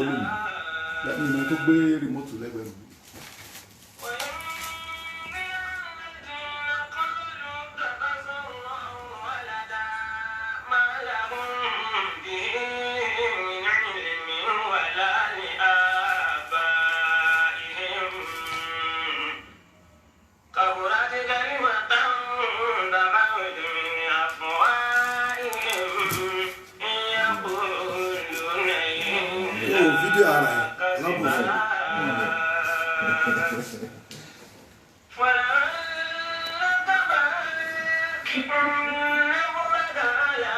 volume lẹ́yìn ìmọ̀ tó gbé remote lẹ́gbẹ̀ẹ́ mi.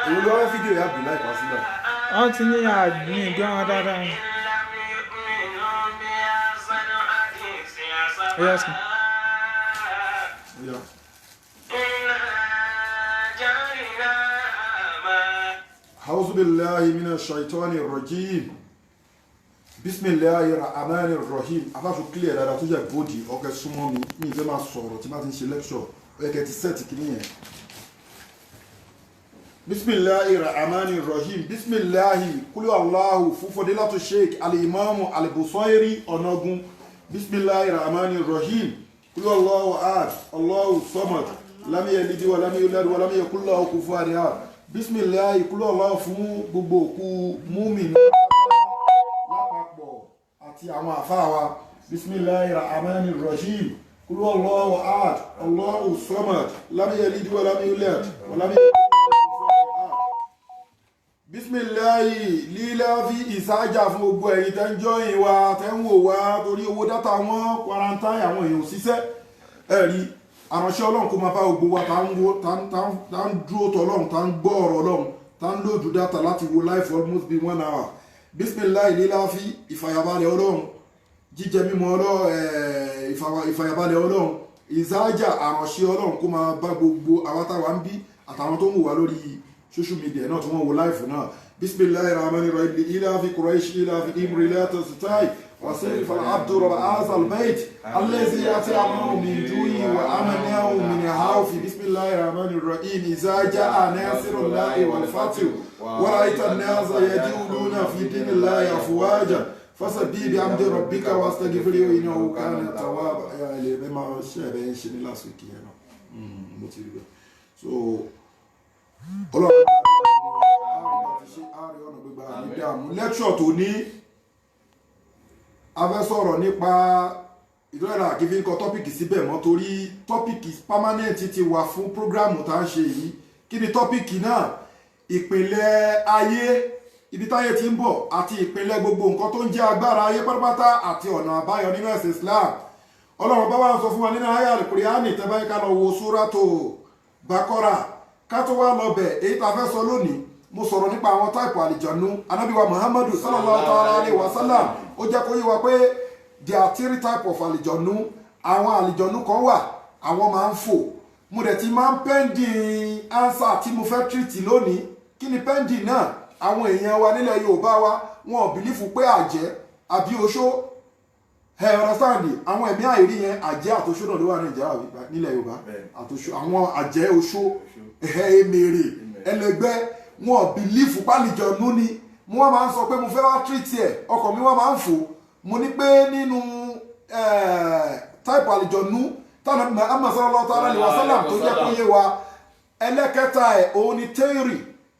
Èwo ló wá fídíò yà bí láì pàṣẹ náà. Wọ́n ti ní àgbìn ìgbé wọn dáadáa. Yes. Yeah. أعوذ بالله من الشيطان الرجيم. بسم الله الرحمن الرحيم. Afáṣọ clear dáadáa tó jẹ́ bòdì ọkẹ́ súnmọ́ mi ní ìfẹ́ máa sọ̀rọ̀ tí máa ti ń ṣe lecture ọ̀yẹ́kẹ́ ti sẹ́ẹ̀tì kìíní yẹn. Bismillahi rahmani rahim. Bismillahi kulu Allahu fún Fadilatu Sheikh al-Imamu al-Busairi Ọ̀nàgún. Bismillahi rahmani rahim. Kulu Allahu ahad, Allahu samad, lam yalid wa lam yulad wa lam yakul lahu kufuwan ahad. Bismillahi kulu Allahu fún gbogbo òkú mùmínì lápapọ̀ àti àwọn àfáà wa. Bismillahi rahmani rahim. Kulu Allahu ahad, Allahu samad, lam yalid wa lam yulad wa lam yakul Bismillahi lílá fi ìsájà fún gbogbo ẹ̀yin tẹ́ ń jọyìn wa tẹ́ ń wò wá torí owó dátà wọn quarantine àwọn èèyàn òṣìṣẹ́ ẹ̀rí àránṣẹ́ ọlọ́run kó máa bá gbogbo wa tá ń dúró tọ́ ọlọ́run tá ń gbọ́ ọ̀rọ̀ ọlọ́run tá ń lòdù dátà láti wo live almost be 1 hour. Bismillahi lílá fi ìfàyàbalẹ̀ ọlọ́run jíjẹ mímọ́ ìfàyàbalẹ̀ ọlọ́run ìsájà àránṣẹ́ ọlọ́run kó máa bá gbogbo àwátàwà ń bí àtàwọn tó ń wò wá lórí social media náà tí wọ́n wo live náà. Bismillahir rahmanir rahim. Ila fi Quraysh ila fi imri la tastai wa sayf al-abd rabbaz al-bayt allazi at'amahu min ju'i wa amanahu min khawf. Bismillahir rahmanir rahim. Iza jaa nasrullahi wal fath wa ra'aita an-nasa yadkhuluna fi dinillahi afwaja fasabbih bihamdi rabbika wastaghfirhu innahu kana tawwaba. Ya ile be ma shebe ń ṣe ní last week yẹn náà mo ti rí bẹ́ẹ̀. So ọlọ́run ṣe ààrẹ ọ̀nà gbogbo àmì lẹ́kṣọ̀ tó ní a fẹ́ sọ̀rọ̀ nípa ìdọ́rẹ̀dà kí fi ń kọ tọ́pìkì síbẹ̀ mọ́ torí tọ́pìkì permanent ti wà fún prógrámù tá ń ṣe yìí. Kí ni tọ́pìkì náà? Ìpìlẹ̀ ayé, ibi táyé ti ń bọ̀ àti ìpìlẹ̀ gbogbo nǹkan tó ń jẹ́ agbára ayé pátápátá àti ọ̀nà àbáyọ nínú ẹ̀sìn Islam. Ọlọ́run bá wá ń sọ fún wa nínú ayé Al-Qur'ani tẹ́ bá ká lọ wo Suratu Baqara ká tó wá lọ bẹ̀ èyí tá a fẹ́ sọ lónìí. Mo sọ̀rọ̀ nípa àwọn táìpù àlìjọ̀nú. Ànábì wa Muhammadu sallallahu alaihi wasallam ó jẹ́ kó yé wa pé there are 3 types of àlìjọ̀nú. Àwọn àlìjọ̀nú kan wà àwọn máa ń fò. Mo dẹ̀ ti máa ń pending answer tí mo fẹ́ treat lónìí. Kí ni pending náà? Àwọn èèyàn wa nílẹ̀ Yorùbá wa wọn ò bìlífù pé àjẹ́ àbí oṣó understand àwọn ẹ̀mí àìrí yẹn àjẹ́ àtòṣó náà ló wà nílẹ̀ Yorùbá àtòṣó àwọn àjẹ́ oṣó èmèrè ẹlẹgbẹ́ wọn bìlífù pálíjọ̀nú ni wọ́n máa ń sọ pé mo fẹ́ wá treat ẹ̀ ọkọ̀ mi wọ́n máa ń fò. Mo ní pé nínú táìpù àlìjọ̀nú tánà Muhammad sallallahu alaihi wasallam tó jẹ́ kó yé wa ẹlẹ́kẹta ẹ̀ òun ni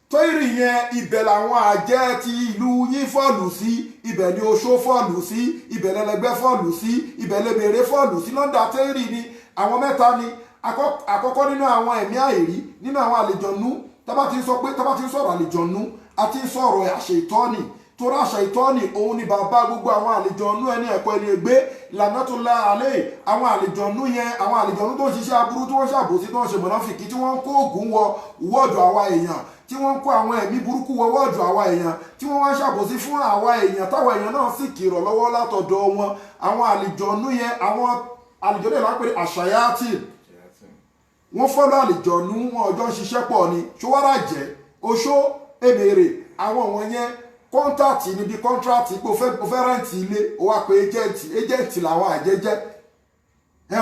tẹ́rì yẹn ibẹ̀ làwọn àjẹ́ ti ìlú yín fọ́ọ̀lù sí, ibẹ̀ ni oṣó fọ́ọ̀lù sí, ibẹ̀ lẹ́lẹ́gbẹ́ fọ́ọ̀lù sí, ibẹ̀ lẹ́mẹ̀rẹ́ fọ́ọ̀lù sí. lọ́ndà tẹ́rì ni àwọn mẹ́ta ni àkọ́kọ́ nínú àwọn ẹ̀mí àìrí nínú àwọn àlìjọ̀nú. Tá bá ti ń sọ̀rọ̀ àlìjọ̀nú àti sọ̀rọ̀ àṣeyìtọ́nì torí àṣeyìtọ́nì òun ni bàbá gbogbo àwọn àlìjọ̀nú ẹni ẹ̀kọ́ ẹni ègbé lànàtúlá alẹ́. Àwọn àlìjọ̀nú yẹn àwọn àlìjọ̀nú tó ń ṣiṣẹ́ aburú tí wọ́n ṣàbòsí tó ń ṣe mọ̀nàfìkì tí wọ́n ń kó ògùn wọ wọ́ọ̀dù àwa èèyàn tí wọ́n ń kó àwọn ẹ̀mí burúkú wọ wọ́ọ̀dù àwa èèyàn tí wọ́n wá ń ṣàbòsí fún àwa èèyàn táwa èèyàn náà sì kìrọ̀ lọ́wọ́ látọ̀dọ̀ wọn. Àwọn àlìjọ̀nú yẹn àwọn àlìjọ̀nú yẹn lápẹ́ àṣàyàtì wọ́n fọ́lọ́ àlìjọ̀nú wọn ọjọ́ ń ṣiṣẹ́ pọ̀ ni ṣọwárà jẹ́ oṣó èmèrè àwọn wọn yẹn kọ́ńtàtì níbi kọ́ńtàtì pé o fẹ́ rẹ́ǹtì ilé o wá pé ẹ́jẹ̀ǹtì làwọn àjẹjẹ́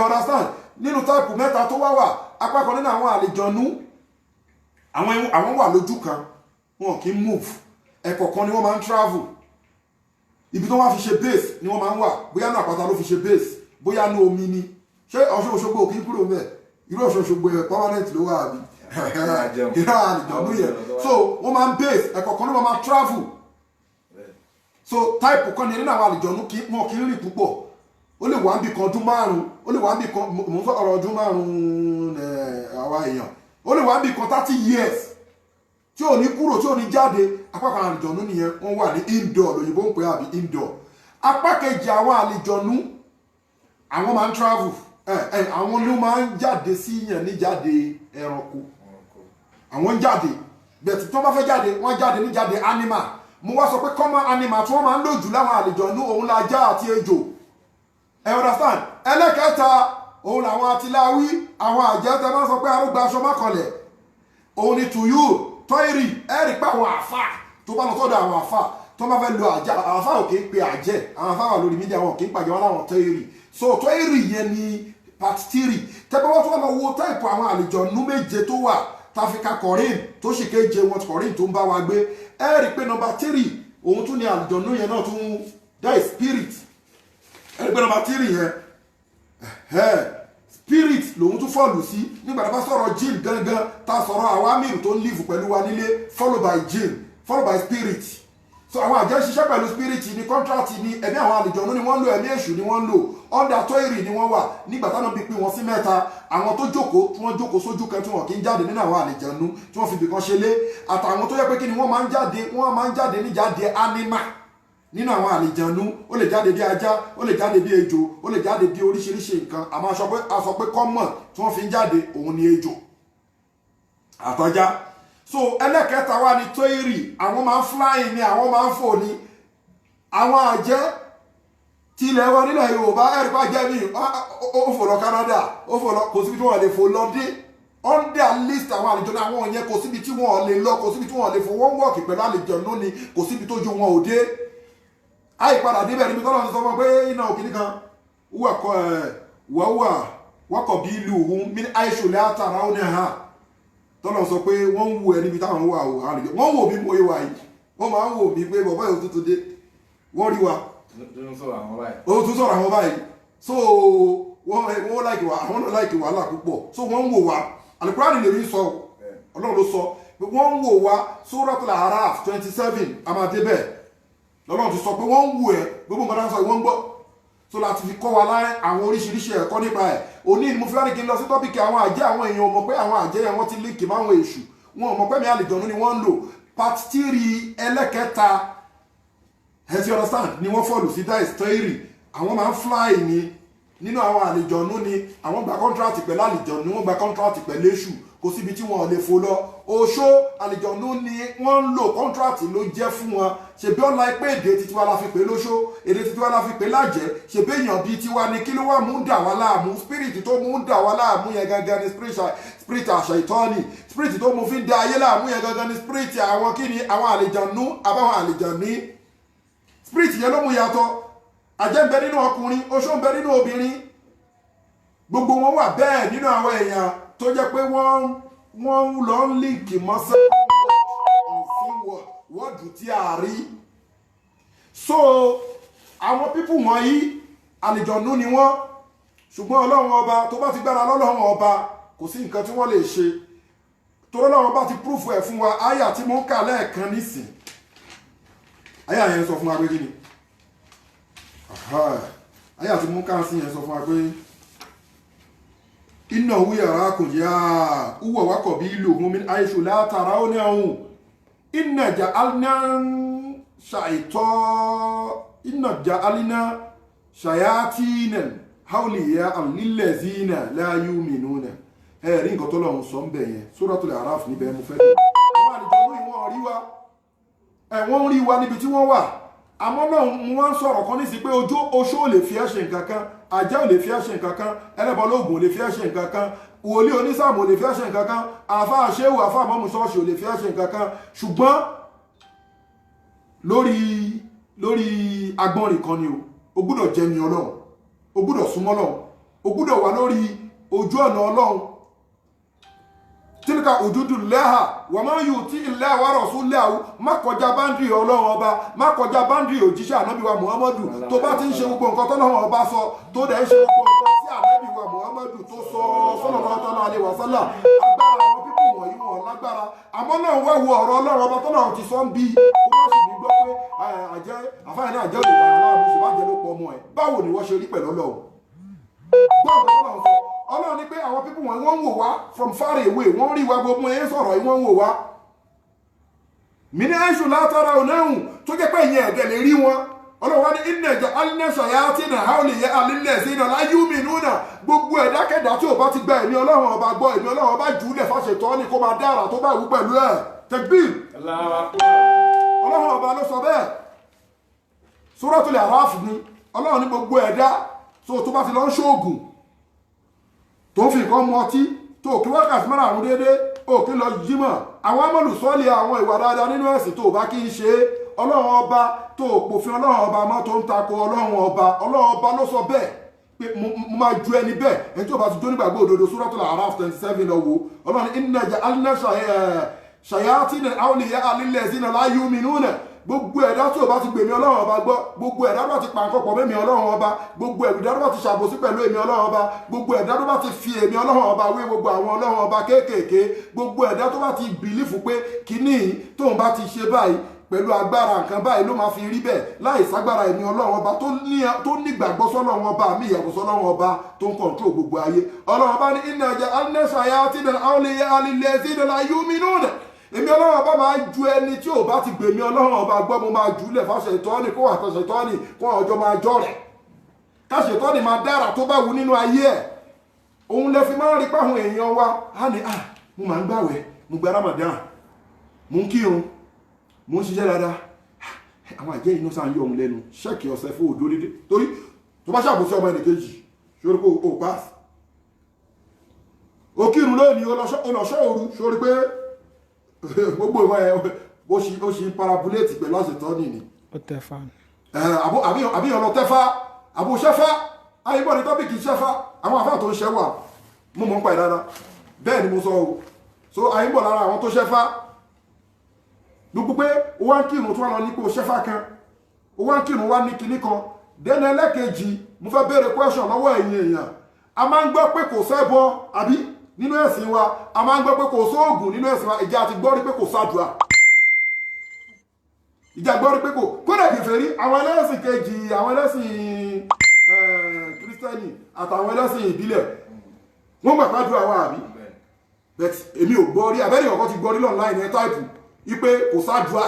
understand. Nínú táìpù mẹ́ta tó wá wà apá kan nínú àwọn àlìjọ̀nú àwọn wà lójú kan wọn kì í move ẹ̀kọ̀ọ̀kan ni wọ́n máa ń travel. ibi tó wá fi ṣe base ni wọ́n máa ń wà bóyá ní àpáta ló fi ṣe base bóyá ní omi ni ṣé Ọ̀ṣun Òṣogbo òkè kúrò mẹ́ irú Ọ̀ṣun Òṣogbo ẹ̀ permanent ló wà àbí ìrọ̀ àlìjọ̀nú yẹn so wọ́n máa ń base ẹ̀kọ̀ọ̀kan ló máa travel so type kan ní nínú àwọn àlìjọ̀nú wọn kì í rìn púpọ̀ ó lè wà níbi kan ọdún márùn-ún ó lè wà níbi kan mò ń sọ̀rọ̀ ọdún márùn-ún àwa èèyàn ó lè wà níbi kan 30 years tí ò ní kúrò tí ò ní jáde apá kan àlìjọ̀nú nìyẹn wọ́n wà ní indoor lóyìnbó ń pè àbí indoor apá kejì àwọn àlìjọ̀nú àwọn máa ń travel àwọn ló máa ń jáde sí yàn ní jáde ẹranko àwọn ń jáde bẹ̀tì tó bá fẹ́ jáde wọ́n jáde ní jáde animal mo wá sọ pé common animal tí wọ́n máa ń lò jù láwọn àlìjọ̀nú òun la ajá àti ejò ẹ understand ẹlẹ́kẹta òun làwọn atiláwí àwọn àjẹtẹ máa ń sọ pé arúgbó aṣọ mákànlẹ̀ òun ni tùyú tọ́ìrì ẹ̀rì pé àwọn àfà tó bá lọ sọ́dọ̀ àwọn àfà tó bá fẹ́ lo àjá àwọn àfà ò kì í pe àjẹ́ àwọn àfà wà lórí mídíà wọn kì í pàjẹ́ wọn láwọn tọ́ìrì so tọ́ìrì yẹn ni part 3 tẹ́pẹ́ wọ́n tó wọ́n lọ wo táìpù àwọn àlìjọ̀nú méje tó wà tàfíkà kọ̀rin tó sì kéje wọn kọ̀rin tó ń bá wa gbé ẹ̀rì pé number 3 òun tún ni àlìjọ̀nú yẹn náà tún die spirit ẹ̀rì pé number 3 yẹn spirit lòun tún fọ́ọ̀lù sí nígbà tá a bá sọ̀rọ̀ jinn gangan tá a sọ̀rọ̀ àwámìrì tó ń live pẹ̀lú wa nílé followed by jinn followed by spirit so àwọn àjẹ́ ṣiṣẹ́ pẹ̀lú spirit ní contract ní ẹ̀mí àwọn àlìjọ̀nú ni wọ́n ń lò ẹ̀mí èṣù ni wọ́n ń lò under tọ́ìrì ni wọ́n wà nígbà táwọn bí pín wọn sí mẹ́ta àwọn tó jókòó tí wọ́n jókòó sójú kan tí wọ́n kì í jáde nínú àwọn àlìjọ̀nú tí wọ́n fi bìkan ṣe lé àtàwọn tó yẹ pé kí ni wọ́n máa ń jáde ní jáde animal nínú àwọn àlìjọ̀nú ó lè jáde bí ajá ó lè jáde bí ejò ó lè jáde bí oríṣiríṣi nǹkan àmọ́ a sọ pé common tí wọ́n fi ń jáde òun ni ejò àtọjá so ẹlẹ́kẹta wà ní tọ́ìrì àwọn máa ń flying ni àwọn máa ń fò ní àwọn àjẹ́ tilẹ̀ wọn nílẹ̀ Yorùbá ẹ̀rí bá jẹ́ mi ó fò lọ Canada ó fò lọ kò síbi tí wọ́n lè fò lọ dé under list àwọn àlìjọ̀nú àwọn yẹn kò síbi tí wọ́n lè lọ kò síbi tí wọ́n lè fò wọ́n wọ̀kì pẹ̀lú àlìjọ̀nú ni kò síbi tó ju wọn ò dé àìpadà débẹ̀ níbi tọ́lọ́ ti sọ fún pé iná òkìní kan wọ́kọ̀ bí ìlú òun mí àìṣòlẹ̀ àtàrà ó ní ha tọ́lọ́ sọ pé wọ́n ń wo ẹ níbi táwọn wà ó àlejò wọ́n wò mí mo yé wa yìí wọ́n máa ń wò mí pé bọ̀bọ́ yóò tuntun dé wọ́n rí wa ó tún sọ̀rọ̀ àwọn báyìí so wọ́n láìkì wá àwọn náà láìkì wàhálà púpọ̀ so wọ́n ń wò wá Al-Qur'ani lè rí sọ Ọlọ́run ló sọ pé wọ́n ń wò wá Suratul Araf 27 amadébẹ̀ lọ́lọ́run ti sọ pé wọ́n ń wò ẹ́ gbogbo nǹkan dáńsọ ìwọ́n ń gbọ́ so láti fi kọ́ wa láyé àwọn oríṣiríṣi ẹ̀kọ́ nípa ẹ̀ òní mo fi wá ní kí n lọ sí tọ́pìkì àwọn àjẹ́ àwọn èèyàn mọ̀ pé àwọn àjẹ́ yẹn wọ́n ti líǹkì máwọn èṣù wọn mọ̀ pé mi àlìjọ̀nú ni wọ́n ń lò part 3 ẹlẹ́kẹta ẹ ti understand ni wọ́n fọ́ọ̀lù sí dice tọ́ìrì àwọn máa ń fly ni nínú àwọn àlìjọ̀nú ni àwọn gba contract pẹ̀lú àlìjọ̀nú wọ́n gba contract pẹ̀lú èṣù kò síbi tí wọn ò lè fò lọ oṣó àlìjọ̀nú ni wọ́n ń lò contract ló jẹ́ fún wọn ṣebí ọ̀la pé èdè títí wa la fi pè lóṣó èdè títí wa la fi pè lájẹ́ ṣebí èèyàn bíi tiwa ni kí ló wà mú dà wá láàmú spirit tó mú dà wá láàmú yẹn gangan ni spirit àṣà ìtọ́ni spirit tó mú fi ń da ayé láàmú yẹn gangan ni spirit àwọn kí ni àwọn àlìjọ̀nú àbáwọn àlìjọ̀ní spirit yẹn ló mú yàtọ̀ àjẹ́ ń bẹ nínú ọkùnrin oṣó ń bẹ nínú obìnrin gbogbo wọn wà bẹ́ẹ̀ nínú àwọn èèyàn tó jẹ́ pé wọ́n ń lọ ń líǹkì mọ́sẹ́ wọ́ọ̀dù tí a rí so àwọn pípù wọ̀nyí àlìjọ̀nú ni wọ́n ṣùgbọ́n ọlọ́run ọba tó bá ti gbára lọ́lọ́run ọba kò sí nǹkan tí wọ́n lè ṣe tó lọ́lọ́run ọba ti púrúfù ẹ̀ fún wa àyà tí mo ń kà lẹ́ẹ̀kan nísìn àyà yẹn sọ fún wa pé kí ni àyà tí mo ń kà sí yẹn sọ fún wa pé iná owó yàrá kò yá uwọ̀ wákọ̀ bí ìlú òun mi àìṣò látara ó ní ọ̀hún iná jà alínà ṣàìtọ́ iná jà alínà ṣàyátínà haúlìyà àlílẹ̀ zínà láyú mìnúnà ẹ̀rí nǹkan tó lọ́hun sọ ń bẹ̀ yẹn Suratul Araf níbẹ̀ mo fẹ́ àwọn àlìjọ̀nú ìwọ̀n rí wa ẹ̀wọ̀n rí wa níbi tí wọ́n wà àmọ́ náà wọ́n ń sọ̀rọ̀ kan nísìsiyìí pé oṣó ò lè fi ẹ́ ṣe nǹkan kan àjẹ́ ò lè fi ẹ́ ṣe nǹkan kan ẹlẹ́bọ lóògùn ò lè fi ẹ́ ṣe nǹkan kan wòlíì onísàmù ò lè fi ẹ́ ṣe nǹkan kan àfáà ṣéwù àfáà mọ́mù ṣọ́ọ̀ṣì ò lè fi ẹ́ ṣe nǹkan kan ṣùgbọ́n lórí agbọ́nrin kan ni o gbúdọ̀ jẹ́ ni Ọlọ́run o gbúdọ̀ súnmọ́ Ọlọ́run o gbúdọ̀ wà lórí ojú ọ̀nà Ọlọ́run tílíkà òdúdú lẹ́hà wọ́n máa ń yù tí ilé àwárọ̀ sún lẹ́hà má kọjá báńdìrì ọlọ́run ọba má kọjá báńdìrì òjíṣẹ́ ànábì wa muhammadu tó bá ti ń ṣe gbogbo nǹkan tọ́lọ́run ọba sọ tó dẹ̀ ń ṣe gbogbo nǹkan tí ànábì wa muhammadu tó sọ sallallahu alaihi wasallam agbára àwọn pípù wọ̀nyí wọn lágbára àmọ́ náà wá wo ọ̀rọ̀ ọlọ́run ọba tọ́lọ́run ti sọ ń bí kó má sì ní gbọ́ pé àjẹ́ àfáà ní àjẹ́ òdìbò aláàbò ṣe má jẹ́ ló pọ̀ ọmọ ẹ̀ báwo ni wọ́n ṣe rí pẹ̀lú ọlọ́run ọlọ́run ní pé àwọn pípù wọn wọ́n ń wò wá from far away wọ́n rí wa gbogbo ẹ̀ sọ̀rọ̀ yìí wọ́n ń wò wá mi ní ẹ̀ṣù látara onáhùn tó jẹ́ pé ìyẹn ẹ̀dẹ̀ lè rí wọn ọlọ́run wá ní iná ìjà alínẹ́sàyà tí nà á lè yẹ alílẹ̀ sí iná láyú mi núnà gbogbo ẹ̀dákẹ́dá tí ò bá ti gba ẹ̀mí ọlọ́run ọba gbọ́ ẹ̀mí ọlọ́run ọba jùlẹ̀ fàṣetọ́ ni kó máa dára tó bá wù pẹ̀lú ẹ̀ tẹ̀gbìn ọlọ́run ọba ló sọ bẹ́ẹ̀ Suratul Araf ni ọlọ́run ní gbogbo ẹ̀dá tó bá ti lọ ń ṣoògùn tó ń fi nǹkan mu ọtí tó kí wákàtí mẹ́rin àrùn déédéé òkè lọ jímọ̀ àwọn amọ̀lùsọ́ọ̀lì àwọn ìwà dáadáa nínú ẹ̀sìn tó bá kí ń ṣe ọlọ́run ọba tó pòfin ọlọ́run ọba mọ́ tó ń tako ọlọ́run ọba ló sọ bẹ́ẹ̀ pé mo máa ju ẹni bẹ́ẹ̀ ẹni tí ó bá ti jó nígbàgbọ́ òdodo Suratul Araf 27 lọ wo ọlọ́run inna ja'alna shayatina awliya'a lillazina la yu'minuna gbogbo ẹ̀dá tí ò bá ti gbèmí ọlọ́run ọba gbọ́ gbogbo ẹ̀dá tó bá ti pàǹkọ́ pọ̀ mẹ́mí ọlọ́run ọba gbogbo ẹ̀dá tó bá ti ṣàbòsí pẹ̀lú èmi ọlọ́run ọba gbogbo ẹ̀dá tó bá ti fi èmi ọlọ́run ọba wé gbogbo àwọn ọlọ́run ọba kéékèèké gbogbo ẹ̀dá tó bá ti bìlífù pé kíní tóun bá ti ṣe báyìí pẹ̀lú agbára nǹkan báyìí ló máa fi rí bẹ́ẹ̀ láì ságbára èmi ọlọ́run ọba tó nígbàgbọ́ sọ́lọ́run ọba mi ìyàwó sọ́lọ́run ọba tó ń kọ̀ǹtró gbogbo ayé ọlọ́run ọba ní inna ja'alna shayatina awliya'a lillazina la yu'minuna èmi ọlọ́run ọba máa ju ẹni tí ò bá ti gbèmí ọlọ́run ọba gbọ́ mo máa jùlẹ̀ fáṣẹ ìtọ́ni kó wà tọ̀ṣẹ̀ ìtọ́ni kó ọjọ́ máa jọ rẹ̀ káṣẹ ìtọ́ni máa dára tó bá wù nínú ayé ẹ̀ òun lè fi máa rí páhùn èèyàn wa á ní mo máa ń gbàwẹ̀ mo gba Ramadan mo ń kírun mo ń ṣiṣẹ́ dáadáa àwọn àjẹ́ iná sáà ń yọ òun lẹ́nu ṣẹ́ẹ̀kì ọ̀sẹ̀ fún òdó dédé torí tó bá ṣàbòsí ọmọ ẹnì kejì ṣorí pé o pass o kírun lónìí o lọ́ṣọ́ òru ṣorí pé gbogbo ìwọ ẹ bó ṣe parabulate pẹ̀lú àṣetọ́ nìní. ó tẹ̀fà. àbí ọ̀nà tẹ́fà àbò ṣẹ́fà ayébọ̀ ní tọ́pìkì ṣẹ́fà àwọn àfáà tó ń ṣẹ́wà mú mọ́ ń pa ìdára bẹ́ẹ̀ ni mo sọ o so ayébọ̀ lára àwọn tó ṣẹ́fà gbogbo pé ó wá ń kírun tó wà lọ nípò ṣẹ́fà kan ó wá ń kírun wá ní kinní kan dẹ́nu ẹlẹ́kejì mo fẹ́ béèrè question lọ́wọ́ ẹ̀yin èèyàn a máa ń gbọ́ pé kò ṣẹbọ àbí nínú ẹ̀sìn wa a máa ń gbọ́ pé kò sóògùn nínú ẹ̀sìn wa ìjà àti gbọ́ rí pé kò sàdùà ìjà gbọ́ rí pé kò kódà kèfèrí àwọn ẹlẹ́sìn kejì àwọn ẹlẹ́sìn kírísítẹ́nì àtàwọn ẹlẹ́sìn ìbílẹ̀ wọ́n gbà pàdùà wa àbí but èmi ò gbọ́ rí abẹ́rẹ́ ọ̀kọ́ ti gbọ́ rí online ẹ̀ táìpù wípé kò sàdùà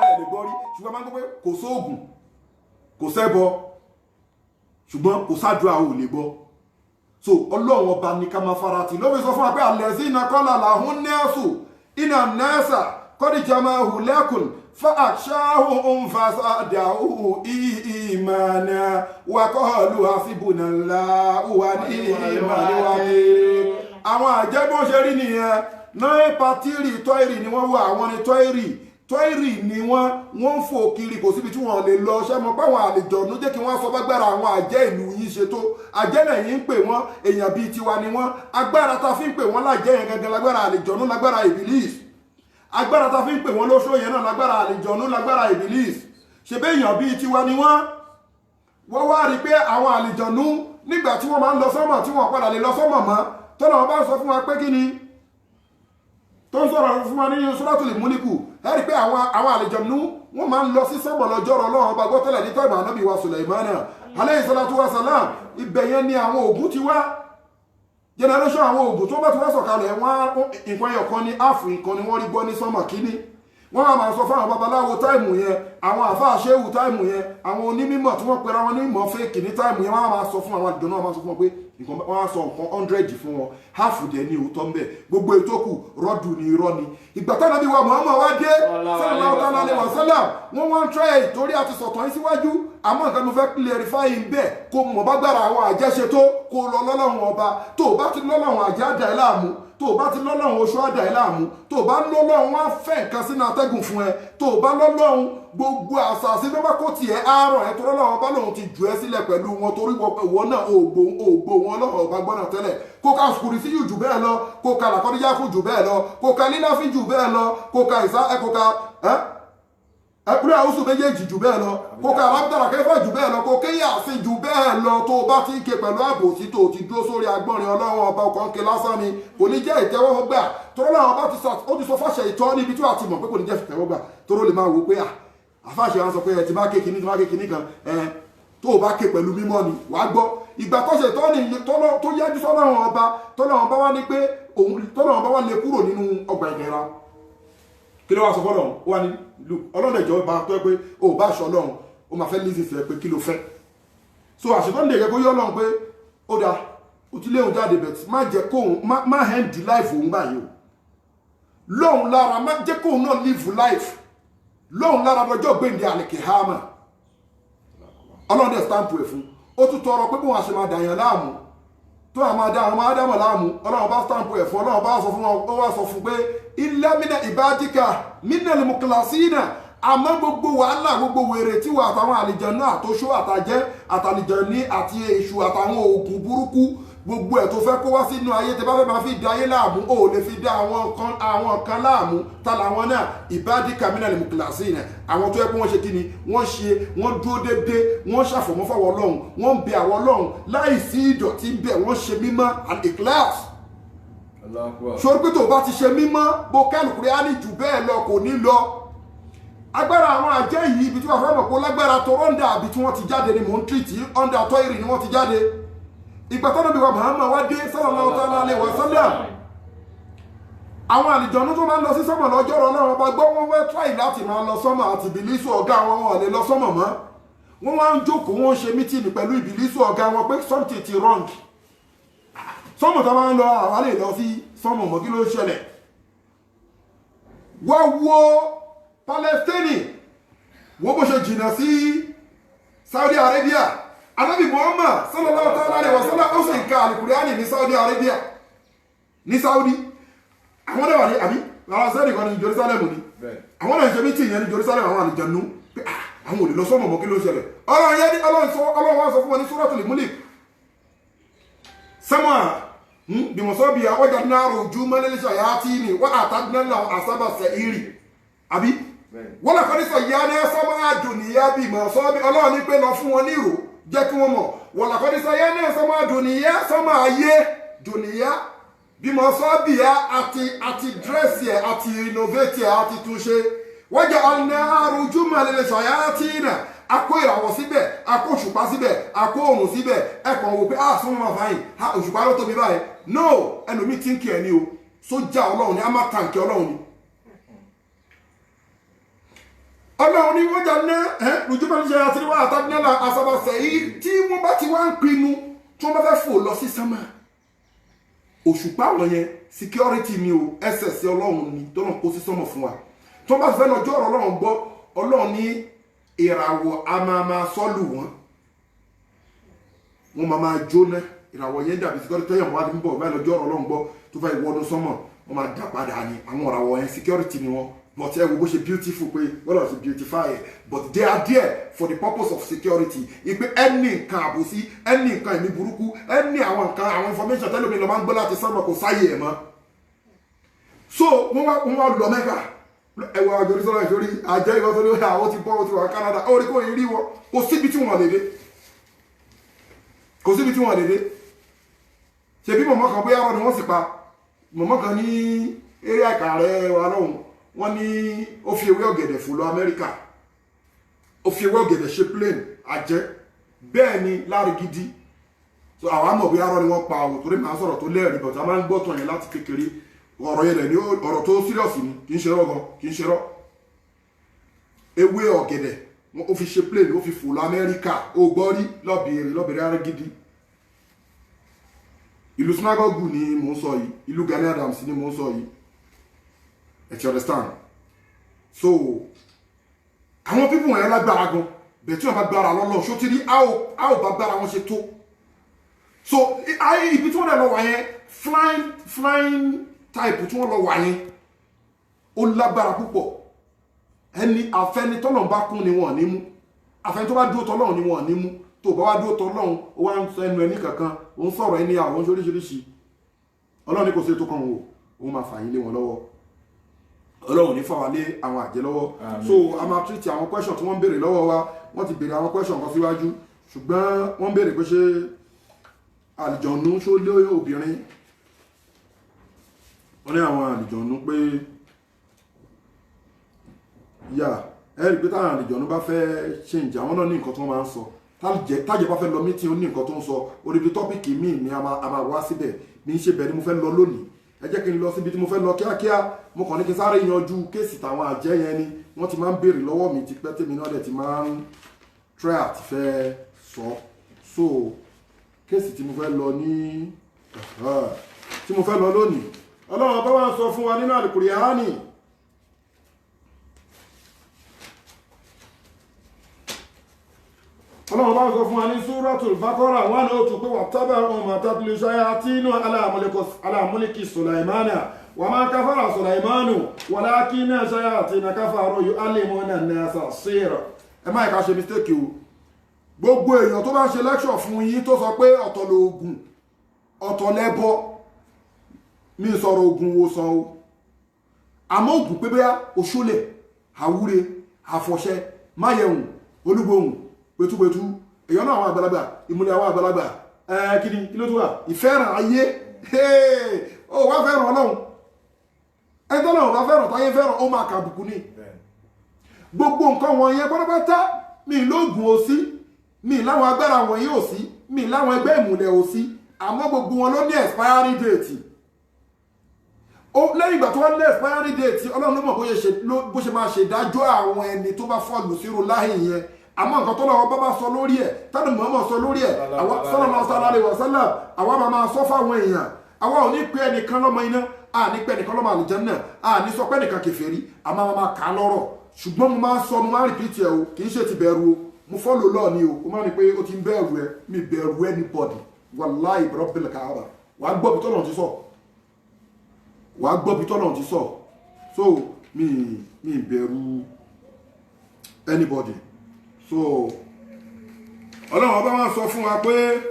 ẹ̀ lè gbọ́ rí ṣùgbọ́n máa ń gbọ́ pé kò sóògùn kò ṣẹbọ ṣùgbọ́n kò sàdùà ò lè gbọ́ so ọlọ́run ọba ní ká máa farati ló fi sọ fún wa pé àlẹ́sí iná kọ́lá làhún nẹ́ẹ̀sù iná nẹ́ẹ̀sà kọ́díjà máa hù lẹ́kùn fa àṣáhùn òun fàṣàdàhù ìmànà wàkọ́ọ̀lù àfibùnàlá wà ní ìmàníwá pé àwọn àjẹ́bọ́n ṣe rí nìyẹn náà pàtírì tọ́ìrì ni wọ́n wà àwọn ni tọ́ìrì ni wọ́n ń fò kiri kò síbi tí wọ́n lè lọ ṣẹ́ mọ́ páwọn àlejòónú jẹ́ kí wọ́n sọ bágbára àwọn àjẹ́ ìlú yìí ṣe tó àjẹ́ lẹ́yìn ń pè wọ́n èèyàn bíi tiwa ni wọ́n agbára ta fi ń pè wọ́n lájẹ́ yẹn gangan lágbára àlejòónú lágbára ìbílíìs agbára ta fi ń pè wọ́n lóṣó yẹn náà lágbára àlejòónú lágbára ìbílíìs ṣe bẹ́ èèyàn bíi tiwa ni wọ́n wá rí pé àwọn àlejòónú nígbà tí wọ́n máa ń lọ sọ́mọ̀ tí wọ́n padà lè lọ sọ́mọ̀ mọ́ tọ́lá wọn bá sọ fún wa pé kí ni tó ń sọ̀rọ̀ fún wa ní Suratul Mulku ẹ̀rí pé àwọn àlejòónú wọ́n máa ń lọ sí sọ́mọ̀ lọ́jọ́rọ̀ Ọlọ́run ọba gbọ́tẹ́lẹ̀ ní tọ́ìmọ̀ ànábì wa Sulaimana alayhi salatu wa salam ibẹ̀ yẹn ni àwọn ògùn ti wá generation àwọn ògùn tó bá ti wá sọ̀kalẹ̀ wọ́n nǹkan ẹyọ kan ní áàfù nǹkan ni wọ́n rí gbọ́ ní sọ́mọ̀ kíní wọ́n máa sọ fáwọn babaláwo táìmù yẹn àwọn àfáà ṣéwù táìmù yẹn àwọn onímọ̀ tí wọ́n pera wọn ní ìmọ̀ fèkì ní táìmù yẹn wọ́n máa sọ fún àwọn àdìjọ náà máa sọ fún wọn pé wọ́n á sọ nǹkan 100 fún wọn háàfù dẹ̀ ní òótọ́ ń bẹ̀ gbogbo ètò kù rọ́dù ní irọ́ ni ìgbà táwọn Ànábì wa Muhammad wá dé sallallahu alaihi wasallam wọ́n wọ́n ń try torí àti sọ̀tàn yín síwájú àmọ́ nǹkan mo fẹ́ clarify ń bẹ̀ kó mọ̀ bá gbára àwọn àjẹṣe tó kó lọ lọ́lọ́run ọba tó bá ti lọ́lọ́run àjẹ́ àdá ẹ̀ láàmú tó o bá ti lọ́lọ́run oṣù àdá ẹ̀ láàmú tó o bá lọ́lọ́run wá fẹ́ nǹkan sínú atẹ́gùn fún ẹ tó o bá lọ́lọ́run gbogbo àṣàṣì tó bá kó tiẹ̀ àárọ̀ ẹ̀ tó lọ́lọ́run bá lòun ti jù ẹ́ sílẹ̀ pẹ̀lú wọn torí ìwọ náà ògbó wọn lọ́rọ̀ ọba gbọ́nà tẹ́lẹ̀ kó ka kùrì sí jù bẹ́ẹ̀ lọ kó ka làkọ́díjà kù jù bẹ́ẹ̀ lọ kó ka líláfi jù bẹ́ẹ̀ lọ kó ka ìsá ẹ kó ka ẹkùnrin àwùsù méjèèjì jù bẹ́ẹ̀ lọ kó ka alábùdàrà kẹfà jù bẹ́ẹ̀ lọ kó kéyà sí jù bẹ́ẹ̀ lọ tó o bá ti ń ké pẹ̀lú ààbò tí tó o ti dúró sórí agbọ́nrin ọlọ́run ọba ọkọ̀ ń ké lásán ni kò ní jẹ́ ìtẹ́wọ́gbà tóró làwọn bá ti sọ fàṣẹ ìtọ́ níbi tí wàá ti mọ̀ pé kò ní jẹ́ ìtẹ́wọ́gbà tóró lè máa wò pé àfàṣẹ wọn sọ pé ẹ ti bá ké kíní kan tó o bá ké pẹ̀lú mímọ́ ni wàá gbọ́ ìgbà tó ṣe tọ́ ni tó yájú sọ́lọ́run ọba tọ́lọ́run bá wá ní pé tọ́lọ́run bá wá lè kúrò nínú ọgbà ìdẹ̀ra kí ló wá sọ fọ́lọ́run ó wá ní ọlọ́run ẹ̀jọ̀ bá tó ẹ pé o bá aṣọ ọlọ́run ó máa fẹ́ lísì fẹ́ pé kí ló fẹ́ so àṣetọ́ lè rẹ kó yọ ọlọ́run pé ó dáa ó ti léhun jáde bẹ̀t má jẹ́ kóhun má hẹ́ndì láìfù òun báyìí o lóhun lára má jẹ́ kóhun náà live life lóhun lára lọ́jọ́ gbèǹde àlèkèhámà ọlọ́run dẹ̀ stamp ẹ̀ fún ó tún tọrọ pé bóun àṣẹ máa dàyàn láàmú tó a máa dá àwọn máa dámọ̀ láàmú ọlọ́run bá stamp ẹ̀ fún ọlọ́run bá sọ fún wọn ó wá sọ fún pé ilẹ̀ mina ìbádìkà mina lè mú kílásì náà àmọ́ gbogbo wàhálà gbogbo wèrè tí wà àtàwọn àlìjẹ̀nú àtòṣó àtàjẹ́ àtàlìjẹ̀ní àti èṣù àtàwọn oògùn burúkú gbogbo ẹ̀ tó fẹ́ kó wá sínú ayé tẹ bá fẹ́ máa fi da ayé láàmú ó lè fi dá àwọn kan láàmú ta làwọn náà ìbádìkà mina lè mú kílásì náà àwọn tó yẹ kó wọ́n ṣe kí ni wọ́n dúró déédéé wọ́n ṣàfọ̀mọ́ fáwọn ọlọ́run wọ́n ń bẹ àwọn ọlọ́run láì sí ìdọ̀tí bẹ̀ wọ́n ṣe mímọ́ al-ikhlas ṣorí pé tó bá ti ṣe mímọ́ bó kálukúrẹ́ á ní jù bẹ́ẹ̀ lọ kò ní lọ agbára àwọn àjẹ́ yìí ibi tí wọ́n fẹ́ mọ̀ pé lágbára tó rọ́ndà àbí tí wọ́n ti jáde ni mò ń tìrìtì ọ́ndà tọ́ìrì ni wọ́n ti jáde ìgbà tó níbi wa Muhammad wá dé sallallahu ta'ala alaihi wa sallam àwọn àlìjọ̀nú tó máa ń lọ sí sọ́mọ̀ lọ́jọ́ ọ̀rọ̀ náà wọ́n bá gbọ́ wọ́n fẹ́ tráì láti máa lọ sọ́mọ̀ àti ìbìlísù ọ̀gá wọn wọn lè lọ sọ́mọ̀ mọ́ wọ́n wá ń jókòó wọ́n ṣe mítìnì pẹ̀lú ìbìlísù ọ̀gá wọn pé something ti wrong sọ́mọ̀ tó máa ń lọ àwọn lè lọ sí sọ́mọ̀ mọ́ kí ló ṣẹlẹ̀ wọ́n wo Palestine wọ́n bó ṣe jìnnà sí Saudi Arabia Ànábì Muhammad sallallahu ta'ala alaihi wa sallam ó sì ń ka Al-Qur'ani ní Saudi Arabia ní Saudi àwọn náà wà ní àbí ara sẹ́ẹ̀dì kan ní Jerusalem ni àwọn náà ṣe mítì yẹn ní Jerusalem àwọn àlùjànnú pé àwọn ò lè lọ sọ́mọ̀ mọ́ kí ló ṣẹlẹ̀ ọlọ́run yẹn ní ọlọ́run wá sọ fún wọn ní Suratul Mulk sẹ́mọ̀ bìmọ̀sọ́bì wajadna rujuman lil-shayatini wa a'tadna lahum asaba sa'iri àbí wọ́n lè kọ́ni sọ ìyá ní sọ́mọ́ àdùnìyá bìmọ̀sọ́bì ọlọ́run ní pé lọ fún wọn ní ìrò jẹ́ kí wọ́n mọ̀ wọ́n lè kọ́ni sọ ìyá ní sọ́mọ́ àdùnìyá sọ́mọ́ ayé dùnìyá bìmọ̀sọ́bì àti dírẹ́sì ẹ̀ àti innovate ẹ̀ àti túnṣe wajadna rujuman lil-shayatina akó ìràwọ̀ síbẹ̀ akó òṣùpá síbẹ̀ akó òrùn síbẹ̀ ẹ̀kàn wò pé súnmọ́ máa fáyìn òṣùpá ló tóbi báyìí no ẹlòmí tí ń kí ẹ ní o sójà ọlọ́run ni a máa tàǹkì ọlọ́run ni ọlọ́run ni wọ́n jà ní lójúmọ́ ní ṣe àti wọ́n àtàgbẹ́lá àṣàbàṣẹ̀ yìí tí wọ́n bá ti wá ń pinnu tí wọ́n bá fẹ́ fò lọ sí sánmà òṣùpá wọn yẹn security ni o ss ọlọ́run ni tó náà kó sí sánmà fún wa tí wọ́n bá fẹ́ lọ́jọ́ ọlọ́run gbọ́ ọlọ́run ní ìràwọ̀ a máa sọ́lù wọn máa jóná ìràwọ̀ yẹn dàbí security tẹ́yàn wá níbọ̀ báyìí lọ́jọ́ ọ̀rọ̀ ọlọ́run gbọ́ tó fẹ́ ìwọ́dún sánmà wọ́n máa dà padà ní àwọn ìràwọ̀ yẹn security ni wọn but ẹ wo bó ṣe beautiful pé wọ́n lọ sí beautify ẹ̀ but they are there for the purpose of security ìpè ẹni nǹkan àbòsí ẹni nǹkan ẹ̀mí burúkú ẹni àwọn nǹkan àwọn information tẹ́lẹ̀ mi lọ máa ń gbọ́ láti sánmà kò sáyé ẹ̀ mọ́ so wọ́n wá lọ Mẹ́kà ẹwà àjọrí sọ́rọ̀ ìṣòrí àjẹ́ ìwọ́n tó lórí àwọn ti bọ́ ó ti wà Canada ó rí kó rí wọn kò síbi tí wọ́n lè dé kò síbi tí wọ́n lè dé ṣe bí mọ̀mọ́ kan bóyá wọn ni wọ́n sì pa mọ̀mọ́ kan ní eré àkà rẹ̀ wà lọ́hùn wọ́n ní ó fi ewé ọ̀gẹ̀dẹ̀ fò lọ Amẹ́ríkà ó fi ewé ọ̀gẹ̀dẹ̀ ṣe plane àjẹ́ bẹ́ẹ̀ ni lárí gidi so àwọn àmọ̀ bóyá wọn ni wọ́n pa àwọn torí màá sọ̀rọ̀ tó lẹ́ẹ̀rí bọ̀tà máa ń gbọ́tàn yẹn láti kékeré ọ̀rọ̀ yẹn ní ọ̀rọ̀ tó serious ni kì í ṣe rọ́ gan kì í ṣe rọ́ ewé ọ̀gẹ̀dẹ̀ ó fi ṣe plane ó fi fò lọ Amẹ́ríkà ó gbọ́ rí lọ́bẹ̀rẹ̀ ara gidi ìlú synagogue ni mò ń sọ yìí ìlú Gani Adams ni mò ń sọ yìí ẹ ti understand so àwọn pípù wọn yẹn lágbára gan bẹ́ẹ̀ tí wọ́n bá gbára lọ́lọ́ ṣó ti rí a ò bá gbára wọn ṣe tó so ibi tí wọ́n dẹ̀ lọ wà yẹn flying táìpù tí wọ́n lọ wà yẹn ó lágbára púpọ̀. Ẹni àfẹnitọ́lọ̀ bá kún ni wọ́n ní mú, àfẹnitọ́ bá dúró tọ́lọ́run ni wọ́n ní mú. Tó bá wá dúró tọ́lọ́run ó wá ń sọ ẹnu ẹni kankan, ó ń sọ̀rọ̀ ẹni àwọn oríṣiríṣi. Ọlọ́run ní kò sí ètò kan wò, ó máa fà yín lé wọn lọ́wọ́. Ọlọ́run ní fà wá lé àwọn àjẹ́ lọ́wọ́. So a máa treat àwọn question tí wọ́n ń béèrè lọ́wọ́ wa. Wọ́n ti béèrè àwọn question kan síwájú, ṣùgbọ́n wọ́n béèrè pé ṣé àlìjọ̀nú ṣó lé obìnrin. Wọ́n ní àwọn àlìjọ̀nú pé yà ẹ rí pé táwọn àlìjọ̀nú bá fẹ́ change àwọn náà ní nǹkan tí wọ́n máa ń sọ. Tájẹ́ bá fẹ́ lọ meeting ó ní nǹkan tó ń sọ. Odidi tọ́pìkì míì ni a máa wá síbẹ̀. Mi ń ṣe bẹ́ẹ̀ ni mo fẹ́ lọ lónìí. Ẹ jẹ́ kí n lọ síbi tí mo fẹ́ lọ kíákíá. Mo kàn ní kí n sáré yanjú kéèsì táwọn àjẹ́ yẹn ni wọ́n ti máa ń béèrè lọ́wọ́ mi tipẹ́ tèmi náà dẹ̀ ti máa ń try àti fẹ́ sọ. So kéèsì tí mo fẹ́ lọ lónìí Ọlọ́run bá wá sọ fún wa nínú Al-Qur'ani. Ọlọ́run bá sọ fún wa ní Suratul Baqara 102 pé wattaba'u ma tatlu shayatinu ala mulki Sulaymana wa ma kafara Sulaymanu walakinna shayatina kafaru yu'allimuna an-nasa as-sihra. Ẹ má ìka ṣe mistake o. Gbogbo èèyàn tó bá ṣe lecture fún yín tó sọ pé ọ̀tọ̀ lóògùn ọ̀tọ̀ lẹ́bọ, mi sọ̀rọ̀ oògùn wòsàn o. Àmọ́ oògùn pé bóyá òṣòlẹ̀, àwúre, àfọ̀ṣẹ, máyẹ̀hùn, olúgbòhùn, pẹ̀túpẹ̀tú, èèyàn náà àwọn àgbàlagbà, ìmúlẹ̀ àwọn àgbàlagbà, kí ló tó wà? Ìfẹ́ràn ayé, ó wá fẹ́ràn Ọlọ́run. Ẹni tó náà bá fẹ́ràn táyé fẹ́ràn, ó máa kàbùkù ní. Gbogbo nǹkan wọ̀nyẹn pátápátá, mi lóògùn ò sí, mi láwọn agbára wọ̀nyí ò sí, mi láwọn ẹgbẹ́ ìmùlẹ̀ ò sí, àmọ́ gbogbo wọn ló ní expiry date. Lẹ́yìn ìgbà tó wá ní expiry date, Ọlọ́run ló mọ̀ bó ṣe máa ṣe dájọ́ àwọn ẹni tó bá fọ́ọ̀lù sírò láhìn yẹn. Àmọ́ nǹkan tó lọ́wọ́ bá sọ lórí ẹ̀, tánù Muhammad sọ lórí ẹ̀, sallallahu alaihi wasallam, àwa máa sọ fáwọn èèyàn. Àwa ò ní pé ẹnìkan lọ́mọ iná, a ní pé ẹnìkan lọ́mọ àlùjánnà, a ní sọ pé ẹnìkan kèfèrí, a máa kà á lọ́rọ̀. Ṣùgbọ́n mo máa repeat ẹ̀ o, kì í ṣe ti bẹ̀rù o, mo follow law ni o, o máa ní pé o ti ń bẹ̀rù ẹ, mi bẹ̀rù anybody, wallahi rabbil Kaaba. Wàá gbọ́ bí tọ́lọ̀ ti sọ. Wàá gbọ́ bí tọ́lọ̀ ti sọ. So, mi bẹ̀rù anybody. So, Ọlọ́run ọba máa sọ fún wa pé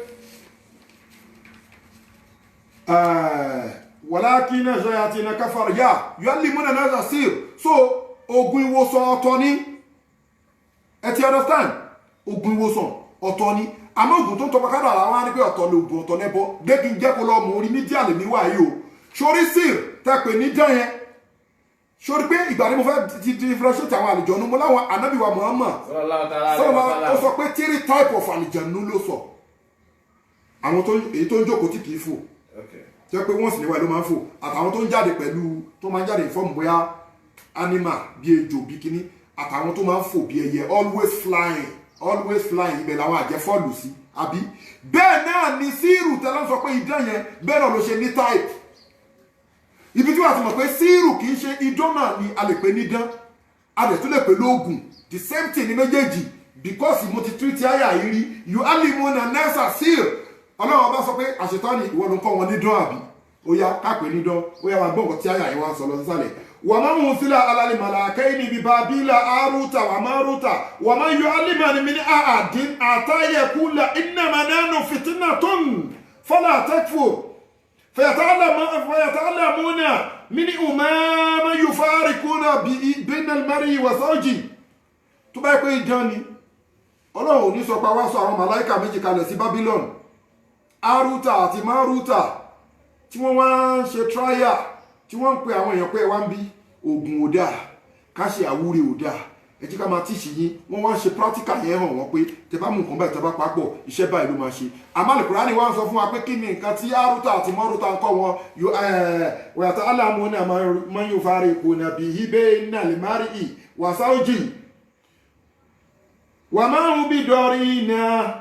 walakinna shayatina kafaru yu'allimuna an-nasa as-sihr. So ogun ìwòsàn ọ̀tọ̀ ni, ẹ ti understand? Ogun ìwòsàn ọ̀tọ̀ ni, àmọ́ ogun tó ń tọpa kádà àwọn ní pé ọ̀tọ̀ lóògùn ọ̀tọ̀ lẹ́bọ. Dé kí n jẹ́ kó lọ mú orí mídíà lè níwà yìí o. Sórí sír tẹ́pẹ̀ ní dán yẹn, sórí pé ìgbà ní mo fẹ́ ti differentiate àwọn àlùjọ̀nú mo láwọn ànábì wa Muhammad ó sọ pé 3 type of àlùjọ̀nú ló sọ. Àwọn èyí tó ń jókòó tí kìí fò, jẹ́ pé wọ́n sì níwà ló máa ń fò, àtàwọn tó ń jáde pẹ̀lú tó máa ń jáde fọ́ọ̀mù bóyá animal bí ejò bí kíní, àtàwọn tó máa ń fò bí ẹyẹ, always flying, ibẹ̀ làwọn àjẹ́ fọ́ọ̀lù sí, àbí? Bẹ́ẹ̀ náà ni síìrù tẹ́lẹ̀ sọ pé idán yẹn bẹ́ẹ̀ náà ló ṣe ní type. Ibi tí wàá ti mọ̀ pé síìrù kì í ṣe idán náà ni a lè pè ní idán, a lè tún lè pè lóògùn, the same thing ní méjèèjì, because mo ti treat àyà yìí rí, yu'allimuna an-nasa as-sihr. Ọlọ́run ọba sọ pé àṣetánì ìwọ ló ń kọ́ wọn ní dán àbí? Ó yá kápẹ́ ní dán, ó yá wá gbọ́ nǹkan tí àyà yìí wá ń sọ lọ sísàlẹ̀. Wa ma unzila ala al-malakaini bi Babila Haruta wa Maruta wa ma yu'allimani min ahadin hatta yaqula innama nahnu fitnatun fala takfur fayata'allamuna minhuma ma yufarriquna bayna al-mar'i wa zawji. Tó bá pé idán ni, Ọlọ́run ò ní sọ pa wá sọ àwọn màláíkà méjì kalẹ̀ sí Babylon, Haruta àti Maruta, tí wọ́n wá ń ṣe trial, tí wọ́n ń pe àwọn èèyàn pé wá ń bí oògùn ò dáa, ká ṣe àwúre ò dáa, ẹ jẹ́ ká máa tíṣì yín, wọ́n wá ń ṣe practical yẹn hàn wọ́n pé tẹ bá mú nǹkan báyìí tẹ bá papọ̀ iṣẹ́ báyìí ló máa ṣe. Àmọ́ Al-Qur'ani wá ń sọ fún wa pé kí ni nǹkan tí Haruta àti Maruta ń kọ́ wọn, wa yata'allamuna man yufarriquna bihi bayna al-mar'i wa zawji wa ma hum bidarrina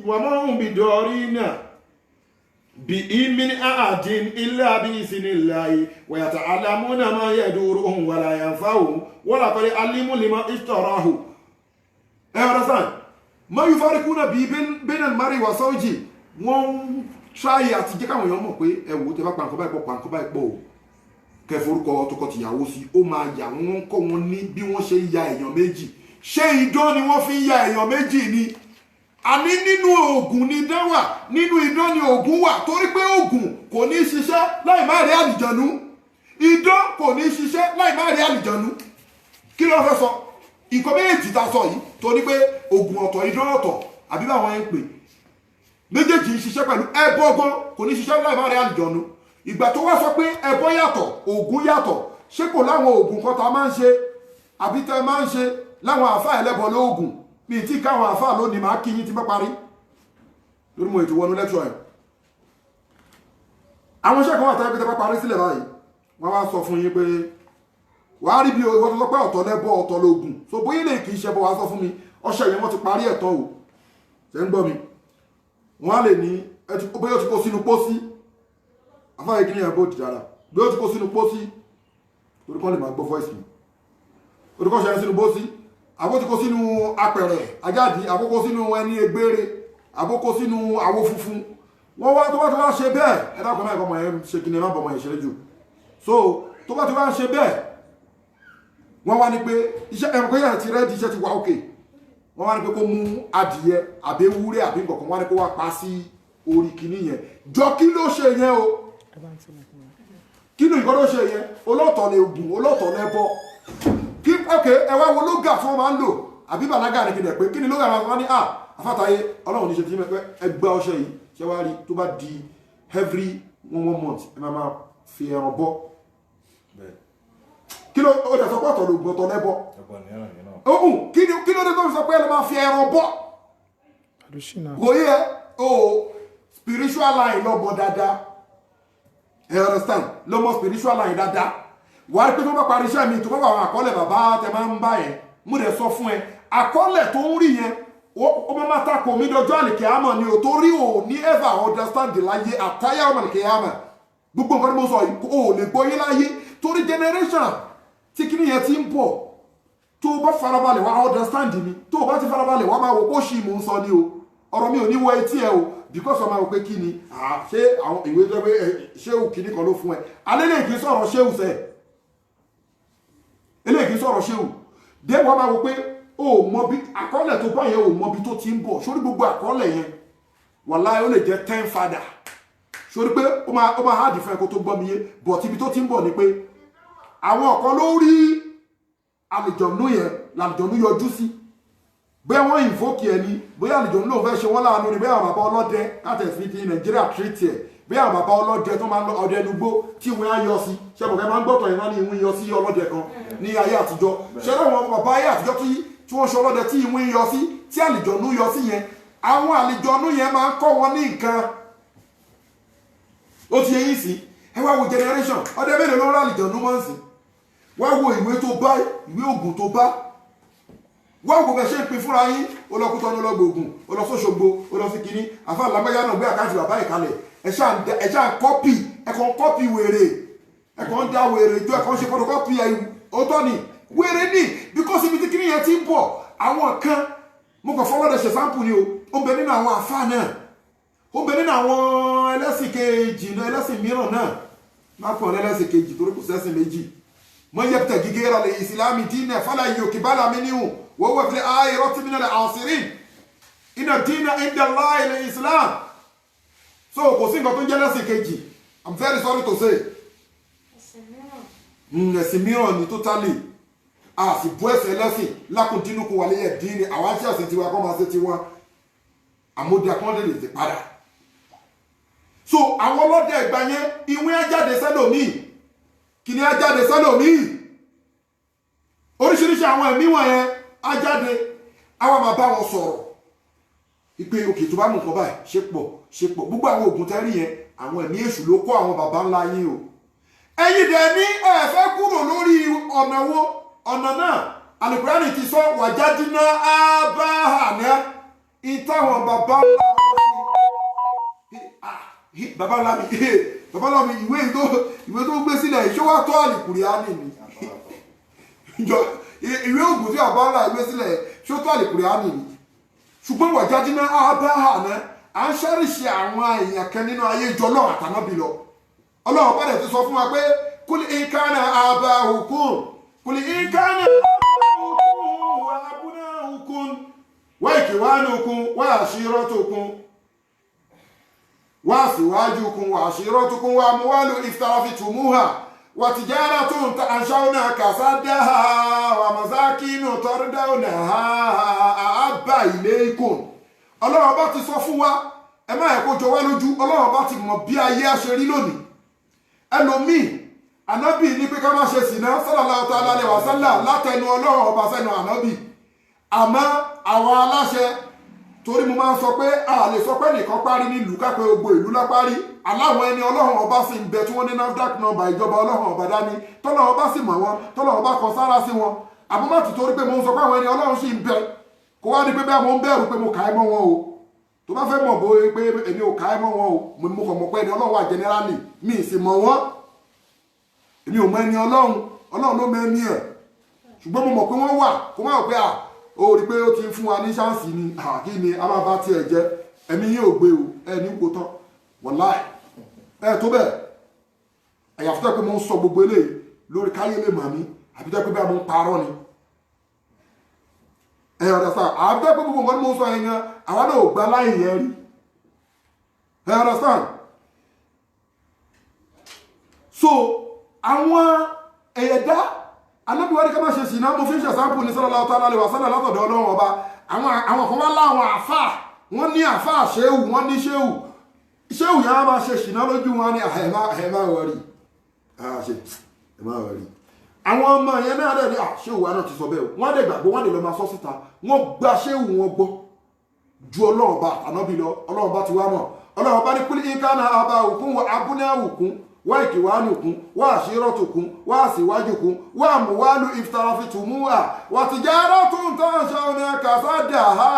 wa ma hum bidarrina min ahadin illa bi idhnillahi wa yata'allamuna ma yaduruhum wa la yanfa'uhum wa laqad alimu liman ishtarahu. Understand? Ma yufarriquna bi bayna al-mar'i wa zawji. Wọ́n try àti jẹ́ káwọn èèyàn mọ̀ pé ẹ wò tẹ́ bá pa nǹkan báyìí pọ̀ o kẹ́ forúkọ tọkọtìyàwó sí ó máa yà wọ́n kọ́ wọn ní bí wọ́n ṣe ń ya èèyàn méjì ṣé idán ni wọ́n fi ń ya èèyàn méjì ni àní nínú oògùn ni idán wà nínú idán ni oògùn wà torí pé oògùn kò ní ṣiṣẹ́ láì má rí àlìjànú idán kò ní ṣiṣẹ́ láì má rí àlìjànú kí ló fẹ́ sọ ìkọ́ méjì ta sọ yìí torí pé oògùn ọ̀tọ̀ idán ọ̀tọ̀ àbí báwọn ẹ̀ ń pè méjèèjì ń ṣiṣẹ́ pẹ̀lú ẹbọ gan kò ní ṣiṣẹ́ láì má rí àlìjànú ìgbà tó wá sọ pé ẹbọ yàtọ̀ oògùn yàtọ̀ ṣé kò láwọn oògùn kan tá máa ń ṣe àbí tẹ́ máa ń ṣe láwọn àfáà ẹlẹ́bọ lóògùn mi tí káwọn àfáà lónìí máa kí yín ti bá parí lórí mo ètò wọnú lẹ́tọ̀ ẹ̀ àwọn iṣẹ́ kan wà tẹ́lẹ̀ pé tẹ́ bá parí sílẹ̀ báyìí wọ́n wá sọ fún yín pé wàá rí bí owó tó sọ pé ọ̀tọ̀ lẹ́bọ ọ̀tọ̀ lóògùn so bóyá lè kì í ṣe bọ́ wá sọ fún mi ọṣẹ yẹn wọ́n ti parí ẹ̀tọ́ o ṣe ń gbọ́ mi wọ́n á lè ní bóyá ó ti kó sínú pósí afáyé kí ni ẹ̀ bó ti dára bóyá ó ti kó sínú pósí torí kọ́ lè máa gbọ́ voice mi ó ti kó ṣe sínú pósí àbókò sínú apẹ̀rẹ̀ ajáde àbókò sínú ẹni egbére àbókò sínú àwo funfun wọ́n wá tó bá ti wá ṣe bẹ́ẹ̀ ẹ̀dá kan náà ìbọmọ̀ yẹn ṣe kí ni ẹ má bọmọ̀ yẹn ṣe jù so tó bá ti wá ṣe bẹ́ẹ̀ wọ́n wá ní pé iṣẹ́ ẹ̀rọ pé yàrá ti rẹ́ẹ̀dì iṣẹ́ ti wá òkè wọ́n wá ní pé kó mú adìyẹ àbí ewúrẹ́ àbí nǹkan wọ́n wá ní kó wá pa sí orí kìíní yẹn jọ kí ló ṣe yẹn o kí ló ìkọ́ ló ṣe yẹn olóòtọ̀ lè gùn olóòtọ̀ lẹ́bọ kí ok ẹ wá wo lóga tí wọ́n máa ń lò àbí bàlágà ní kíni ẹ̀ pé kí ni lóga máa ń ní àfàtàyé ọlọ́run ní ṣe tí ẹgbẹ́ ọṣẹ yìí ṣe wá rí tó bá di every one month ẹ máa fi ẹran bọ́ kí ló ó dẹ̀ sọ pé ọ̀tọ̀ lògùn ọ̀tọ̀ lẹ́bọ ohun kí ló dé tó fi sọ pé ẹ máa fi ẹran bọ́ kò yẹ o spiritual line lọ́bọ̀ dáadáa ẹ understand lọ́mọ spiritual line dáadáa wà á pé tó bá parí iṣẹ́ mi tó bá wà àwọn àkọọ́lẹ̀ bàbá tẹ máa ń bá yẹn mú dẹ̀ sọ fún ẹ àkọọ́lẹ̀ tó ń rí yẹn ó máa máa takò mí dọjọ́ àlèkè àmọ̀ ni ò tó rí ò ní ever understand láyé àtàyà ọmọ àlèkè àmọ̀ gbogbo nǹkan tí mo sọ yìí ò lè gbọ́yé láyé torí generation tí kíní yẹn ti ń bọ̀ tó o bá farabalẹ̀ wá understand mi tó o bá ti farabalẹ̀ wá máa wò bó ṣì mò ń sọ ni o ọ̀rọ̀ mi ò ní wọ etí ẹ o because ọmọ àwọn pé kí ni ṣé àwọn ìwé tó pé ṣéwù kíní kan ló fún ẹ alẹ́ lè kí sọ̀rọ̀ ṣéwù sẹ́ẹ̀ eléyìí kì í sọ̀rọ̀ ṣéwù dé wọ́n máa wò pé o mọ bí àkọọ́lẹ̀ tó bá yẹn o mọ bí tó ti ń bọ̀ sórí gbogbo àkọọ́lẹ̀ yẹn wàláhí ó lè jẹ́ 10 father sórí pé ó máa hard fún ẹ kó tó gbọ́ mi yé but ibi tó ti ń bọ̀ ni pé àwọn ọ̀kan ló rí àlìjọ̀nú yẹn làlìjọ̀nú yọjú sí bóyá wọ́n invoke ẹ ní bóyá àlìjọ̀nú lòun fẹ́ ṣe wọ́n láàánú ni bóyá àwọn bàbá ọlọ́dẹ káàtẹ̀sí ti Nàìjíríà treat ẹ̀ bí àwọn bàbá ọlọ́dẹ tó máa ń lọ ọdẹ nugbó tí wọ́n á yọ sí ṣẹ́bùkẹ́ máa ń gbọ́tọ̀ ìwọ́n ní ìwọ́n yọ sí ọlọ́dẹ kan ní ayé àtijọ́ ṣẹlẹ̀ àwọn bàbá ayé àtijọ́ tí wọ́n ṣe ọlọ́dẹ tí ìwọ́n yọ sí tí àlìjọ̀nú yọ sí yẹn àwọn àlìjọ̀nú yẹn máa ń kọ́ wọn ní nǹkan ó ti yẹyìn sí ẹ wá wo generation ọdẹ mélòó ló ń rà àlìjọ̀nú mọ́ sí wá wo ìwé tó bá ìwé ògùn tó bá wá wo bẹ ṣe ń pin fúnra yín olókùtọ́ ní ọlọ́gbọ̀gùn olóṣòṣogbo olóṣì kínní àfáà lágbájá náà gbé àkáǹtì bàbá ìkalẹ̀ ẹ̀ṣà kọ́pì ẹ̀kan kọ́pì wèrè ẹ̀kan dá wèrè jọ ẹ̀kan ṣe photocopy ọ̀tọ̀ ni wèrè ní because ibi tí kíní yẹn ti ń bọ̀ àwọn kan mo kàn fọwọ́ dẹ̀ ṣe sample ni o ó ń bẹ nínú àwọn àfáà náà ó ń bẹ nínú àwọn ẹlẹ́sìn kejì náà ẹlẹ́sìn mìíràn náà má pọ̀ ní ẹlẹ́sìn kejì torí kò sẹ́sìn méjì mọ iye tẹ̀ gígé ra lè ìsìlámì dínà fọlá yòókì bá làmì níhùn wọ́n wọ́n fi ayé rọ́tí mi náà àṣírí iná dínà ìdá láì lè ìsìlámù so kò sí nǹkan tó jẹ́ lẹ́sìn kejì I'm very sorry to say ẹ̀sìn mìíràn ni totally a sì bú ẹ̀sìn ẹlẹ́sìn lákùndínú kò wà léyẹ̀ dín ní àwọn aṣẹ́ ẹ̀sìn tiwa kọ́ máa ṣe tiwọn àmúdí akọ́lẹ̀ lè ti padà so àwọn ọlọ́dẹ ẹ̀gbà yẹn ìwé ajáde sẹ́lòmíì kìíní ajáde sẹ́lòmíì oríṣiríṣi àwọn ẹ̀mí wọ̀nyẹn ajáde àwọn máa bá wọn sọ̀rọ̀ ìpè òkè tó bá mú nǹkan báyìí ṣe pọ̀ gbogbo àwọn ògùn tẹ́rí yẹn àwọn ẹ̀mí èṣù ló kọ́ àwọn bàbá ńlá yín o ẹ̀yin dẹ̀ ní ẹ fẹ́ kúrò lórí ọ̀nà wo ọ̀nà náà Al-Qur'ani ti sọ wàjádínà ábáhàná ìtàwọn bàbá ńlá bàbá ńlá mi ìwé tó gbé sílẹ̀ ìṣó wá tó Al-Qur'ani ni ìwé ògùn tí bàbá ńlá gbé sílẹ̀ ṣó tó Al-Qur'ani ni ṣùgbọ́n wàjádínà ábáhàná à ń ṣẹ́rìṣì àwọn èèyàn kan nínú ayé jọ Ọlọ́run àtànábì lọ Ọlọ́run bá dẹ̀ ti sọ fún wa pé kul in kana aba'ukum kul in kana aba'ukum wa abna'ukum wa ikhwanukum wa ashiratukum wa azwajukum wa ashiratukum wa amwalun iftaraftumuha wa tijaratun tanshawna kasadaha wa masakinu tardawnaha ahabba ilaykum Ọlọ́run bá ti sọ fún wa ẹ má yẹ kó jọ wá lójú Ọlọ́run bá ti mọ̀ bí ayé á ṣe rí lónìí ẹlòmíì ànábì ní pé ká má ṣe sìná sallallahu ta'ala alaihi wa sallam látẹnu Ọlọ́run ọba sẹ́nu ànábì àmọ́ àwọn aláṣẹ torí mo máa ń sọ pé a lè sọ pé nìkan parí nílùú kápẹ́ gbogbo ìlú lápárí aláwọn ẹni Ọlọ́run ọba sì ń bẹ tí wọ́n ní NAFDAC nọ́mbà ìjọba Ọlọ́run ọba dání tọ́lọ́run ọba sì mọ̀ wọn tọ́lọ́run ọba kọ sára sí wọn àbúmọ̀ tó torí pé mo ń sọ pé àwọn ẹni Ọlọ́run sì ń bẹ kó wá ní pé bẹ́ẹ̀ mo ń bẹ̀rù pé mo kà á mọ́ wọn o tó bá fẹ́ mọ̀ bóyá pé èmi ò kà á mọ́ wọn o mo kàn mọ̀ pé ẹni Ọlọ́run wà jẹnẹrálì mi ì sì mọ̀ wọ́n èmi ò mọ ẹni Ọlọ́run ló mọ ẹni ẹ̀ ṣùgbọ́n mo mọ̀ pé wọ́n wà kó má wọ̀ pé ó rí pé ó ti ń fún wa ní ṣáǹsì ni kí ni a máa bá tiẹ̀ jẹ́ ẹ̀mí yín ò gbé o ẹni kò tán wàláì tó bẹ́ẹ̀ àyàfi tó pé mo ń sọ gbogbo eléyìí lórí káyé lè mà mí àbí tó pé bẹ́ẹ̀ mo ń parọ́ ni ọ̀dà sáà àbí tó pé gbogbo nǹkan mo ń sọ yẹn gan àwa náà ò gbá láì yẹn rí ọ̀dà sáà so àwọn ẹ̀yẹ̀dá anábíwárí ká má ṣe sì náà mo fi ń ṣe sáàpù ní sallallahu ta'ala alaihi wa sallam látọ̀dọ̀ Ọlọ́run ọba àwọn kan wá láwọn àfáà wọ́n ní àfáà ṣéhù wọ́n ní ṣéhù yẹn á máa ṣe ṣìná lójú wọn ní ẹ̀má wọ̀rí àwọn ọmọ yẹn náà dẹ̀ ní ṣéhù wa náà ti sọ bẹ́ẹ̀ wọ́n dẹ̀ gbàgbọ́ wọ́n dẹ̀ lọ máa sọ síta wọ́n gba ṣéhù wọn gbọ́ ju Ọlọ́run ọba ànábì lọ Ọlọ́run ọba ti wá mọ̀ Ọlọ́run ọba ní kul in kana aba'ukum wa abna'ukum wa ikhwanukum wa ashiratukum wa azwajukum wa amwalun iftaraftumuha wa tijaratun tanshawna kasadaha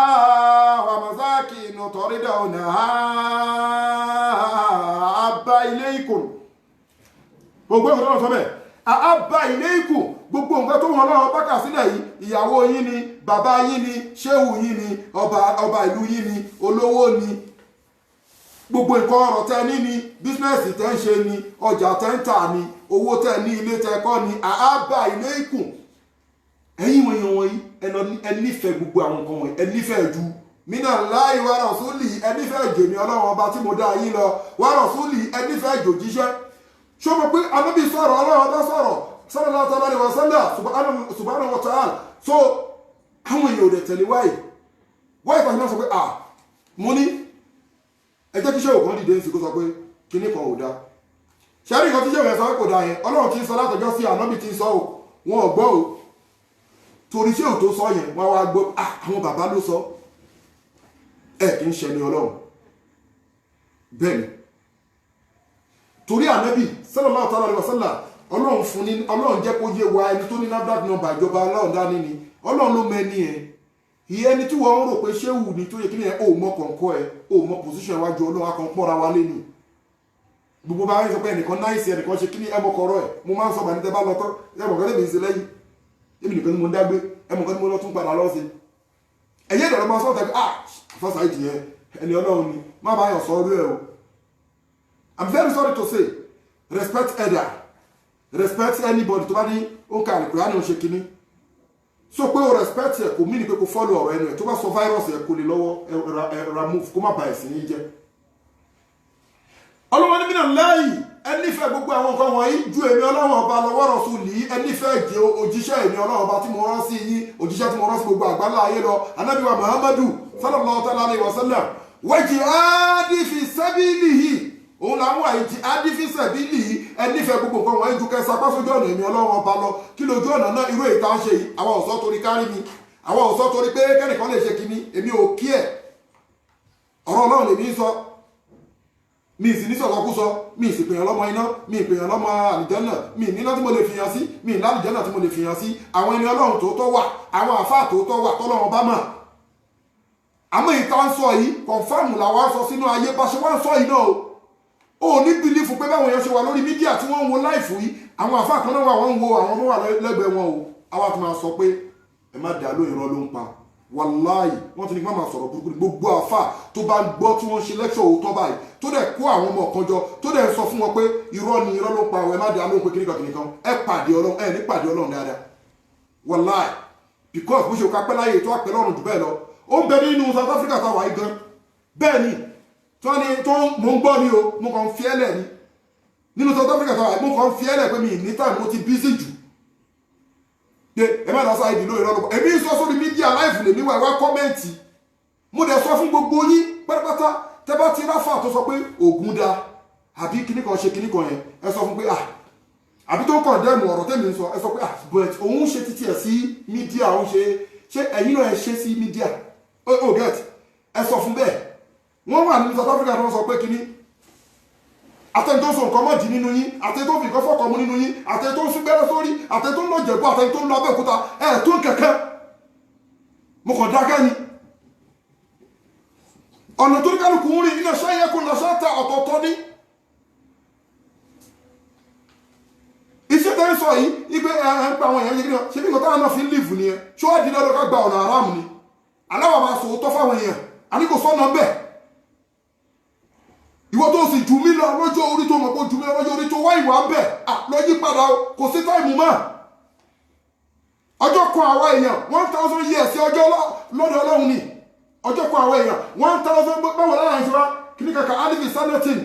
wa masakinu tardawnaha ahabba ilaykum gbogbo nǹkan tó sọ bẹ́ẹ̀ ahabba ilaykum gbogbo nǹkan tó wọn lọ́wọ́ bá kà sílẹ̀ yìí ìyàwó yín ni bàbá yín ni ṣéhù yín ni ọba ìlú yín ni olówó ni gbogbo nǹkan ọ̀rọ̀ tẹ́ ní ni bísínẹ́sì tẹ́ ń ṣe ni ọjà tẹ́ ń tà ni owó tẹ́ ní ilé tẹ́ kọ́ ni ahabba ilaykum ẹ̀yin wọ̀nyẹn wọ̀nyí ẹ nífẹ̀ẹ́ gbogbo àwọn nǹkan wọ̀nyí ẹ nífẹ̀ẹ́ ju minallahi wa rasuli ẹ nífẹ̀ẹ́ jèmi Ọlọ́run ọba tí mo dá yín lọ wa rasuli ẹ nífẹ̀ẹ́ jòjíṣẹ́ ṣó mọ̀ pé anábì sọ̀rọ̀ Ọlọ́run ọba sọ̀rọ̀ sallallahu alaihi wa sallam subhanahu wa ta'ala so àwọn èèyàn ò dẹ̀ tẹ̀lé wáyé pàṣẹ náà sọ pé mo ní ẹ jẹ́ kí ṣé òkan dìde ń sì kó sọ pé kíní kan ò dáa ṣẹ́rí nǹkan tí ṣé òkan sọ pé kò dáa yẹn Ọlọ́run ti ń sọ látọjọ́ sí ànábì ti ń sọ ò wọn ò gbọ́ ò torí ṣé ò tó sọ yẹn wọn wá gbọ́ àwọn bàbá ló sọ kì í ṣe ni Ọlọ́run bẹ́ẹ̀ ni torí ànábì sallallahu alaihi wasallam Ọlọ́run fún ní Ọlọ́run jẹ́ kó yé wa ẹni tó ní NAFDAC nọ́mbà ìjọba Ọlọ́run dání ni Ọlọ́run ló mẹ́ni ẹ̀ ìyẹn ni tí wọ́n ń rò pé ṣéwù ni tó yẹ kí ni ẹ ò mọ kọ̀ǹkọ́ ẹ ò mọ pòsíṣàn iwájú Ọlọ́run akọ̀ ń pọ́ra wa lé ni gbogbo bá ń sọ pé ẹnìkan náìsì ẹnìkan ṣe kí ni ẹmọ kọ̀rọ̀ ẹ mo máa ń sọ bàní tẹ bá lọ tán ẹmọ kan lèmi ń ṣe lẹ́yìn èmi nìkan ni mo ń dágbé ẹmọ kan ni mo lọ tún padà lọ sí ẹyẹ ìdọ̀rọ̀ máa sọ tẹ̀lé àfọ́sà ìdí yẹn ẹni Ọlọ́run ni má bá yàn sọ orí ẹ o I'm very sorry to say respect elder respect anybody tó bá ní ó ń ka àlùkùránì ó ń ṣe kíní so pé o respect ẹ kò mí ní pé kò follow ọ̀rọ̀ ẹnu ẹ tó bá sọ virus ẹ kò lè lọ́wọ́ remove kó má ba ẹ̀sìn yín jẹ́ Ọlọ́run ní mìíràn láàyè ẹ nífẹ̀ẹ́ gbogbo àwọn nǹkan wọ̀nyí ju èmi Ọlọ́run ọba lọ́wọ́ rasuli ẹ nífẹ̀ẹ́ jẹ́ òjíṣẹ́ èmi Ọlọ́run ọba tí mo rán sí yín òjíṣẹ́ tí mo rán sí gbogbo àgbáńlá ayé lọ Ànábì wa Muhammadu sallallahu ta'ala alaihi wa sallam wa jihadi fi sabilihi òun làwọn àìjí adífísẹ̀ bí lì í ẹ nífẹ̀ẹ́ gbogbo nǹkan wọ̀nyí ju kẹsà pásójú ọ̀nà èmi Ọlọ́run ọba lọ kí lójú ọ̀nà náà irú èyí tá a ṣe yìí àwọn ọ̀sọ́ torí kárí mi àwọn ọ̀sọ́ torí pé kẹ́nìkan lè ṣe kíní èmi ò kí ẹ̀ ọ̀rọ̀ Ọlọ́run lèmi sọ mi ì sì ní sọ̀kọ́kúsọ mi ì sì pèèyàn lọ́mọ iná mi ì pèèyàn lọ́mọ àlìjẹ́nà mi ì níná tí mo lè fìyàn sí mi ì lálìjẹ́nà tí mo lè fìyàn sí àwọn ẹni Ọlọ́run tòótọ́ wà àwọn àfáà tòótọ́ wà tọ́lọ́run bá mọ̀ àmọ́ ìta ń sọ yìí kọ̀ǹfàmù làwọn sọ sínú ayé bá ṣe wá ń sọ yìí náà o ní bìlífù pé báwọn èèyàn ṣe wà lórí mídíà tí wọ́n ń wo láìfù yìí àwọn àfáà kan náà wà wọ́n ń wo àwọn ọmọ wà lẹ́gbẹ̀ẹ́ wọn o àwa ti máa sọ pé ẹ má dà lóyìn rán ló ń pa wàláì wọ́n ti ní kí wọ́n máa sọ̀rọ̀ burúkú gbogbo àfà tó bá ń gbọ́ tí wọ́n ṣe lẹ́kṣọ̀ òótọ́ báyìí tó dẹ̀ kó àwọn ọmọ kan jọ tó dẹ̀ sọ fún wọn pé irọ́ ni irọ́ ló pa ọ̀ ẹ má dé alóhùn pé kíníkan kíníkan ẹ pàdé ọlọ́run ẹ ní pàdé ọlọ́run dáadáa wàláì because bó ṣe ká pẹ́ láyé tó àpẹ́ lọ́rùn jù bẹ́ẹ̀ lọ ó ń bẹ nínú South Africa táwa yìí gan bẹ́ẹ̀ ni tó mò ń gbọ́ ni o mo kàn ń fi ẹ́lẹ̀ ni nínú South Africa táwa yìí mo kàn ń fi ẹ́lẹ̀ pé mi ní time mo ti busy jù pé ẹ má dásá ìdìlú ìrọ́lọ́pọ̀ èmi sọ sórí mídíà láìfù lè níwà ìwà kọ́mẹ́ǹtì mo dẹ̀ sọ fún gbogbo yín pátápátá tẹ́ bá ti ráfà tó sọ pé ògùn da àbí kíní kan ṣe kíní kan yẹn ẹ sọ fún pé àbí tó kàn dẹ́nu ọ̀rọ̀ tẹ́mi ń sọ ẹ sọ pé but òun ṣe títí ẹ̀ sí mídíà òun ṣe ẹ̀yin náà ẹ ṣe sí mídíà oh get ẹ sọ fún bẹ́ẹ̀ wọ́n wà nínú South Africa tó sọ pé kíní àtẹni tó ń so nǹkan mọ́dì nínú yín àtẹni tó ń fi nǹkan fọ́kọ̀ mú nínú yín àtẹni tó ń sún gbẹ́rẹ́ sórí àtẹni tó ń lọ Jẹ̀bú àtẹni tó ń lọ Abẹ́òkúta ẹ̀ tó ń kẹ̀kẹ́ mo kàn dákẹ́ ni ọ̀nà tó ní kálukú ń rìn iná ṣáyẹ kó lọ ṣáta ọ̀tọ̀ọ̀tọ̀ ní iṣẹ́ tẹ́ ń sọ yìí igbe ẹ̀ ń pa àwọn èèyàn yìí ṣe bí nǹkan táwọn náà fi ń lìfù nìyẹn ṣó wá di lọ́dọ̀ ká gba ọ̀nà aráàmù ni aláwọ̀ máa sòótọ́ fáwọn èèyàn àníkò sọ́nà bẹ́ẹ̀ ìwọ tó sì jù mí lọ lọ́jọ́ orí tó mọ̀ pé jù mí lọ lọ́jọ́ orí tó wá ìwà ń bẹ̀ lọ yí padà kò sí táìmù mọ́ ọjọ́ kan àwa èèyàn 1000 years ọjọ́ lọ́dọ̀ Ọlọ́run ni ọjọ́ kan àwa èèyàn 1000 báwo lára ń ṣe wá kíní kankan alifi sanatin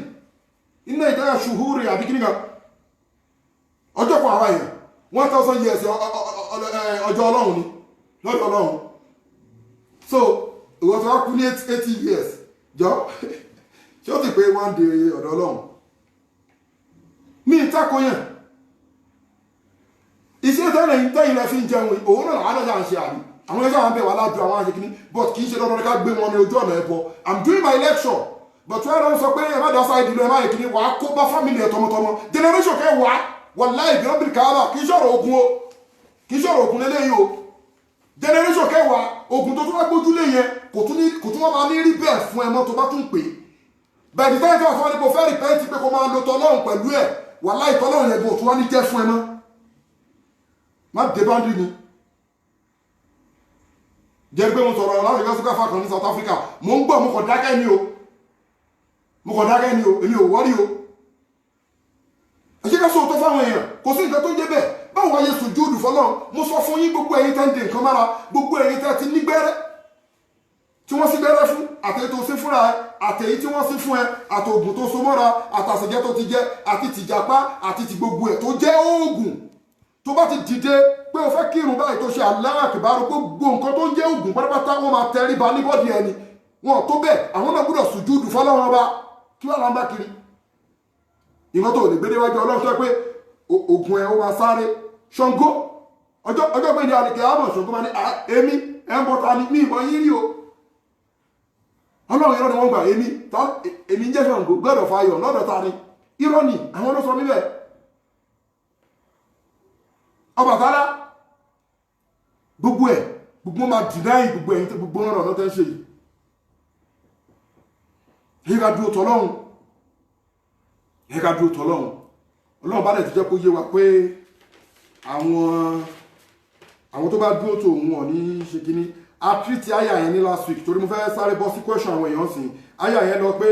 iná ìdáyà ṣùhúrì àbí kíní kan ọjọ́ kan àwa èèyàn 1000 years ọjọ́ Ọlọ́run ni lọ́dọ̀ Ọlọ́run so ìwọ tó wá kú ní 80 years jọ ṣé ó ti pé one day ọ̀dọ̀ Ọlọ́run ní ìtako yẹn iṣẹ́ tẹ́yìn rẹ̀ fi ń jẹun òun náà àwọn ọjà ń ṣe àbí àwọn ẹjọ́ àwọn bẹ̀wà lájú àwọn aṣèkíní but kì í ṣe dandan ká gbé wọn ní ojú ọ̀nà ẹ̀bọ I'm doing my lecture but wọ́n lọ sọ pé ẹ má dá sáà ìdílé ẹ má yẹ kíní wàá kó bá family ẹ̀ tọmọtọmọ generation kẹ́ wà láì bí wọ́n bí káàbà kì í ṣọ̀rọ̀ ogun o kì í ṣọ̀rọ̀ ogun lélẹ́yìn o generation kẹ́ wà ogun tó tún wá gbójúlé yẹn kò tún wọ́n máa ní rí bẹ́ẹ̀ fún ẹ mọ́ tó bá tún pè é bẹ̀ẹ̀ni tẹ́lẹ̀ tí wọ́n fọ́n ní kò fẹ́ rìpẹ́ǹtì pé kò máa lo tọ́lọ́run pẹ̀lú ẹ̀ wà láì tọ́lọ́run yẹn bò tí wọ́n ní jẹ́ fún ẹ mọ́ má dé báńdì ni jẹ́ pé mo sọ̀rọ̀ láti gbé sùkà fà kan ní South Africa mo ń gbọ́ mo kàn dákẹ́ ni o èmi ò wọ́rí o ẹ ṣe ká sọ òótọ́ fáwọn èèyàn kò sí nǹkan tó jẹ́ bẹ́ẹ̀ báwo wáyé sùjúdù fọlọ́run mo sọ fún yín gbogbo ẹ̀yin tẹ́ ń de nǹkan mára gbogbo ẹ̀yin tẹ́ ti nígbẹ́rẹ́ tí wọ́n sí gbẹ́rẹ́ fún àtẹ̀yí tó sí fúnra ẹ àtẹ̀yí tí wọ́n sí fún ẹ àtòògùn tó so mọ́ra àtàsẹ̀jẹ́ tó ti jẹ́ àti tìjàpá àti ti gbogbo ẹ̀ tó jẹ́ oògùn tó bá ti dìde pé o fẹ́ kírun báyìí tó ṣe Allahu Akbar gbogbo nǹkan tó ń jẹ́ oògùn pátápátá wọ́n máa tẹríba ní bọ́ọ̀dì ẹni wọn tó bẹ́ẹ̀ àwọn náà gbọ́dọ̀ sùjúdù fọlọ́run ọba kí wọ́n là ń bá kiri ìwọ́n tó lè gbédéwájú Ọlọ́run tó pé oògùn ẹ̀ ó máa sáré Ṣàngó ọjọ́ pé ní alìkẹ́ àmọ̀ Ṣàngó máa ní èmi ẹ̀ ń bọ́ta ní ìbọn yín rí o Ọlọ́run irọ́ ni wọ́n gbà èmi jẹ́ Ṣàngó God of Fire lọ́dọ̀ ta ni irọ́ ni àwọn ló sọ níbẹ̀ Ọbàtálá gbogbo ẹ̀ gbogbo máa dìnáì gbogbo ẹ̀yìn tó gbogbo ọ̀rọ̀ lọ́tẹ́ ń ṣe yìí ẹ̀ka dúró tọ́lọ́run Ọlọ́run bá dẹ̀ ti jẹ́ kó yé wa pé àwọn tó bá dúró tó òun ọ̀ ní ṣe kíní àtúntì àyà yẹn ní last week torí mo fẹ́ sáré bọ́ sí question àwọn èèyàn sìn àyà yẹn lọ pé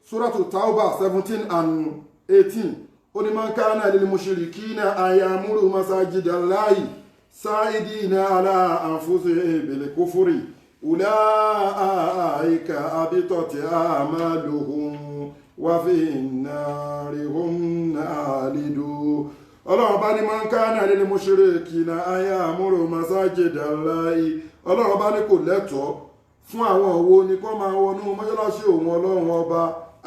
Suratu Tauba 17 and 18 ó ní man kana lil mushrikina ayamuru masajidallahi sa'idina ala anfusihim bil kufri ulaika abitat a'maluhum wa fin nari hum khalidu Ọlọ́run bá ní man kana lil mushrikina ayamuru masajidallahi Ọlọ́run bá ní kò lẹ́tọ̀ọ́ fún àwọn òwò ní kọ́ máa wọnú mọ́ṣáláṣí òun Ọlọ́run ọba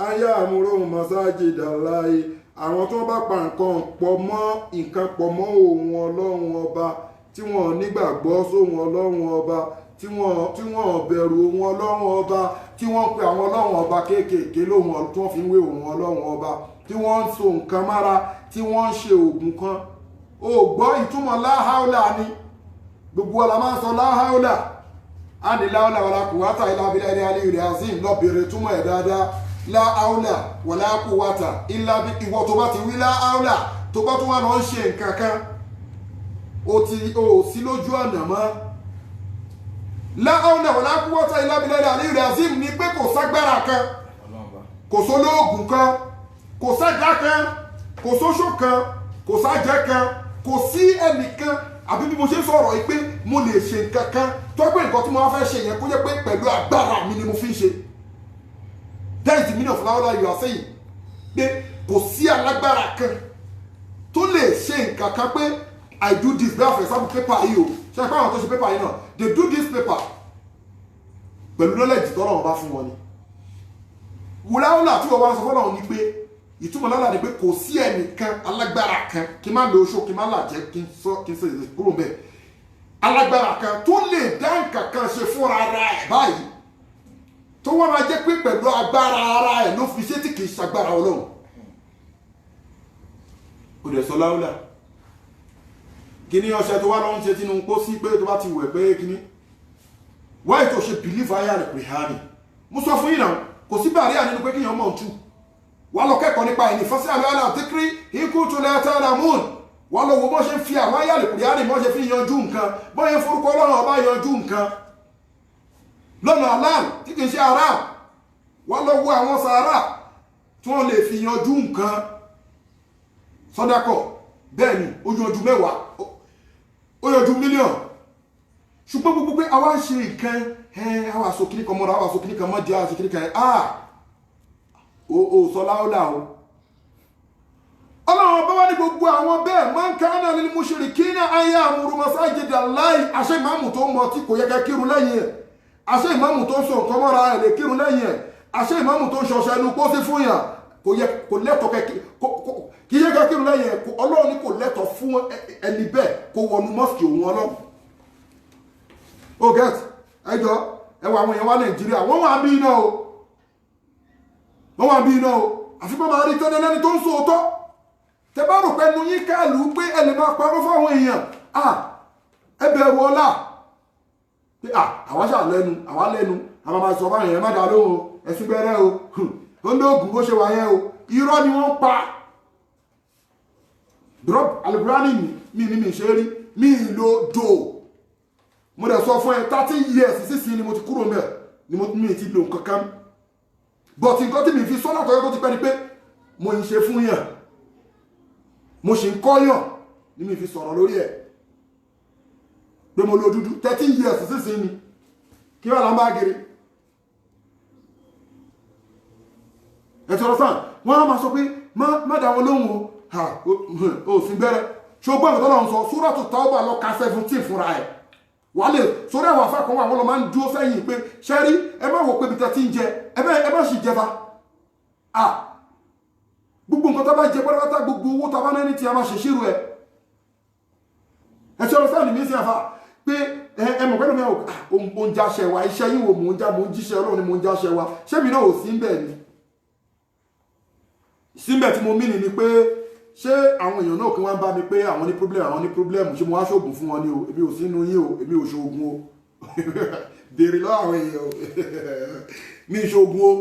ayamuru masajidallahi àwọn tó bá pa nǹkan pọ̀ mọ́ òun Ọlọ́run ọba tí wọ́n nígbàgbọ́ sóhun Ọlọ́run ọba tí wọ́n bẹ̀rù òun Ọlọ́run ọba tí wọ́n pe àwọn Ọlọ́run ọba kéékèèké lóhun tí wọ́n fi ń wé òun Ọlọ́run ọba tí wọ́n ń so nǹkan mára tí wọ́n ń ṣe oògùn kan ó gbọ́ ìtumọ̀ láháúlà ni gbogbo ọ̀la máa ń sọ láháúlà á ní láháúlà wàlá quwwata illa billahi al-aliyyil azim lọ bèrè túmọ̀ ẹ̀ dáadáa láháúlà wàlá quwwata illa bí ìwọ tó bá ti wí láháúlà tó bá tún wà lọ ń ṣe nǹkan kan ó sí lójú ọ̀nà mọ́ la hawla wala quwwata illa billahi al-aliyyil azim ní pé kò ságbára kan kò sólóògùn kan kò sẹ́dá kan kò sóṣó kan kò sájẹ́ kan kò sí ẹnìkan àbí bí mo ṣe sọ̀rọ̀ yìí pé mo lè ṣe nǹkan kan tó pé nǹkan tí mo wá fẹ́ ṣe yẹn kó jẹ́ pé pẹ̀lú agbára mi ni mo fi ń ṣe. That is the meaning of la hawla you are saying pé kò sí alágbára kan tó lè ṣe nǹkan kan pé I do this bẹ́ẹ̀ for example paper yìí o ṣe é pé àwọn tó ṣe paper yìí náà they do this paper pẹ̀lú knowledge tọ́lọ̀ wọn bá fún wọn ni. wùláwùlà tí wọ́n wá sọ fọ́lọ́run ni pé ìtumọ̀ lọ́la ni pé kò sí ẹnìkan alágbára kan kí n má lo oṣó kí n má làjẹ́ kí n sọ kúrò bẹ́ẹ̀ alágbára kan tó lè dá nǹkan kan ṣe fúnra ara ẹ̀ báyìí tó wọ́n máa jẹ́ pé pẹ̀lú agbára ara ẹ̀ ló fi ṣe tí kì í ṣagbára ọlọ́run. kò dẹ̀ sọ láwùlà kí ni ọṣẹ tó wá lọ́n ṣe tínú kó sí pé tó bá ti wẹ̀ pé kí ni wáyé tó ṣe bìlífù ayé rẹ̀ pè hánì mo sọ fún yín náà kò sí bàríà nínú pé kíyàn mọ̀ tú wà lọ kẹ́kọ̀ọ́ nípa ẹni fọ́sí àlọ́lá àtíkírí ikú tó lẹ́tà lamun wà lọ wo bọ́ ṣe ń fi àwọn ayé rẹ̀ pè hánì bọ́ ṣe fi yanjú nǹkan bọ́ yẹn forúkọ ọlọ́run ọba yanjú nǹkan lọ́nà aláàm tí kì í ṣe haram wà lọ wo àwọn sàárà tí wọ́n lè fi yanjú nǹkan sọ́dákọ̀ bẹ́ẹ̀ ni ó yanjú mẹ́wàá ó yanjú mílíọ̀nù ṣùgbọ́n gbogbo pé àwa ń ṣe nǹkan àwọn àsòkìní kan mọ́ra àwọn àsòkìní kan mọ́ di àwọn àsòkìní kan o sọ láọ́lá o ọlọ́run bá wá ní gbogbo àwọn bẹ́ẹ̀ máa ń ká náà lil mushrikina ayé àmúrú masajid Allahi àṣẹ ìmáàmù tó ń mọ tí kò yẹ ká kírun lẹ́yìn ẹ̀ àṣẹ ìmáàmù tó ń sọ nǹkan mọ́ra ẹ̀ lè kírun lẹ́yìn ẹ̀ àṣẹ ìmáàmù tó ń ṣọṣẹ inú pósí fún yàn kò lẹ́tọ̀ọ́ kí yẹ ká kírun lẹ́yìn ẹ̀ ọlọ́run ní kò lẹ́tọ̀ọ́ fún ẹni bẹ́ẹ̀ kó wọnú mọ́sìkì òun ọlọ́run get ẹjọ́ ẹwà àwọn èèyàn wá Nàìjíríà wọ́n wà bí iná o wọ́n wà bí iná o àfi pé máa rí tẹ́lẹ̀ lẹ́ni tó ń sọ òótọ́ tẹ bá rò pé nu yín káàlù pé ẹ lè máa parọ́ fáwọn èèyàn ẹ bẹ̀rù ọlá pé àwa ṣà lẹ́nu àwa lẹ́nu àwọn máa sọ báyìí ẹ má dá lóhùn ẹ̀sìn gbẹ́rẹ́ o ó ń lóògùn bó ṣe wà yẹn o irọ́ ni wọ́n pa drop alukurani mi ni mi ṣe rí mi lo do mo dẹ̀ sọ fún ẹ 30 years sísìn ni mo ti kúrò mẹ́ ni mo ti lo nǹkan kan but nǹkan tí mi fi sọ́nà tọ́jọ́ tó ti pẹ́ ni pé mo ń ṣe fún yàn mo ṣe ń kọ́yàn ni mi fi sọ̀rọ̀ lórí ẹ̀ pé mo lo dúdú 13 years sísìn ni kí wà lámbá gírí ẹ̀tọ́rọ̀ sáà wọ́n á máa sọ pé má dá wọn lóhùn o sì gbẹ́rẹ́ ṣùgbọ́n ìtọ́lọ́ ń sọ Suratu Tawbah lọ ka 17 fúnra ẹ̀ wà lè sórí àwọn afẹ́ kan wà wọ́n lọ máa ń dúró sẹ́yìn pé ṣẹ́rí ẹ má wò pé bí tẹ́ ti ń jẹ ẹ má sì jẹba gbogbo nǹkan tó bá jẹ pátápátá gbogbo owó tó bá náà ní ti a máa ṣèṣirò ẹ ṣe ọ̀rọ̀ sáàni mi sí àfà pé ẹ mọ̀ pẹ́lú mi ò ń jáṣẹ wa iṣẹ́ yìí wò mò ń jíṣẹ́ Ọlọ́run ni mò ń jáṣẹ wa ṣé mi náà ò sí ń bẹ̀ ni síbẹ̀ tí mo mí ni pé ṣé àwọn èèyàn náà kí wọ́n bá mi pé àwọn ní problem ṣé mo wá ṣoògùn fún wọn ni o èmi ò sínú yín o èmi ò ṣoògùn o béèrè lọ́wọ́ àwọn èèyàn o mi ṣoògùn o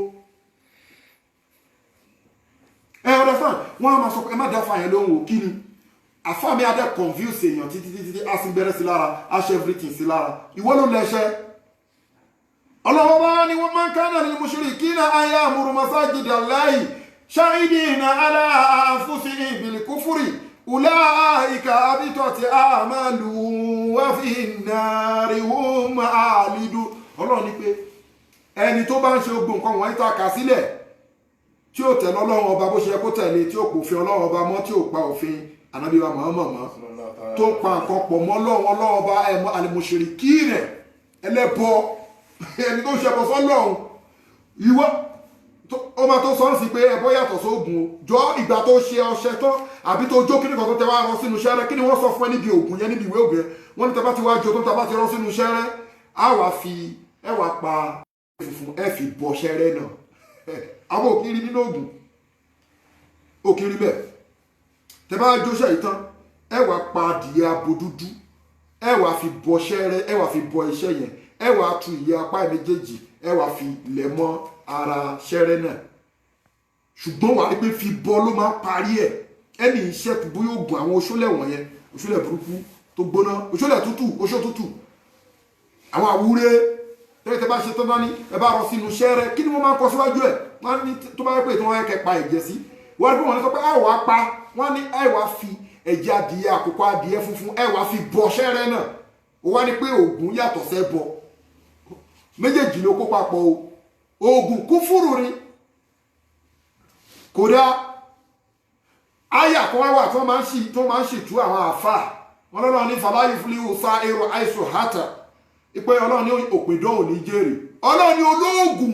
ọ̀dọ̀ fún wọn a máa sọ pé ẹ má dá fàyẹn lóhùn o kí ni àfáà mi adé confuse èèyàn títí a sì bẹ̀rẹ̀ sí lára a ṣe everything sí lára ìwọ ló lẹ́ṣẹ́ ọlọ́wọ́ bá ní wọ́n máa ń kánà lil mushrikina an ya'muru masajida Allahi شاهدين على أنفسهم بالكفر أولئك أبطت أعمالهم وفي النار هم خالدون Ọlọ́run ní pé ẹni tó bá ń ṣe ogun nǹkan wọ̀nyí ta kà sílẹ̀ tí ó tẹ̀lé Ọlọ́run ọba bó ṣe yẹ kó tẹ̀lé tí ó kò òfin Ọlọ́run ọba mọ́ tí ó pa òfin Ànábì wa Muhammad mọ́ tó pa nǹkan pọ̀ mọ́ Ọlọ́run ọba ẹ̀mọ́ al-mushrikeen ẹlẹ́bọ ẹni tó ṣẹbọ sọ́lọ́run ìwọ ó máa tó sọ́n sí pé ẹbọ yàtọ̀ sóògùn jọ ìgbà tó ṣe ọṣẹ tán àbí tó jó kíní kan tó tẹ wá rọ sínú ṣẹ́rẹ́ kí ni wọ́n sọ fún ẹ níbi òògùn yẹn níbi ìwé òògùn yẹn wọ́n ní tẹ bá ti wá jó tó tẹ bá ti rọ sínú ṣẹ́rẹ́ á wà fi ẹ wà pa funfun ẹ fi bọ ṣẹ́rẹ́ náà àwọn òkìrí nínú òògùn òkìrí bẹ́ẹ̀ tẹ bá jó ṣẹ́ yìí tán ẹ wà pa adìyẹ abo dúdú ẹ wà fi bọ ṣẹ́rẹ́ ẹ wà fi bọ iṣẹ́ yẹn ẹ wà tu ìyẹ́ apá méjèèjì ẹ wà fi lẹ̀ mọ́ ara ṣẹ́rẹ́ náà ṣùgbọ́n wà ní pé fi bọ́ ló máa parí ẹ̀ ẹni iṣẹ́ tó bóyá oògùn àwọn oṣólẹ̀ wọ̀nyẹn oṣólẹ̀ burúkú tó gbóná oṣólẹ̀ tútù oṣó tútù àwọn àwúre tẹ́lẹ̀ tẹ́ bá ṣe tó bá ní ẹ bá rọ sínú ṣẹ́rẹ́ kí ni wọ́n máa ń kọ síwájú ẹ̀ wọ́n ní tó bá yẹ pé tí wọ́n yẹ kẹ́ pa ẹ̀jẹ̀ sí wọ́n ní pé wọ́n ní sọ pé àìwá pa wọ́n ní àìwá fi ẹ̀jẹ̀ adìyẹ àkókò adìyẹ funfun àìwá fi bọ ṣẹ́rẹ́ náà ó wá ní pé oògùn yàtọ̀ sẹ́bọ méjèèjì ló kó papọ̀ o oògùn kúfúrú ni kódà àyà kan wá tó máa ń ṣètú àwọn àfà wọn lọ́nà ní fàlàyé fúlíwò sá èrò àìsàn hátà ìpè ọlọ́run ní òpìdán ò ní jèrè ọlọ́run ní olóògùn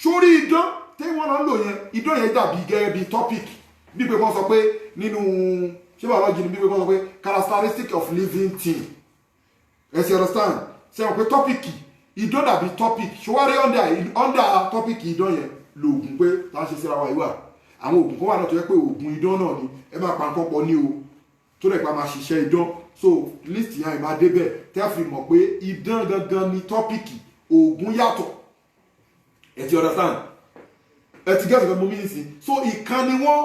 sórí idán tí wọ́n lọ ń lò yẹn idán yẹn dàbí gẹ́gẹ́ bí topic bí pé wọ́n sọ pé nínú ṣé biology ni bí pé wọ́n sọ pé characteristic of living thing ẹ ṣe understand ṣe wọ́n pé topic idán dàbí topic ṣọwárí under topic idán yẹn lòògùn pé tá a ṣe síra wa ìwà àwọn oògùn kan wà náà tó yẹ pé oògùn idán náà ni ẹ máa pa nǹkan pọ̀ ní o tó lè pa máa ṣiṣẹ́ idán so list yẹn máa débẹ̀ tẹ́ fi mọ̀ pé idán gangan ni tọ́pìkì oògùn yàtọ̀ ẹ ti understand ẹ ti gẹ́sì kan mú mi nísìn so ìkànnì wọn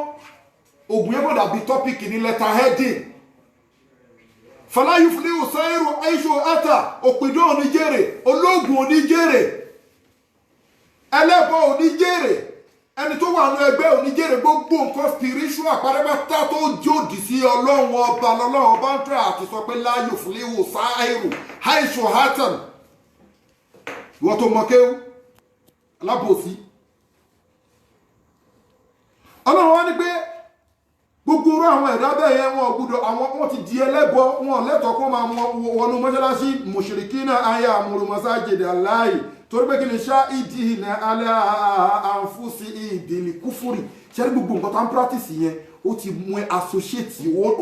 oògùn yẹn gbọ́dọ̀ bí tọ́pìkì ní letter heading fàlàyé fúnlẹ̀ òsáyẹ̀rò àìṣò ata òpìdán oníjèrè olóògùn oníjèrè ẹlẹ́bọ oníjèrè ẹni tó wà ní ẹgbẹ́ oníjèrè gbogbo nǹkan spiritual pátápátá tó jòdì sí ọlọ́run ọba lọ́lọ́run ọba ń tẹ́ àti sọ pé láyò fúléwò sáàìrò àìsàn hatan ìwọ́n tó mọ kéwú alábòsí ọlọ́run wá ní pé gbogbo orú àwọn ẹ̀dá bẹ́ẹ̀ yẹn wọn gbọ́dọ̀ wọn ti di ẹlẹ́bọ wọn lẹ́tọ̀ọ́ kó máa wọnú mọ́ṣáláṣí mushrikina aya amuru masajid Allahi torí pé kí ni ṣá ìdí ìnà alẹ́ àǹfùsí ìdìlì kúfúrì ṣẹ́rí gbogbo nǹkan tó ń practice yẹn ó ti mú ẹ associate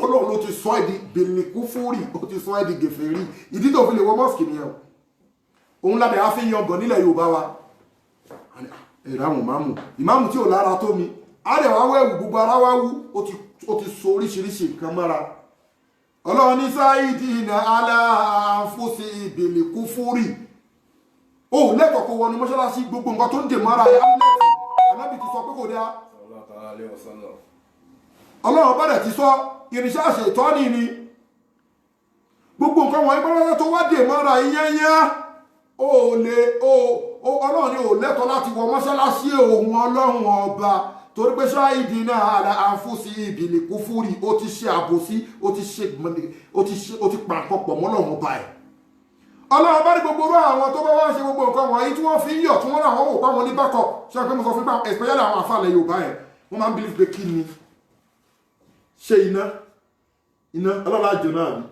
ọlọ́run ló ti sọ ẹ́ di bìlì kúfúrì ó ti sọ ẹ́ di gèfèrí ìdí tó fi lè wọ mọ́sìkì nìyẹn òun lábẹ́ á fi yan gàn nílẹ̀ Yorùbá wa ẹ̀rọ àwọn ìmáàmù tí ò lára tó mi á lè wá wẹ̀wù gbogbo ara wá wú ó ti so oríṣiríṣi nǹkan mọ́ra ọlọ́run ní sáìdì ìnà alẹ́ àǹfùsí ìdìlì kúfúrì ó lẹ́tọ̀ọ́ kó wọnú mọ́ṣáláṣí gbogbo nǹkan tó ń dè mọ́ra ẹ̀ amúlẹ́tì anábì ti sọ pé kò dá ọlọ́run bẹ̀rẹ̀ ti sọ irinṣẹ́ àṣẹ ìtọ́ni ni gbogbo nǹkan wọ̀nyí pẹ́lẹ́pẹ́lẹ́ tó wá dè mọ́ra ìyẹ́yẹ́ ọlọ́run ni ò lẹ́tọ̀ọ́ láti wọ mọ́ṣáláṣí òun ọlọ́run ọba torí pé ṣáìdì náà àlà àǹfùsí ìbìlì kúfúrì ó ti ṣe àbòsí ó ti pàǹkan pọ̀ mọ́lọ́run ọba ẹ̀ ọlọ́run bá ní gbogbo orú àwọn tó bá wá ṣe gbogbo nǹkan wọ̀nyí tí wọ́n fi ń yọ̀ tí wọ́n láwọn wò páwọn ní bákọ̀ ṣe pé mo sọ fún pé especially àwọn àfàlẹ̀ Yorùbá yẹn wọ́n máa ń believe pé kí ni ṣe iná ọlọ́run àjò náà ni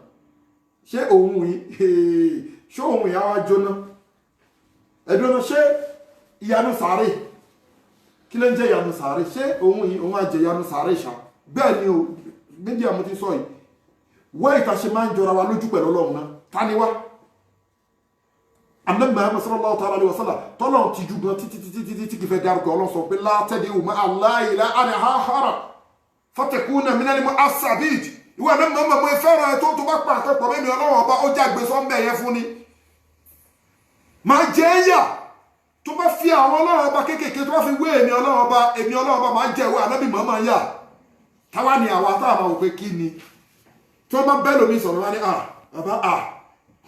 ṣé òun yìí àwa jóná ẹ̀dùn ṣé ìyanu sàárè kí ló ń jẹ́ ìyanu sàárè ṣé òun àjẹ ìyanu sàárè ṣá bẹ́ẹ̀ ni o méjì àmọ́ ti sọ yìí wọ́n ìtàṣe máa ń jọra wa lójú pẹ̀lú ọlọ́run náà ta ni wá Ànábì Muhammad sallallahu ta'ala alaihi wasallam tọ́lọ̀ ti ju gan títí kìí fẹ́ dárúkọ ọlọ́run sọ pé látẹ́dẹ̀ òun aláìlá àdáhàrà fatakuna minal mu'assabin ìwé Ànábì Muhammad mọ́ ìfẹ́ràn ẹ̀ tó bá pa àtọ́pọ̀ mẹ́mi ọlọ́run ọba ó jágbe sọ́mbẹ̀ yẹn fún ni máa jẹ́ ẹ̀yà tó bá fi àwọn ọlọ́run ọba kéékèèké tó bá fi wé èmi ọlọ́run ọba máa jẹ́ ìwé Ànábì Muhammad yà táwa ni àwa táwa máa wò pé kí ni tí wọ́n bá bẹ́ẹ̀ lómi sọ̀rọ̀ wá ní bàbá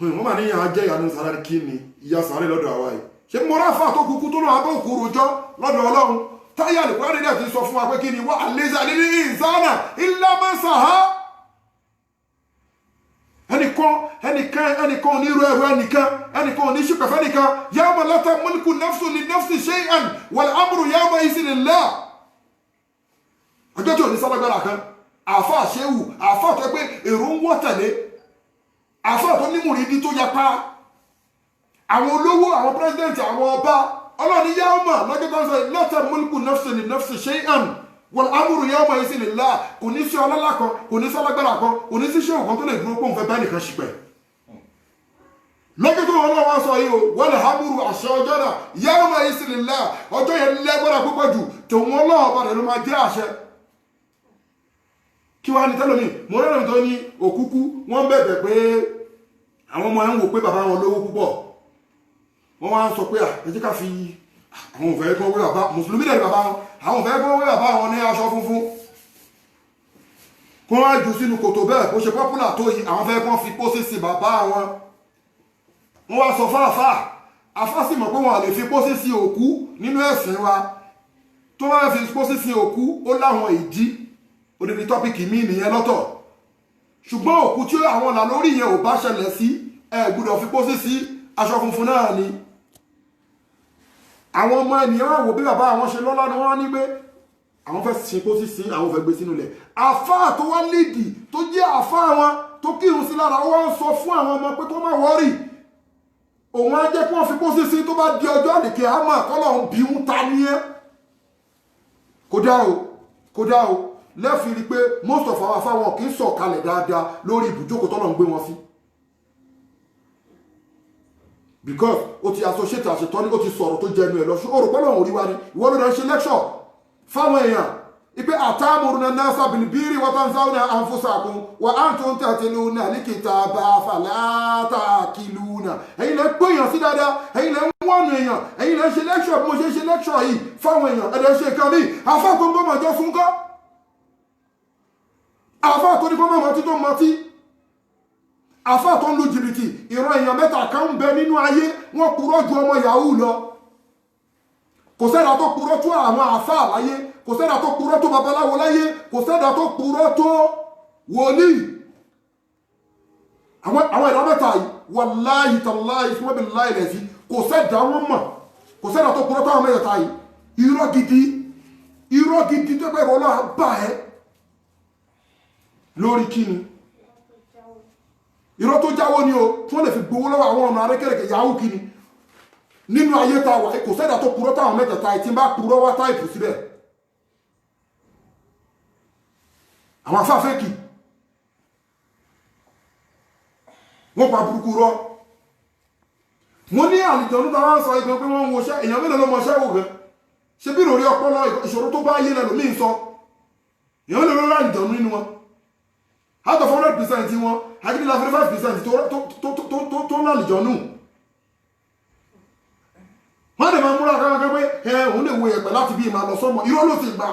wọ́n máa níyàn ajẹ́ ìyanu sàárẹ̀ kí ni ìyá sàárẹ̀ lọ́dọ̀ àwa yìí ṣe mọ́ráfà tó kúkú tó náà bó kú rojọ́ lọ́dọ̀ ọlọ́run táyà lè kúrò nílẹ̀ ti sọ fún wa pé kí ni wọ́n àlezà nínú ìsáná illa ma saha ẹnìkan onírú ẹrù ẹnìkan oníṣùpẹ̀fẹ́ nìkan yawma la tamliku nafsun li nafsin shay'an wal amru yawma idhin lillah ọjọ́ tí ò ní sálágbára kan àfà àṣẹ́wù àfà tó pé èrò ń wọ́ tẹ̀lé àfáà tó ní mùrídí tó yapa àwọn olówó àwọn pírẹsidẹ́ntì àwọn ọba ọlọ́ni yawma lọ́jọ́ tó ń sọ la tamliku nafsun li nafsin shay'an wal amru yawma idhin lillah kò ní sí ọlọ́lá kan kò ní sí alágbára kan kò ní sí ṣéwù kan tó lè dúró pé òun fẹ́ bá nìkan ṣìpẹ̀ lọ́jọ́ tó wọn lọ́wọ́ sọ yìí o wal amru àṣẹ ọjọ́ náà yawma idhin lillah ọjọ́ yẹn lẹ́gbọ́dọ̀ púpọ̀ jù tòun ọlọ́wọ́ padà ló máa jẹ́ àṣẹ kí wá ní tẹ́lómi mo rẹ́rìn tó ní òkúkú wọ́n bẹ̀bẹ̀ pé àwọn ọmọ ẹ̀ ń wò pé bàbá wọn lówó púpọ̀ wọ́n wá ń sọ pé ẹ jẹ́ ká fi àwọn òfẹ́ kan wé bàbá mùsùlùmí dẹ̀ bàbá wọn àwọn òfẹ́ kan wé bàbá wọn ní aṣọ funfun kó wá jù sínú kòtò bẹ́ẹ̀ bó ṣe pọ́pùlà tó yìí àwọn fẹ́ kan fi pósí sí bàbá wọn wọ́n wá sọ fáfá afá sì mọ̀ pé wọ́n lè fi pósí sí òkú nínú ẹ̀sìn wa tó wọ́n fi pósí sí òkú ó láwọn ìdí odidi tọ́pìkì míì nìyẹn lọ́tọ̀ ṣùgbọ́n òkú tí àwọn ọ̀là lórí yẹn ò bá ṣẹlẹ̀ sí ẹ gbọ́dọ̀ fi pósí sí aṣọ funfun náà ni àwọn ọmọ ènìyàn wò bí bàbá àwọn ṣe lọ́lá ni wọ́n ní pé àwọn fẹ́ ṣe pósí sí àwọn fẹ́ gbé sínú ilẹ̀ àfáà tó wá lídì tó jẹ́ àfáà wọn tó kírun sí lára ó wá ń sọ fún àwọn ọmọ pé kó má wọ́rì òun á jẹ́ kí wọ́n fi pósí sí tó bá di ọjọ́ àdìkè àmọ́ kọ́lọ̀ ń bí ń ta ní ẹ́ kódà o lẹ́fì rí pé most of our afáwọn kì í sọ̀kalẹ̀ dáadáa lórí ibùjókòó tọ́lọ̀ ń gbé wọn sí because ó ti associate àṣetọ́ ní ó ti sọ̀rọ̀ tó jẹnu ẹ̀ lọ ṣó rò pọ́lọ̀ òrí wa ni ìwọ́n ló dẹ̀ ń ṣe lecture fáwọn èèyàn ipe àtàmùrùnà nasa bilibiri watansauna anfusakum wa antum tatluna alkitaba fala taqiluna ẹ̀yin lẹ pèèyàn sí dáadáa ẹ̀yin lẹ wọnú èèyàn ẹ̀yin lẹ ṣe lecture bí mo ṣe lecture yìí fáwọn èèyàn ẹ̀dẹ̀ ṣe kan bí àfáà tó ń bọ́ mọ̀jọ́ fún kọ́ àfáà tó ní kọ́ mọ̀ tí tó mọ̀ tí àfáà tó ń lu jìbìtì ìran èèyàn mẹ́ta kan ń bẹ nínú ayé wọ́n purọ́ ju ọmọ yahoo lọ kò sẹ́dá tó purọ́ tó àwọn àfáà láyé kò sẹ́dá tó purọ́ tó babaláwo láyé kò sẹ́dá tó purọ́ tó wòlíì àwọn ìdá mẹ́ta yìí wàláhì tàláhì billahi lẹ́sí kò sẹ́dá wọn mọ̀ kò sẹ́dá tó purọ́ tó àwọn mẹ́ta yìí irọ́ gidi tó bẹ̀rẹ̀ ọlọ́run bá ẹ lórí kíni irọ́ tó jáwọ́ ni o tí wọ́n lè fi gbowó lọ́wọ́ àwọn ọ̀nà arẹ́kẹ̀rẹ̀kẹ̀ yahoo kíni nínú ayé ta wà kò sẹ́dá tó purọ́ táwọn mẹ́tẹ̀ẹ̀ta ìtí bá purọ́ wá táìpù síbẹ̀ àwọn afáfẹ́kì wọ́n pa burúkú rọ́ mo ní àlìjọ̀nú tàwọn sọ ìgbẹ́ pé wọ́n ń woṣẹ́ èèyàn mélòó ló mọṣẹ́ wò gan ṣe bí ìròrí ọpọlọ ìṣòro tó bá yé lẹ́nu mí sọ èèyàn mélòó ló àlìjọ̀nú nínú wọn out of 100% wọn agídílà 35% tó ń àlìjọ̀nú wọ́n lè máa múra kankan pé òun lè wo ẹ̀pẹ̀ láti bí ìmọ̀ lọ sọ́mọ irọ́ ló ti gbà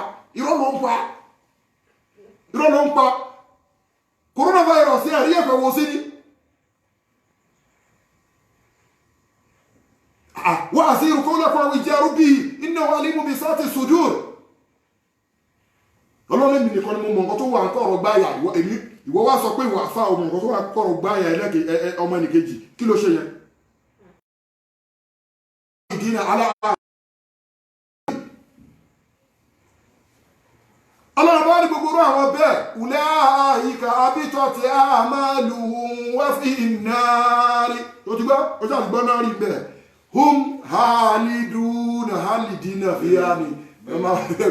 irọ́ ló ń pa coronavirus ẹ̀rí ẹ̀pẹ̀ wo sí ni wọ́n àti irú kó lẹ́kọ̀ọ́ àwọn ìjẹ́ arúgbí iná wà ní múbi sáti sudur ọlọ́run mi nìkan ni mo mọ̀ nǹkan tó wà ń kọ̀rọ̀ gbáyà ìwọ wá sọ pé ìwà fà ọmọ nǹkan tó wà ń kọ̀rọ̀ gbáyà ọmọ ẹnìkejì kí ló ṣe yẹn ọlọ́run bá ní gbogbo àwọn bẹ́ẹ̀ ulẹ́ àyíká abítọ̀ tí a máa lù wá fi ìnáàrí tó ti gbọ́ ó ṣàti gbọ́ náà rí bẹ́ẹ̀ hum halidina fi há ní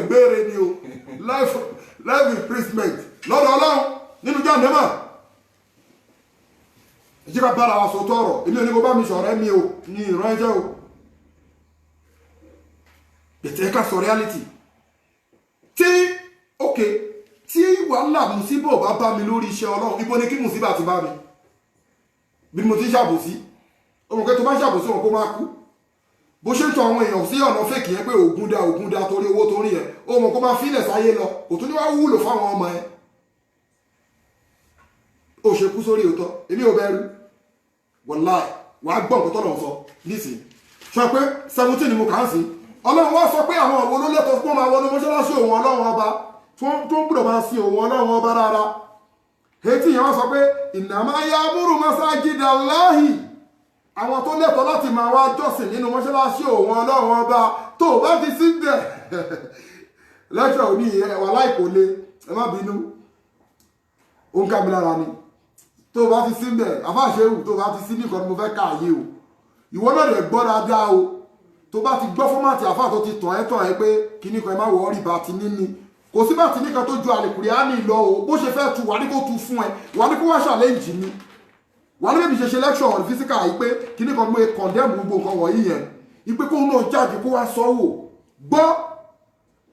gbére ni o life imprisonment lọ́dọ̀ ọlọ́run nínú jàǹdẹ́mà ìjíká bára wa sọ tọrọ ilé onígbó bá mi ṣọ̀rẹ́ mi o ní ìran ẹjẹ́ o bẹ̀tẹ̀ ká sọ reality tí wàhálà mùsíbà bá bá mi lórí iṣẹ́ ọlọ́run ibo ní kí mùsíbà ti bá mi bí mo ti ṣàbòsí ọmọ pé tó bá ṣàbòsí wọn kó máa kú bó ṣe ń tọ àwọn èèyàn sí ọ̀nà fèkì yẹn pé ògùn dá torí owó torí yẹn ọmọ kó máa fílẹ̀ sáyé lọ kò tún ní wá wúlò fáwọn ọmọ ẹ ó ṣe kú sórí òótọ́ èmi ò bẹ̀rù wàláì wàá gbọ́ nǹkan tọ́lọ̀ sọ nísìnyí sọ pé 17 ni mo kà ń sí ọlọ́run wá sọ pé àwọn òwò ló lẹ́tọ̀ọ́ fún máa wọnú mọ́ṣáláṣí òun ọlọ́run ọba tó ń gbọ́dọ̀ máa sin òun ọlọ́run ọba rárá etí yẹn wá sọ pé innama ya'muru masajidallahi àwọn tó lẹ́tọ̀ọ́ láti máa wá jọ́sìn nínú mọ́ṣáláṣí òun ọlọ́run ọba tó bá fi sí bẹ̀ lẹ́tọ̀ òní wà láìkò lé ẹ má bínú ó ń kábi lára ni tó bá fi sí bẹ̀ àfáàṣẹ́wù tó bá fi sí nìkan ni mo fẹ́ káàyè o ìwọ náà lè gbọ́ dáadáa o tó bá ti gbọ́ fọ́mátì àfáà tó ti tàn ẹ́ pé kíní kan ẹ má wọ́ọ́rì bá ti níní kò sí bá ti ní kan tó ju àlèkùránì lọ o bó ṣe fẹ́ tu wà ní kó tu fún ẹ wà ní kó wá ṣàlẹ́ǹjì ni wà ní bébí ṣe lecture on physical yìí pé kíní kan mú e condemn gbogbo nǹkan wọ̀nyí yẹn ìpé kóun náà jáde kó wá sọ wò gbọ́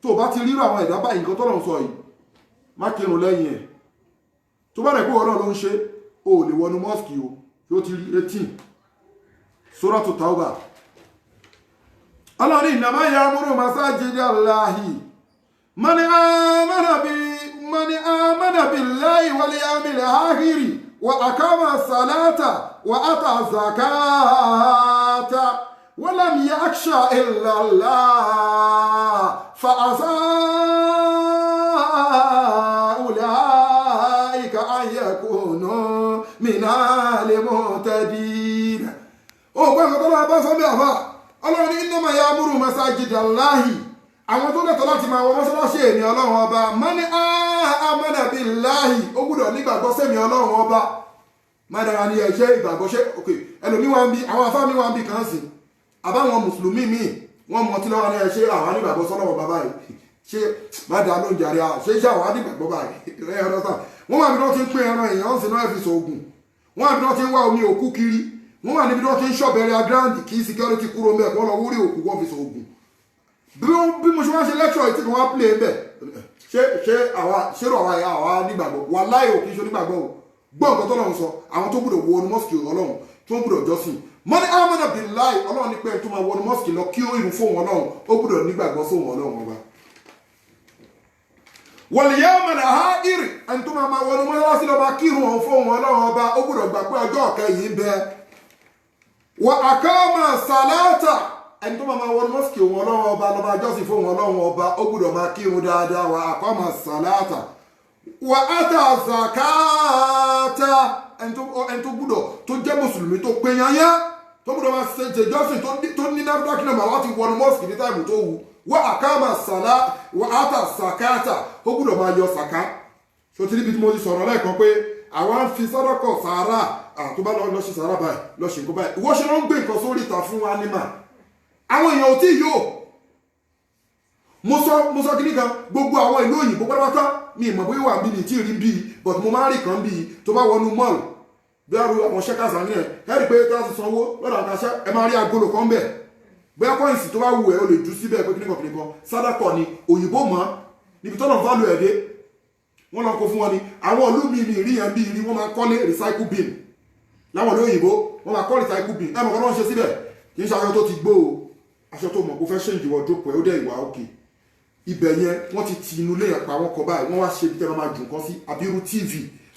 tó bá ti rírọ àwọn ẹ̀dá báyìí nǹkan tọ́lọ̀ ń sọ yìí má kírun lẹ́yìn ẹ̀ tó bá rẹ̀ pé ọ̀rọ̀ ló ń ṣe o lè wọnú mosque o yóò ti rí 18 Suratu Tawbah Allah ni innama ya'muru masajidallahi man amana billahi wal yawmil akhir وأقام الصلاة وآتى الزكاة ولم يخش إلا الله فعسى أولئك أن يكونوا من المهتدين. ó gbọ́ nǹkan tó lọ́wọ́ bá sọ bí àfà ọlọ́run ní innama ya'muru masajida Allahi àwọn tó lẹ́tọ̀ọ́ láti máa wọ mọ́sálásí èmi ọlọ́run ọba mani amana billahi ó gbọ́dọ̀ nígbàgbọ́ sẹ́mi ọlọ́run ọba mádàrá ni ẹ̀ṣẹ́ ìgbàgbọ́ ṣe ok ẹlòmí wa ń bí àwọn afá mi wa ń bí kan sí àbáwọn mùsùlùmí míì wọ́n mọ̀ tí lọ́wọ́ ní ẹ̀ṣẹ́ àwọn nígbàgbọ́ sọ́lọ́wọ́ bàbá yìí ṣe mádàá ló ń jàre à ṣe iṣẹ́ àwọn nígbàgbọ́ báyìí ẹ̀ ọ̀dọ́ sàn wọ́n wà níbi tó ti ń pín ẹran èèyàn sì náà fi sògùn wọ́n wà níbi tó ti ń wá omi òkú kiri wọ́n wà níbi tó ti ń ṣọ̀bẹ̀rẹ̀ agrandi kí security kúrò mẹ́ wọ́n lọ wúrí òkú wọ́n fi sògùn bí mo ṣe wá ṣe lecture ìtì kan wá play bẹ̀ ṣé àwa nígbàgbọ́ wà láì òkú iṣẹ́ nígbàgbọ́ gbọ́ nǹkan tó lọ́run sọ àwọn tó gbọ́dọ̀ wọ mọ́sìkì ọlọ́run tó gbọ́dọ̀ jọ́sìn mọ́ni amana billahi ọlọ́run ní pé tó máa wọ mọ́sìkì lọ kí ó ìrun fóun ọlọ́run ó gbọ́dọ̀ nígbàgbọ́ fóun ọlọ́run ọba. wal yawmal akhir ẹni tó máa wọ mọ́sálásí lọ́ba kírun ọ̀hún fóun ọlọ́run ọba ó gbọ́dọ̀ gbà pé ọjọ́ ọ̀kẹ́yìn ń bẹ. wa aqama salata ẹni tó máa wọ mọ́sìkì òun ọlọ́run ọba lọ́ba jọ́sìn fóun ọlọ́run ọba ó gbọ́dọ̀ máa kírun dáadáa wa aqama salata wa ata zakata ẹni tó gbọ́dọ̀ tó jẹ́ mùsùlùmí tó pé yányá tó gbọ́dọ̀ máa ṣe jẹjọ́sìn tó ní náfíà náà láti wọnú mọ́sìkì ní táìmù tó wù wa aqama sàlá wa ata zakata ó gbọ́dọ̀ máa yọ sàká so tí níbi tí mo ti sọ̀rọ̀ lẹ́ẹ̀kan pé àwọn ń fi sọ́dọ̀kọ̀ sàárà tó bá lọ ṣe sàárà báyìí lọ ṣe nǹkan báyìí ìwọ ṣe ló ń gbé nǹkan sórí ìta fún anima àwọn èèyàn ò tí ì yóò mo sọ kìíní kan gbogbo àwọn ìlú òyìnbó pátápátá mi ìmọ̀ bóyá wà bíi tí ì rí bíi but mo máa ń rí kan bíi tó bá wọnú mall bí a ru àwọn ṣẹ́kàsá ní ẹ̀ rí pé tó láti sanwó lọ́dọ̀ àkàṣẹ́ ẹ máa rí agolo kan bẹ̀ bóyá kọ́ìnsì tó bá wù ẹ́ o lè jù síbẹ̀ pé kíníkan kíníkan sádàkọ̀ ni òyìnbó mọ́ níbi tọ́nà value ẹ̀ dé wọ́n lọ kó fún wọn ni àwọn ìlú mi ní ìrí yẹn bí ìrí wọ́n máa kọ́lé recycle bin láwọn ìlú òyìnbó wọ́n máa kọ́ recycle bin ẹ̀ mọ̀ kọ́ lọ́n ṣe síbẹ̀ kì í ṣe aṣọ tó ti gbó o aṣọ tó mọ̀ kó fẹ́ ṣe ìdíwọ́ jókòó ẹ̀ ó dẹ̀ ìwà òkè ibẹ̀ yẹn wọ́n ti ti inú ilé yẹn pa wọ́n kọ báyìí wọ́n wá ṣe ibi tẹ́ máa jù nǹkan sí àbírú tv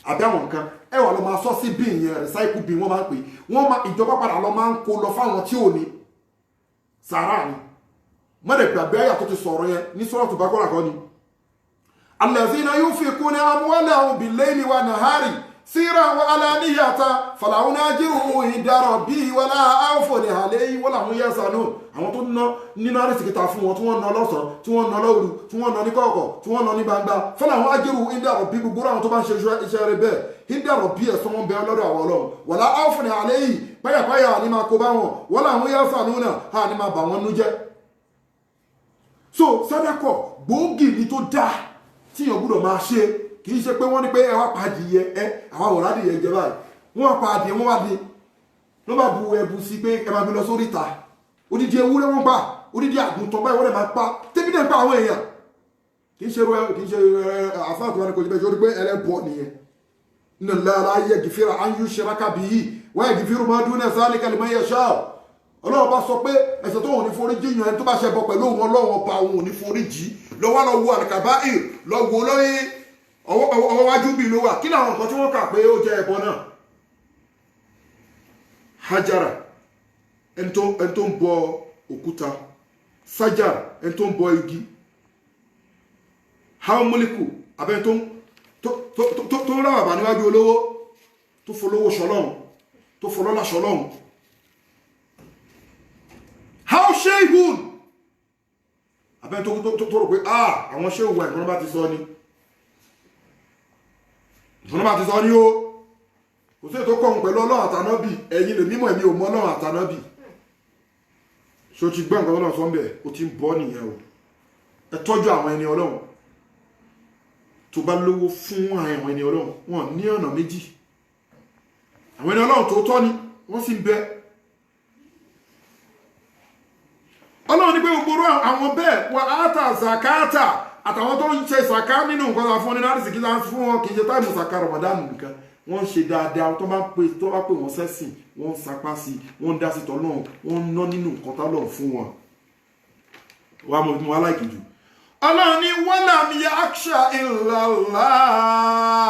àbí àwọn nǹkan ẹ wà lọ máa sọ sí bin yẹn recycle bin wọ́n máa ń pè wọ́n máa ìjọba padà lọ máa ń kó lọ fáwọn tí ò ní sàárà ni mọ́dẹ̀ gbàgbé àyà tó ti sọ̀rọ̀ yẹn ní Suratul Baqara kan ni allazina yunfiquna amwalahum bil-layli wan-nahari sirran wa alaniyatan falahum ajruhum inda rabbihim wala khawfun alayhim wala hum yahzanun àwọn tó ná nínú àrísìkítà fún wọn tí wọ́n ná lọ́sàn tí wọ́n ná lóru tí wọ́n ná ní kọ̀ọ̀kọ̀ tí wọ́n ná ní gbangba falahum ajruhum inda rabbihim gbogbo àwọn tó bá ń ṣe iṣẹ́ rẹ̀ bẹ́ẹ̀ inda rabbihim ẹ̀sán wọn bẹ lọ́dọ̀ àwọn ọlọ́run wala khawfun alayhim páyàpáyà ní máa kó bá wọn wala hum yahzanun ha ní máa bà wọn nú jẹ́. So sàdákà gbòógì ni tó dáa tíyàn gbọ́dọ̀ máa ṣe kì í ṣe pé wọ́n ní pé ẹ wá pa adìyẹ àwọn àwòrán adìyẹ jẹ báyìí wọ́n wá pa adìyẹ wọ́n wá di wọ́n bá bu ẹbu sí pé ẹ máa gbé lọ sórí ìta odidi ewúrẹ́ wọ́n pa odidi àgùntàn báyìí wọ́n lè máa pa tẹ́bí náà pa àwọn èèyàn kì í ṣe àfáà tó wà ní kò jẹ́ pé ẹlẹ́bọ̀ nìyẹn inna Allaha la yaghfiru an yushraka bihi wa yaghfiru ma duna zalika liman yasha ọlọ́run bá sọ pé ẹ̀ṣẹ̀ tó wọn ní foríjì yàn ẹni tó bá ṣe bọ pẹ̀lú òun ọlọ́run ọba òun ò ní foríjì lọ́wọ́ lọ wo al-kaba'ir lọ wo lórí ọwọ́ wájú bí ló wà kí làwọn nǹkan tí wọ́n kà pé ó jẹ́ ẹbọ náà hajara ẹni tó ń bọ òkúta sajara ẹni tó ń bọ igi hamuliku abẹ́ni tó ń rábàbà níwájú olówó tó folówó ṣọlọ́run tó folọ́lá ṣọlọ́run how shehun abẹ́ tó rò pé àwọn ṣe òwò ìfọ́nà bá ti sọ ni ó kò sí ètò kọ̀hún pẹ̀lú ọlọ́run àtànábì ẹ̀yin lè mímọ̀ ẹ̀mí ò mọ́ ọlọ́run àtànábì ṣó ti gbọ́ nǹkan ọlọ́run sọ́ńbẹ̀ ó ti ń bọ́ nìyẹn o ẹ tọ́jú àwọn ẹni ọlọ́run tó bá lówó fún àwọn ẹni ọlọ́run wọn ní ọ̀nà méjì àwọn ẹni ọlọ́run tó tọ́ ni wọ́n sì ń bẹ ọlọ́run ní pé gbogbo àwọn bẹ́ẹ̀ wà áta zakata àtàwọn tó ń ṣe sàká nínú nǹkan tó fún nínú àrísìkí láti fún wọn kì í ṣe táìmù sàká Ramadan nìkan wọ́n ń ṣe dáadáa tó bá pè wọ́n sẹ́sìn wọ́n ń sapá sí wọ́n ń dá sí tọ́ náà wọ́n ń ná nínú nǹkan tó lọ́ọ̀ fún wọn wà mọ̀ bí wọ́n aláìkì jù ọlọ́run ní walam yakhsha illa Allah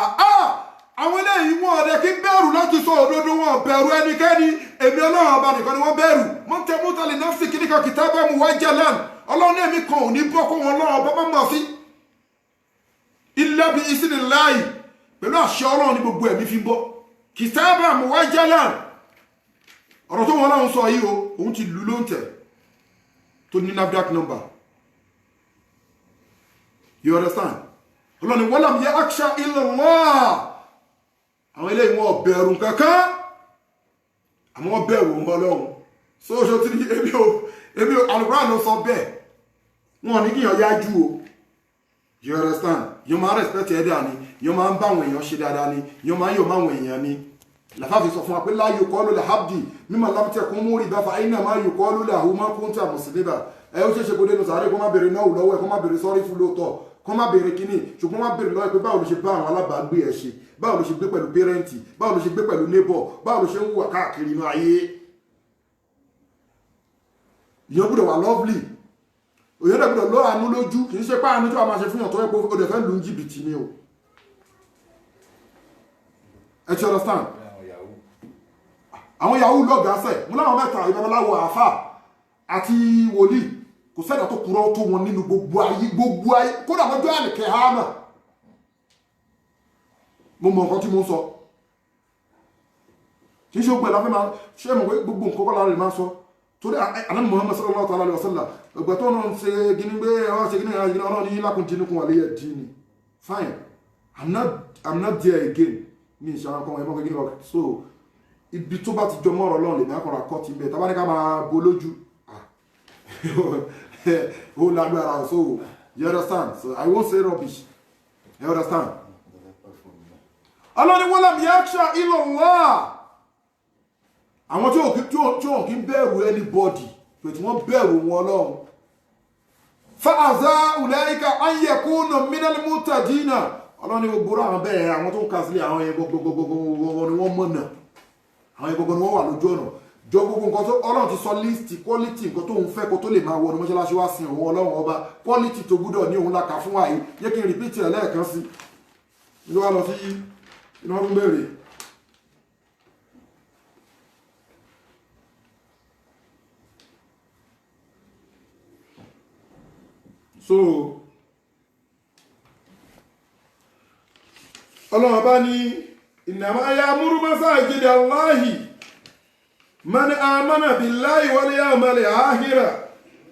àwọn eléyìí wọn ọ̀dẹ kí bẹ̀rù láti sọ òdodo wọn bẹ̀rù ẹnikẹ́ni èmi ọlọ́run ọba nìkan ni wọ́n bẹ̀rù mọ́tẹ́mọ́tẹ́lì náà sì kíníkan kìtàbà mú wá jalan ọlọ́run èmi kan ò ní bọ́ kó wọn lọ́wọ́ bọ́ mọ́ sí illa bi isnillahi pẹ̀lú àṣẹ ọlọ́run ní gbogbo ẹ̀mí fi ń bọ́ kìtàbà mú wá jalan ọ̀rọ̀ tó wọn ọlọ́run sọ yìí o òun ti lù ló ń tẹ̀ tó ní NAFDAC number you understand ọlọ́run ni walam yakhsha illa Allah àwọn ilé ìwọ̀n bẹ̀rù kankan àmọ́ wọ́n bẹ̀rù Ọlọ́run sóòṣò tí ebi Al-Qur'an ló sọ bẹ́ẹ̀ wọn ní kíyàn yájú o you understand yóò máa respect ẹ̀dá ni yóò máa ń bá àwọn èèyàn ṣe dáadáa ni yóò máa ń yóò máa àwọn èèyàn ni làfáàfi sọ fún wa pé la yuqalu li habdi mimma lam takun muriba fa innama yuqalu lahu ma kunta musliba ẹ ó ṣeéṣe kó dénú sàárè kó má bèrè náà lọ́wọ́ ẹ kó má bèrè sọ́rí fún lóòótọ́ kó má bèrè kíní ṣùgbọ́n má bèrè lọ́wọ́ pé báwo ló ṣe bá àwọn alábàágbé ẹ ṣe báwo ló ṣe gbé pẹ̀lú pẹ́rẹ́ǹtì báwo ló ṣe gbé pẹ̀lú neighbor báwo ló ṣe ń wà káàkiri inú ayé ìyẹn gbọ́dọ̀ wà lovely òyìn dẹ̀ gbọ́dọ̀ lọ́ àánú lójú kì í ṣe pé àánú tó a máa ṣe fún yàn tó yẹ pé ó dẹ̀ fẹ́ lu jìbìtì ni o ẹ ti understand àwọn yahoo lọ́gàásẹ̀ mú láwọn mẹ́ta ìbabaláwo àáfà àti wòlíì kò sẹ́dà tó kúrọ́ tó wọn nínú gbogbo ayé kódà wọ́n jọ àlèkẹ́ hàmà mo mọ nǹkan tí mo ń sọ kì í ṣe gbogbo ẹ̀láfẹ́ máa ṣe mọ̀ pé gbogbo nǹkan kọ́lá rẹ̀ máa sọ torí Ànábì Muhammad sallallahu alaihi wasallam ọgbà tó náà ṣe gíní gbé ẹwà ṣe gíní ọ̀rọ̀ ní lákùn dínúkún àléyẹ dínì fine I'm not there again mi ìṣàwọn kan ẹmọ́ gíní ọ̀rọ̀ so ibi tó bá ti jọ mọ́rọ̀ lọ́n lè mẹ́kànlá kọ́ ti bẹ̀ tàbá ní ká máa bo lójú ó lágbára so you understand so I won't say rubbish you understand Allah ni walam yakhsha illa Allah àwọn tí ò kí ń bẹ̀rù anybody pé tí wọ́n bẹ̀rù wọn Ọlọ́run fa'aza ulaika an yakunu minal muhtadina Allah ni gbogbo àwọn bẹ́ẹ̀ àwọn tó ń kà sílẹ̀ àwọn yẹn gbogbo ni wọ́n mọ̀nà àwọn yẹn gbogbo ni wọ́n wà lójú ọ̀nà jọ gbogbo nǹkan tó Ọlọ́run ti sọ líìsì quality nǹkan tó ń fẹ́ kó tó lè máa wọ ní mọ́ṣáláṣí wá sin òun Ọlọ́run ọba quality tó gbúdọ̀ ní òun la kà fún wa yìí yẹ kí n repeat ẹ̀ lẹ́ẹ̀kan sí ló wá lọ sí iná fún bẹ̀rẹ̀ so Ọlọ́run bá ní innama ya'muru masajida Allahi man amana billahi wal yawmil akhir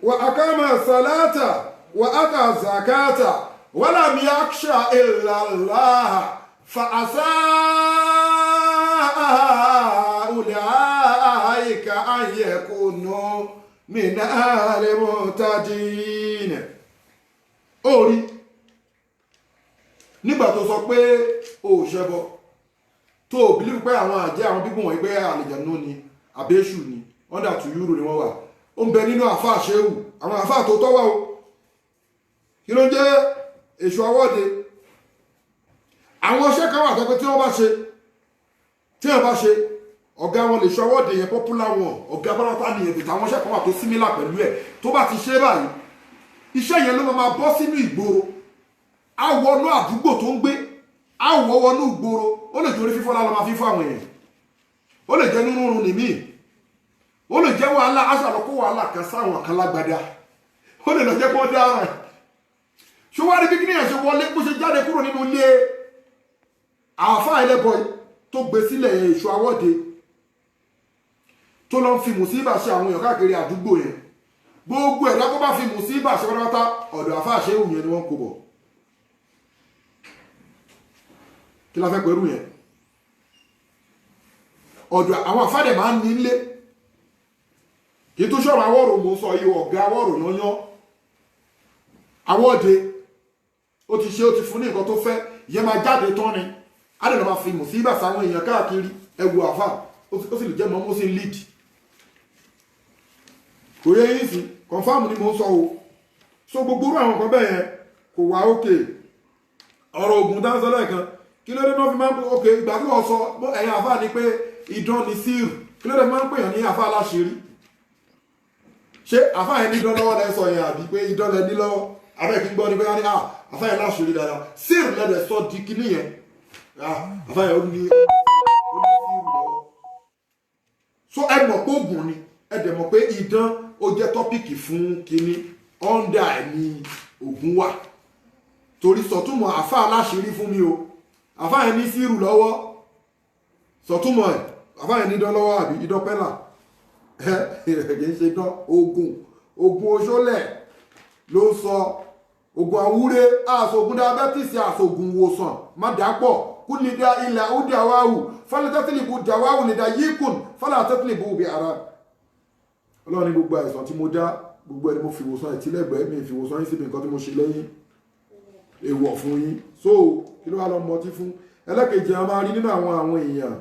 wa aqama salata wa ata zakata wa lam yakhsha illa Allah فعسى أولئك أن يكونوا من المهتدين orí nígbà tó sọ pé o ṣẹbọ tó o believe pé àwọn àjẹ́ àwọn bíbùn wọ̀nyí pé àlìjànú ni àbẹ́ṣù ni under 2 euro ni wọ́n wà ó ń bẹ nínú àfáà ṣéwù àwọn àfáà tó tọ́wọ́ o kí ló ń jẹ́ èṣù awọ́de àwọn iṣẹ́ kan wà tó pé tí wọ́n bá ṣe ọ̀gá wọn lè ṣọwọ́ dè yẹn popular wọn ọ̀gá bọ́lọ́tà nìyẹn bìtà àwọn iṣẹ́ kan wà tó similar pẹ̀lú ẹ̀ tó bá ti ṣe báyìí iṣẹ́ yẹn ló máa bọ́ sínú ìgboro àwọnú àdúgbò tó ń gbé àwọwọnú ìgboro ó lè jẹ́ orí fífọ́ lálọ́ máa fífọ́ àwọn èèyàn ó lè jẹ́ nínú oorun nìmí ó lè jẹ́ wàhálà aṣàlọ́kó wàhálà kan sáwọn kan lágbádá ó lè lọ jẹ́ kó dára ṣọwárí bí kíníyàn ṣe wọlé bó ṣe jáde kúrò nínú ilé àfáà ẹlẹ́bọ̀ tó gbé sílẹ̀ èṣù awọ́de tó lọ ń fi mùsíbà ṣe àwọn èèyàn káàkiri àdúgbò yẹn gbogbo ẹ̀dá tó bá fi mùsíbà ṣe pátápátá ọ̀dọ̀ àfáà ṣe òun yẹn ni wọ́n kó bọ̀ kí la fẹ́ pẹ̀lú yẹn ọ̀dọ̀ àwọn àfáà dẹ̀ máa ń nílé kí tó ṣọ́rọ̀ awọ́rò mú sọ yìí ọ̀gá awọ́rò yányán awọ́de ó ti ṣe ó ti fún ní nǹkan tó fẹ́ ìyẹn máa jáde tán ni adẹ̀lọ́ máa fi mùsíbà sáwọn èèyàn káàkiri ẹwù àfà ó sì lè jẹ́ mọ́ ó sì lead kò yẹ yìí sí confam ni mo sọ o so gbogbo orú àwọn kan bẹ́ẹ̀ yẹn kò wá òkè ọ̀rọ̀ ògùn dáńsọ́ lẹ́ẹ̀kan kí ló dé náà fi máa ń pè òkè ìgbà tí wọ́n sọ ẹ̀yìn àfà ni pé idán ni síìrù kí ló dé máa ń pè yàn ní àfà aláṣírí ṣé àfà yẹn ní idán lọ́wọ́ lẹ́ sọ yẹn àbí pé idán lẹ́ ní lọ́wọ́ abẹ́ kí n gbọ́ ní pé àfà yẹn láṣírí dáadáa síìrù lẹ́dẹ̀ sọ di kíní yẹn àfáàyàn ó ní fíìmù lọ́wọ́. So ẹ mọ̀ pé oògùn ni ẹ dẹ̀ mọ̀ pé idán ó jẹ́ tọ́pìkì fún kínní ọ́ndà ẹ̀ ní oògùn wà torí sọ̀túnmọ̀ àfá aláṣírí fún mi o àfáàyàn ní fíìrù lọ́wọ́ sọ̀túnmọ̀ ẹ̀ àfáàyàn ní idán lọ́wọ́ àbí idán pẹ́là kì í ṣe idán oògùn oṣólẹ̀ ló ń sọ oògùn àwúrè àṣògùn diabetes àṣògùn ìwòsàn má dàpọ̀ kú ní da ilẹ̀ ó dàwáwù fọlá tẹ́tìlìbù dàwáwù ní da yíkùn fọlá tẹ́tìlìbù bí ara ọlọ́run ní gbogbo àìsàn tí mo dá gbogbo ẹni mo fi ìwòsàn ìtìlẹ́gbẹ̀ẹ́ mi fi ìwòsàn yín síbi nǹkan tí mo ṣe lẹ́yìn èèwọ̀ fún yín so kí ló wá lọ mọtí fún ẹlẹ́kejì a máa rí nínú àwọn èèyàn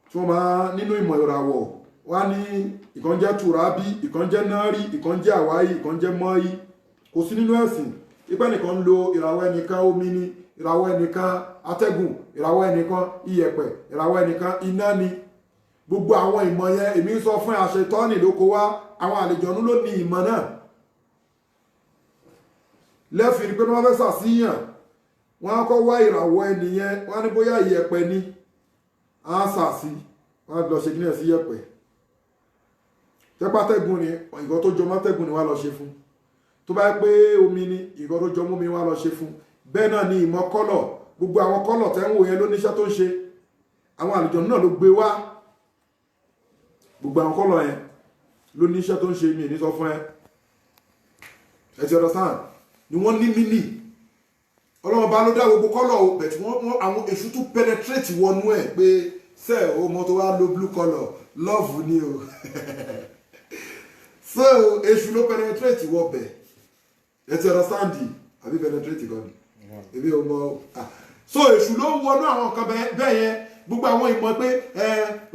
tí wọ́n máa nínú ìmọ̀ ìràwọ̀ wá ní ìkan jẹ́ tùrábí ìkan jẹ́ náírì ìkan jẹ́ àwáyí ìkan jẹ́ mọ́yí kò sí nínú ẹ̀sìn ipẹ́ nìkan ń lo ìràwọ̀ ẹnìkan omi ni ìràwọ̀ ẹnìkan atẹ́gùn ìràwọ̀ ẹnìkan iyẹ̀pẹ̀ ìràwọ̀ ẹnìkan iná ni gbogbo àwọn ìmọ̀ yẹn èmi ń sọ fún àṣetọ́nì ló kó wá àwọn àlejòónú ló ní ìmọ̀ náà lẹ́fìrí pé wọ́n fẹ́ sàṣìyàn wọ́n á kọ́ wá ìràwọ̀ ẹnìyẹn wọ́n á ní bóyá iyẹ̀pẹ̀ ni á sàṣì wọ́n á lọ ṣe kílẹ̀ sí iyẹ̀pẹ̀ tẹ́pátẹ́gùn ni ìgọ́ tó jọ mọ́tẹ́gùn ni wọ́n á lọ ṣe fún tó bá pé omi ni ìgọ́ tó jọ mú mi wọ́n á lọ ṣe fún bẹ́ẹ̀ náà ni ìmọ̀ kọ́lọ̀ gbogbo àwọn kọ́lọ̀ tẹ́ ń wò yẹn ló níṣẹ́ tó ń ṣe àwọn àlejò náà ló gbé wá gbogbo àwọn kọ́lọ̀ yẹn ló níṣẹ́ tó ń ṣe mi ní sọ fún ẹ ti understand ni wọ́n ní mínì ọlọ́run bá ló dá gbogbo kọ́lọ̀ o bẹ̀tí wọ́n àwọn èṣù tún penetrate wọnú ẹ̀ pé sẹ́ o mọ́ tó wá lo blue colour love ni o so èṣù ló penetrate wọ bẹ̀ ẹ ti understand àbí penetrate gan ni ebi o mọ so èṣù ló ń wọnú àwọn nǹkan bẹ́ẹ̀ yẹn gbogbo àwọn ìmọ̀ pé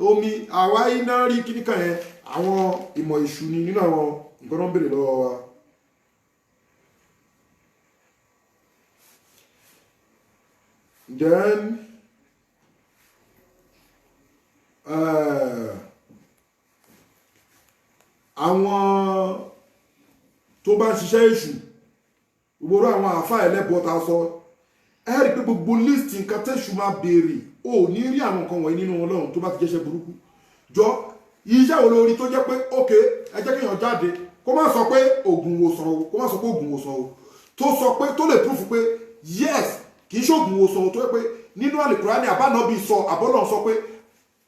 omi àwa iná rí kíníkan yẹn àwọn ìmọ̀ èṣù ni nínú àwọn nǹkan tó ń béèrè lọ́wọ́ wa. Then àwọn tó bá ń ṣiṣẹ́ èṣù gbogbo àwọn àfáà ẹlẹ́bọ ta sọ ẹ rí pé gbogbo list nǹkan tẹ́ṣù máa béèrè ò ní rí àwọn nǹkan wọ̀nyí nínú Ọlọ́run tó bá ti jẹ́ṣẹ́ burúkú jọ iṣẹ́ wo lórí tó jẹ́ pé ok ẹ jẹ́ kéèyàn jáde kó má sọ pé oògùn wòsàn o kó má sọ pé oògùn wòsàn o tó sọ pé tó lè proof pé yes kì í ṣoògùn wòsàn tó yẹ pé nínú àlùkùránì àbánàbí sọ àbọ́lọ̀ sọ pé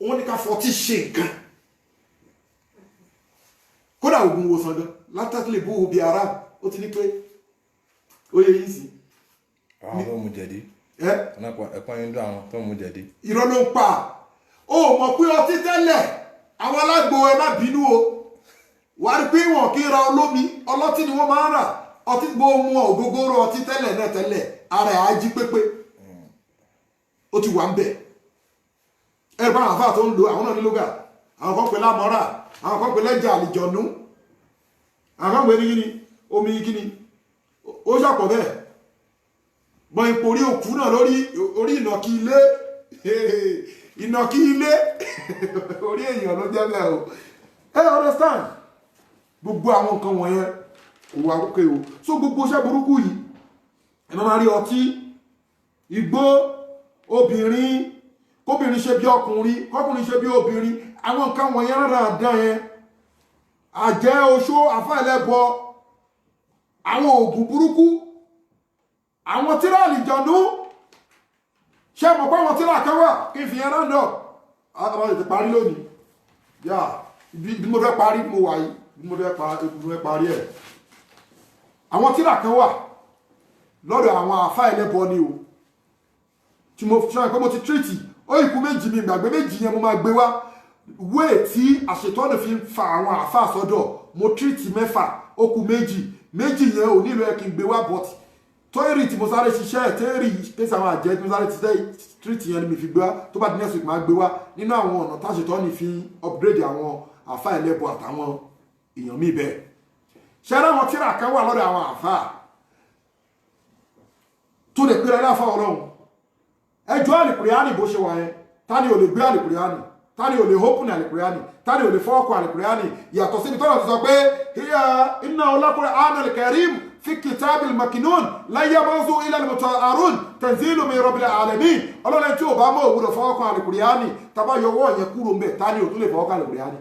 wọ́n ní ká fọtí ṣe nǹkan kódà oògùn wòsàn gan látàkìlẹ̀ bó obi ara ó ti ní pé ó yẹ yìí sí. àwọn tó mú jẹ̀dí ẹ̀pọ́n yín dún àwọn tó mú jẹ̀dí. irọ́ ló ń pa ó mọ̀ pé ọtí tẹ́lẹ̀ àwọn alágbo ẹ má bínú o wà á rí pé wọn kì í ra olómi ọlọ́tí ni wọ́n máa ń rà ọtí gbó mu ògógóró ọtí tẹ́lẹ̀ náà tẹ́lẹ̀ ara ẹ̀ á jí pépé ó ti wà ń bẹ̀ ẹ bá àwọn afáà tó ń lo àwọn náà ní lóga àwọn kan pè lámọ́ra àwọn kan pè lẹ́jà àlìjọ̀nú àwọn kan pè ní kíni omi kíni ó ṣàpọ̀ bẹ́ẹ̀ bọ́n ipò orí òkú náà lórí orí ìnàkí ilé ìnàkí ilé orí èèyàn ló jẹ́ bẹ́ẹ̀ o ẹ understand gbogbo àwọn nǹkan wọ̀nyẹn kò wá rókè o so gbogbo iṣẹ́ burúkú yìí ẹ máa rí ọtí igbó obìnrin kóbìnrin ṣe bí ọkùnrin kọkùnrin ṣe bí obìnrin àwọn nǹkan wọ̀nyẹn rárá dán yẹn àjẹ́ oṣó àfáìlẹ́bọ àwọn oògùn burúkú àwọn tíra àlìjọ̀nú ṣe mọ̀ pé àwọn tíra kan wà kí n fi yẹn rándọ̀ àwọn ètò parí lónìí yà bí mo fẹ́ parí mo wà yìí bí mo fẹ́ parí ẹ̀ àwọn tíra kan wà lọ́dọ̀ àwọn àfáìlẹ́bọ ni o tí mo fi ṣe pé mo ti tírìtì ó ìkú méjì mi ìgbàgbé méjì yẹn mo máa gbé wá wéè tí àṣetọ́nù fi ń fa àwọn àfáà sọ́dọ̀ mo tírìtì mẹ́fà ó kù méjì yẹn ò nílò ẹ kí n gbé wá bọ́tì tóyìrì tí mo sáré ṣiṣẹ́ tẹ́rì pèsè àwọn àjẹ́ tí mo sáré ṣiṣẹ́ tírìtì yẹn ni mi fi gbé wá tó bá di next week máa gbé wá nínú àwọn ọ̀nà táṣetọ́nù fi upgrade àwọn àfáà ẹlẹ́bọ àtàwọn èèyàn míì bẹ́ẹ̀ ṣẹ́rẹ́ àwọn tíra kan wà lọ́dọ̀ àwọn àfáà tó lè pèrè láfà ọlọ́run ẹjọ́ àlìkùrìánì bó ṣe wà yẹn tani ò lè gbé àlìkùrìánì tani ò lè hópùn àlìkùrìánì tani ò lè fọ́ọ̀kù àlìkùrìánì yàtọ̀ síbi tọ́lọ̀ ti sọ pé hiya innahu laqur'anun karim fi kitabil maknun la yamuzu ila al-mutahharun tanzilu min rabbil alamin ọlọ́run tí ó bá mọ̀ òwúrọ̀ fọwọ́ kan al-Qur'ani tàbá yọwọ́ yẹn kúrò ń bẹ̀ ta ni ò tún lè fọwọ́ kan al-Qur'ani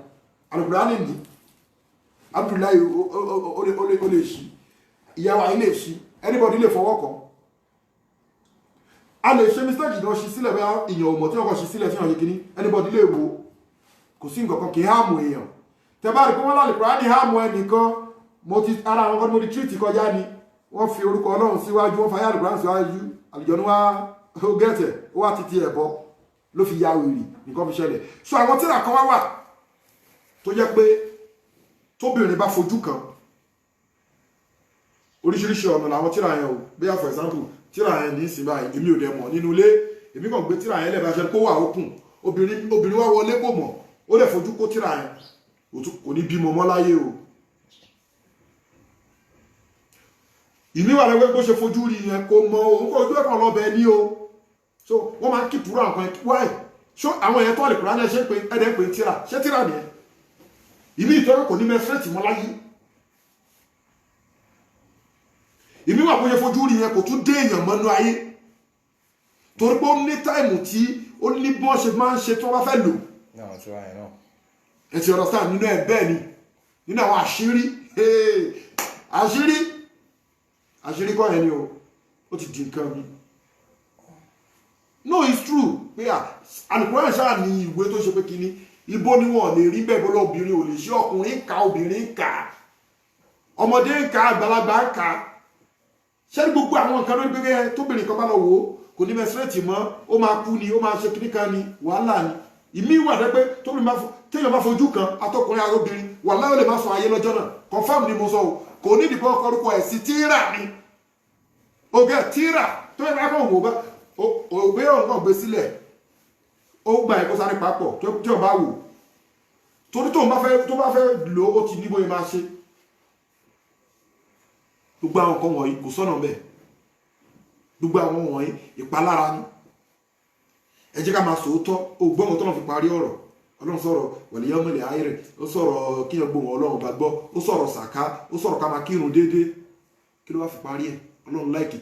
al-Qur'ani ní Abdullahi ó lè ṣí ìyàwó ayé lè ṣí anybody lè fọwọ́ kan a lè ṣe mistake ìdán ṣí sílẹ̀ bẹ́ẹ̀ ìyàn òmò tí wọ́n kọ́ ṣí sílẹ̀ sí ọ̀yẹ́ kìíní anybody lè wo kò sí nǹkan kan kì í hàmù èèyàn tẹ́bá rí pé wọ́n lálẹ́ Kùránì hàmù ẹnìkan ara àwọn kan mo ti tírìtì kọjá ni wọ́n fi orúkọ Ọlọ́run síwájú wọ́n fàyà Kùránì síwájú àlùjọ ní wá ó gẹ̀tẹ̀ ó wá títí ẹ̀bọ ló fi ya wèrè nǹkan fi ṣẹlẹ̀ so àwọn tíra kan wá wà tó jẹ́ pé tóbìnrin bá fojú kan oríṣiríṣi ọ̀nà làwọn tíra yẹn o bí for example tíra yẹn ní ìsìn báyìí èmi ò dẹ̀ mọ̀ nínú ilé èmi kàn gbé tíra yẹn lẹ́bàá ṣe kó wà ókùn obìnrin wá wọlé kò mọ̀ ó lè fojú kó tíra yẹn kò ní bímọ mọ́ láyé o ìmí wà lẹ́gbẹ́ bó ṣe fojú rí yẹn kò mọ òun kò ojú ẹ̀kan lọ́bẹ̀ ní o so wọ́n máa ń kí púrọ̀ àwọn ẹ̀kí wáì ṣó àwọn èèyàn tó wà lè kúrò náà ṣe pé ẹ̀dẹ̀ pé tíra ṣé tíra nìyẹn ìmí ìtọ́rọ̀ kò ní mẹ́sírẹ́tì mọ́ láyé ìmí wà bó ṣe fojú rí yẹn kò tún dé èèyàn mọ́nú ayé torí pé ó ní táìmù tí ó ní bí wọ́n ṣe máa ń ṣe tí wọ́n bá fẹ́ lò ẹ ti ọ̀rọ̀ sáà nínú ẹ̀ bẹ́ẹ̀ ni nínú àwọn àṣírí kọ́ yẹn ni o ó ti di nǹkan mi no it's true pé Al-Qur'an ṣáà ní ìwé tó ṣe pé kíní ibo ni wọn lè rí bẹ́ẹ̀ bọ́lá obìnrin ò lè ṣe ọkùnrin ń ka obìnrin ń ka ọmọdé ń ka àgbàlagbà ń ka ṣé gbogbo àwọn nǹkan lórí gbẹgbẹ tóbìnrin kan bá lọ wò ó kò ní mẹsírẹ́tì mọ́ ó máa kú ni ó máa ṣe kíní kan ni wàhálà ni ìmí wà dẹ́ pé téèyàn bá fojú kan atọkùnrin àròbìnrin wàhálà ó lè má sọ ayé lọ́jọ́ náà confam ni mo sọ o kò ní ìdìbò ọkọ̀rúkọ ẹ̀ sí tíra ni oge tíra tó yẹ ká kọ̀ wò bá òwe ọ̀nà gbé sílẹ̀ ó gba ẹ̀kọ́ sáré papọ̀ tí ó bá wò torí tó bá fẹ́ lò ó ti níbo yẹn máa ṣe gbogbo àwọn nǹkan wọ̀nyí kò sọ́nà bẹ́ẹ̀ gbogbo àwọn wọ̀nyí ìpalára ni ẹ jẹ́ ká máa sòótọ́ ògbọ́n tó lọ́n fi parí ọ̀rọ̀ ọlọ́run sọ̀rọ̀ wẹ̀lẹ́yọ́ mẹ́lẹ̀ ayé rẹ̀ ó sọ̀rọ̀ kíyàn gbóhùn ọlọ́run bá gbọ́ ó sọ̀rọ̀ sàká ó sọ̀rọ̀ ká máa kírun déédéé kí ló wá fi parí ẹ̀ ọlọ́run láìkì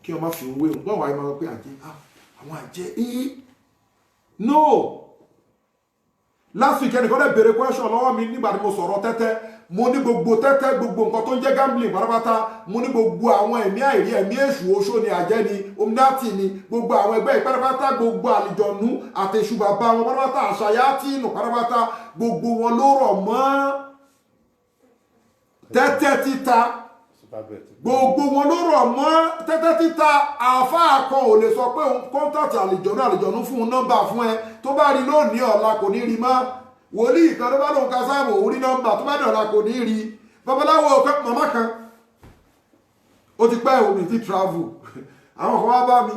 kíyàn má fi òun wéhùn gbọ́n wáyé máa pé àjẹ́ àwọn àjẹ́ no last week ẹnìkan dẹ̀ béèrè question lọ́wọ́ mi nígbà tí mo sọ̀rọ̀ tẹ́tẹ́ mo ní gbogbo tẹ́tẹ́ gbogbo nǹkan tó ń jẹ́ gambling pátápátá mo ní gbogbo àwọn ẹ̀mí àìrí ẹ̀mí èṣù oṣó ni àjẹ́ ni omnati ni gbogbo àwọn ẹgbẹ́ ìpátápátá gbogbo àlìjọ̀nú àtẹ̀ṣù bàbá wọn pátápátá àṣàyátìnù pátápátá gbogbo wọn ló rọ̀ mọ́ tẹ́tẹ́ títa gbogbo wọn ló rọ̀ mọ́ tẹ́tẹ́ títa àáfàá kan ò lè sọ pé kọ́ńtàtì àlìjọ̀nú fún un nọ́mbà fún ẹ tó bá rí lónìí ọ̀la kò ní rí mọ́ wòlíì kan tó bá lóun ka sáàmù òun rí nọ́mbà tó bá dọ̀la kò ní rí babaláwo màmá kan ó ti pẹ́ òun ti travel àwọn kan wá bá mi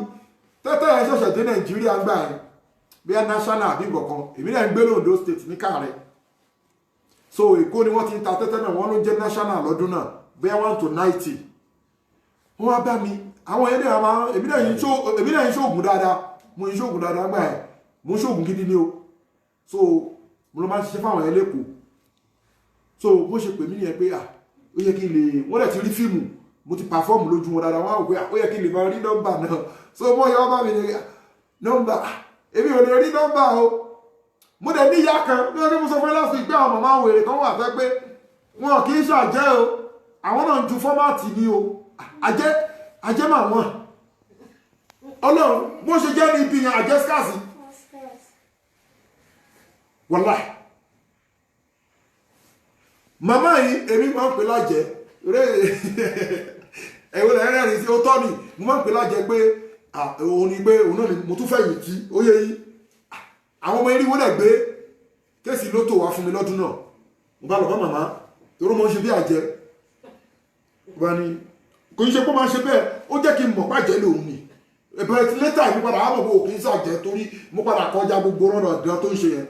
tẹ́tẹ́ ẹ̀ ṣẹ̀ṣẹ̀ dé Nàìjíríà gbà ẹ̀ bí ẹ national àbí nǹkan èmi náà ń gbé lóńdó state ní Kàrẹ́ so Èkó ni wọ́n ti ń ta tẹ́tẹ́ náà wọ́n ló jẹ́ national lọ́dún náà bí ẹ 1 to 90 wọ́n wá bá mi àwọn ẹni àmà èmi náà yìí ṣóògùn dáadáa mo yìí ṣóògùn dáadáa gbà ẹ̀ mo ṣóògùn gidi ni o so mo lọ máa ń ṣiṣẹ́ fáwọn ẹlẹ́kọ̀ọ́ so bó ṣe pè mí nìyẹn pé ó yẹ kí n lè wọ́n dẹ̀ ti rí fíìmù mo ti pàfọ́ọ̀mù lójú wọn dáadáa wọ́n á wò pé ó yẹ kí n lè máa rí nọ́mbà náà so mo yọ ọba mi ní nọ́mbà èmi ò lè rí nọ́mbà o mo dẹ̀ ní ìyá kan bí wọ́n ní mo sọ fún last week pé àwọn màmá wèrè kan wà fẹ́ pé wọn kì í ṣàjẹ́ o àwọn náà ń ju fọ́mátì ní o àjẹ́ mà wọ́n ọlọ́run bó ṣe jẹ́ ní ibi yẹn àjẹ́ skásì wàláì màmá yìí èmi máa ń pè lájẹ́ ẹ̀wọ̀n ẹ̀rẹ́rìn sí ó tọ́ ni mo máa ń pè lájẹ́ pé òun ni pé òun náà ni mo tún fẹ̀yìn tí ó yẹ yí àwọn ọmọ eré wọ́n dẹ̀ gbé kéèsì lótò wá fún mi lọ́dún náà mo bá lọ bá màmá toró mọ́ ń ṣe bí àjẹ́ wá ní kò ń ṣe pé máa ń ṣe bẹ́ẹ̀ ó jẹ́ kí n mọ̀ pàjẹ́ lòun ni ẹ̀bẹ̀rẹ̀ ti létà ìmú padà àmọ̀ bó kì í sàjẹ́ torí mo padà kọjá gbogbo rọ́nà ọ̀dọ́ tó ń ṣe yẹn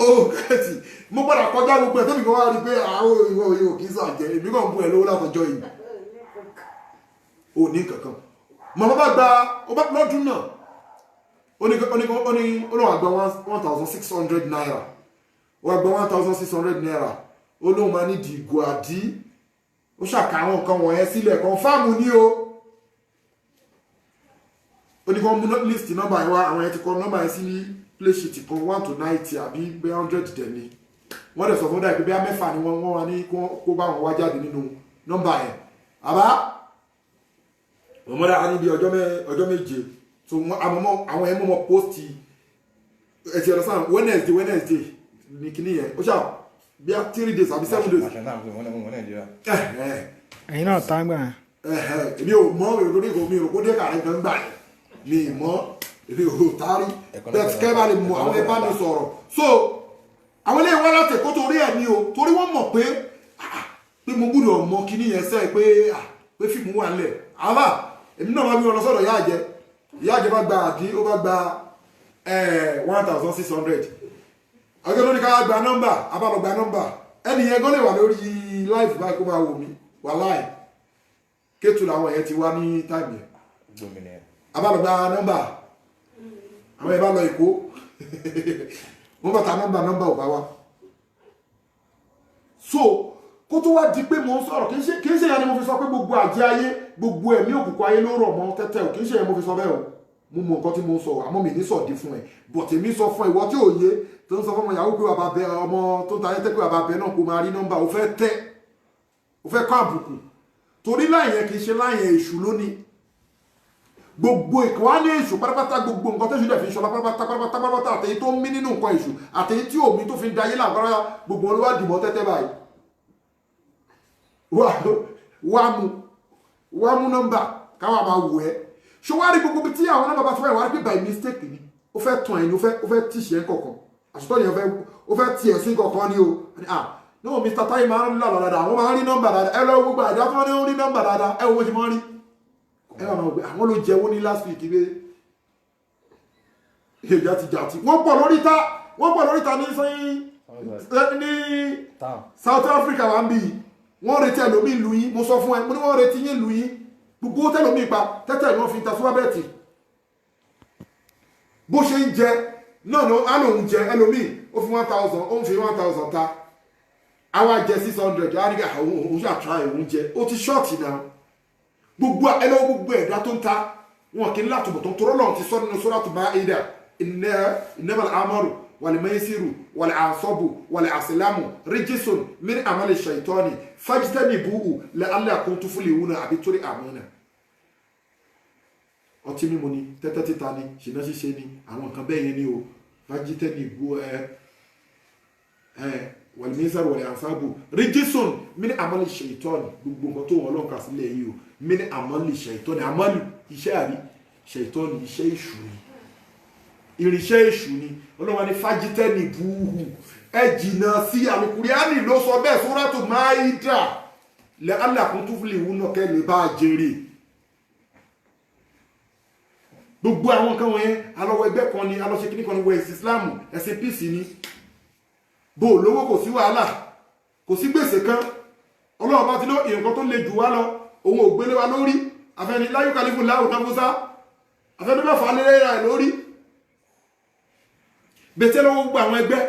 ó kẹ́ẹ̀tì mo padà kọjá gbogbo ẹ̀ tẹ́bí kan wá rí pé àwọn ìwọ̀ yóò kì í sàjẹ́ èmi kàn ń bú ẹ lówó látọjọ́ yìí ò ní kankan màmá bá gba lọ́dún náà ó ní olóhùn àgbà 1,600 naira ó àgbà 1,600 naira ó lóun máa ní dìgò àdí ó ṣàkà àwọn nǹkan wọ̀nyẹn sílẹ̀ confirm ní o ó ní kó mú list nọ́mbà yẹn wá àwọn yẹn ti kọ nọ́mbà yẹn sí play sheet kan 1 to 90 àbí 100 dẹ̀ ni wọ́n dẹ̀ sọ fún dáì pé bí i mẹ́fà ni wọ́n wá ní kó bá wọn wá jáde nínú nọ́mbà yẹn àbá ọmọdé á ní bí ọjọ́ méje so àwọn yẹn mọ́ post ẹ̀tì ọ̀dọ̀ sáà Wednesday ní kíní yẹn ó ṣáà bí i 3 days àbí 7 days ẹ̀yin náà tá gbà èmi ò mọ̀ lórí ìgò mi ò kó dé kàrẹ́ gan gbà ní ìmọ̀ èmi ò tárí bẹ́ẹ̀ kẹ́ bá lè mọ àwọn ẹbá mi sọ̀rọ̀ so àwọn ilé ìwọ́n láti ẹ̀kọ́ torí ẹ̀ ní o torí wọ́n mọ̀ pé mo gbúdọ̀ mọ kíní yẹn sẹ́ pé fíìmù wà nílẹ̀ àbá èmi náà máa bí wọn lọ sọ́dọ̀ ìyá àjẹ́ bá gba àdí ó bá gba 1,600 ọjọ́ lórí ká gba nọ́mbà abálọ gba nọ́mbà ẹni yẹn gọ́lẹ̀ wà lórí live báyìí kó máa wò mí wà láì kétù làwọn yẹn ti wá ní táìmì ẹ̀ abálọ gba nọ́mbà àwọn ẹ̀bá lọ Èkó wọ́n bá ta nọ́mbà ò bá wá so kó tó wá di pé mo ń sọ̀rọ̀ kìí ṣe yẹn ni mo fi sọ pé gbogbo àjẹ́ ayé gbogbo ẹ̀mí òkùnkùn ayé ló rọ̀ mọ́ tẹ́tẹ́ ò kìí ṣe yẹn mo fi sọ bẹ́ẹ̀ o mo mọ nǹkan tí mo ń sọ àmọ́ mi ní sọ̀dí fún ẹ but èmi sọ fún ìwọ tí ò yé tó ń sọ fún ọmọ ìyàwó pé bàbá bẹ ọmọ tó ń ta ayé tẹ́ pé bàbá bẹ náà kó máa rí nọ́mbà ó fẹ́ kọ́ àbùkù torí láyẹn kìí ṣe láyẹn èṣù lónìí gbogbo ìkọ́wá ní èṣù pátápátá gbogbo nǹkan tó ṣù dẹ̀ fi ṣọlá pátápátá àtẹ̀yí tó ń mí nínú nǹkan èṣù àtẹ̀yí tí òmí tó fi ń dayé làgbára gbogbo wọn ló wá dìmọ́ tẹ́tẹ́ báyìí wá mú nọ́mbà káwà máa wù ẹ́ ṣó wá rí gbogbo tí àwọn nọ́mbà bá fẹ́ wá rí pé by mistake ni ó fẹ́ tàn ẹni ó fẹ́ tíṣì ẹ́ kọ̀ọ̀kan àṣìtọ́ yẹn ó fẹ́ tí ẹ̀ sí kọ̀ọ̀kan ní o no Mr. Taye máa ń lọ dáadáa àwọn máa ń rí nọ́mbà dáadáa ẹ lọ gbogbo àjá tó ní ó rí nọ́mbà dáadáa ẹ wo bó ṣe máa ń rí ẹ wà máa gbé àwọn ló jẹ́wọ́ ní last week gbé ìjà ti jà tí wọ́n pọ̀ lórí ta ní South Africa wà ń bì wọ́n retí ẹlòmí ìlú yín mo sọ fún ẹ mo ní wọ́n retí yín ìlú yín gbogbo tẹ́lòmí ipa tẹ́tẹ́ ìlú fi ta súwábẹ́ẹ̀tì bó ṣe ń jẹ náà á lòun jẹ ẹlòmí ó fi 1,000 ó ń fi 1,000 ta àwa jẹ 600 á rí òun ṣàtúrà òun jẹ ó ti ṣọ́ọ̀tì náà gbogbo ẹlọ́wọ́ gbogbo ẹ̀dá tó ń ta wọn kì í látùbọ̀ tó ń torọ́ lọ́n ti sọ nínú Suratu Maida innamal a'malu wal maisiru wal ansabu wal azlamu rijsun min amali shaitani fajtanibuhu la'allakum tuflihuna àbí torí àmúnà ọtí mímu ni tẹ́tẹ́ títa ni ṣìnà ṣíṣe ni àwọn nǹkan bẹ́ẹ̀ yẹn ni o fajtanibuhu wal maisiru wal ansabu rijsun min amali shaitani gbogbo nǹkan tó wọn lọ́nkà sílẹ̀ yìí o min amali shaitani amalu iṣẹ́ àrí shaitani iṣẹ́ èṣù ni irinṣẹ́ èṣù ni ọlọ́wọ́ ni fájítẹ́nì búhù ẹ jìnà sí Al-Kùránì ló sọ bẹ́ẹ̀ Suratu Maida la'allakum tuflihuna kẹ́ lè bá jèrè gbogbo àwọn nǹkan wọ̀nyẹn alọ́wọ́ ẹgbẹ́ kan ni alọ́ṣe kíní kan ni wọ ẹ̀sìn Islam ẹ̀sìn peace ni bó lówó kò sí wàhálà kò sí gbèsè kan ọlọ́wọ́ bá ti ló nǹkan tó le jù wá lọ òun ò gbélé wa lórí àfẹni la yukallifu Allahu nafsan àfẹni mẹ́fà lé rẹ̀ lórí bẹ̀tẹ́ lọ́wọ́ gbogbo àwọn ẹgbẹ́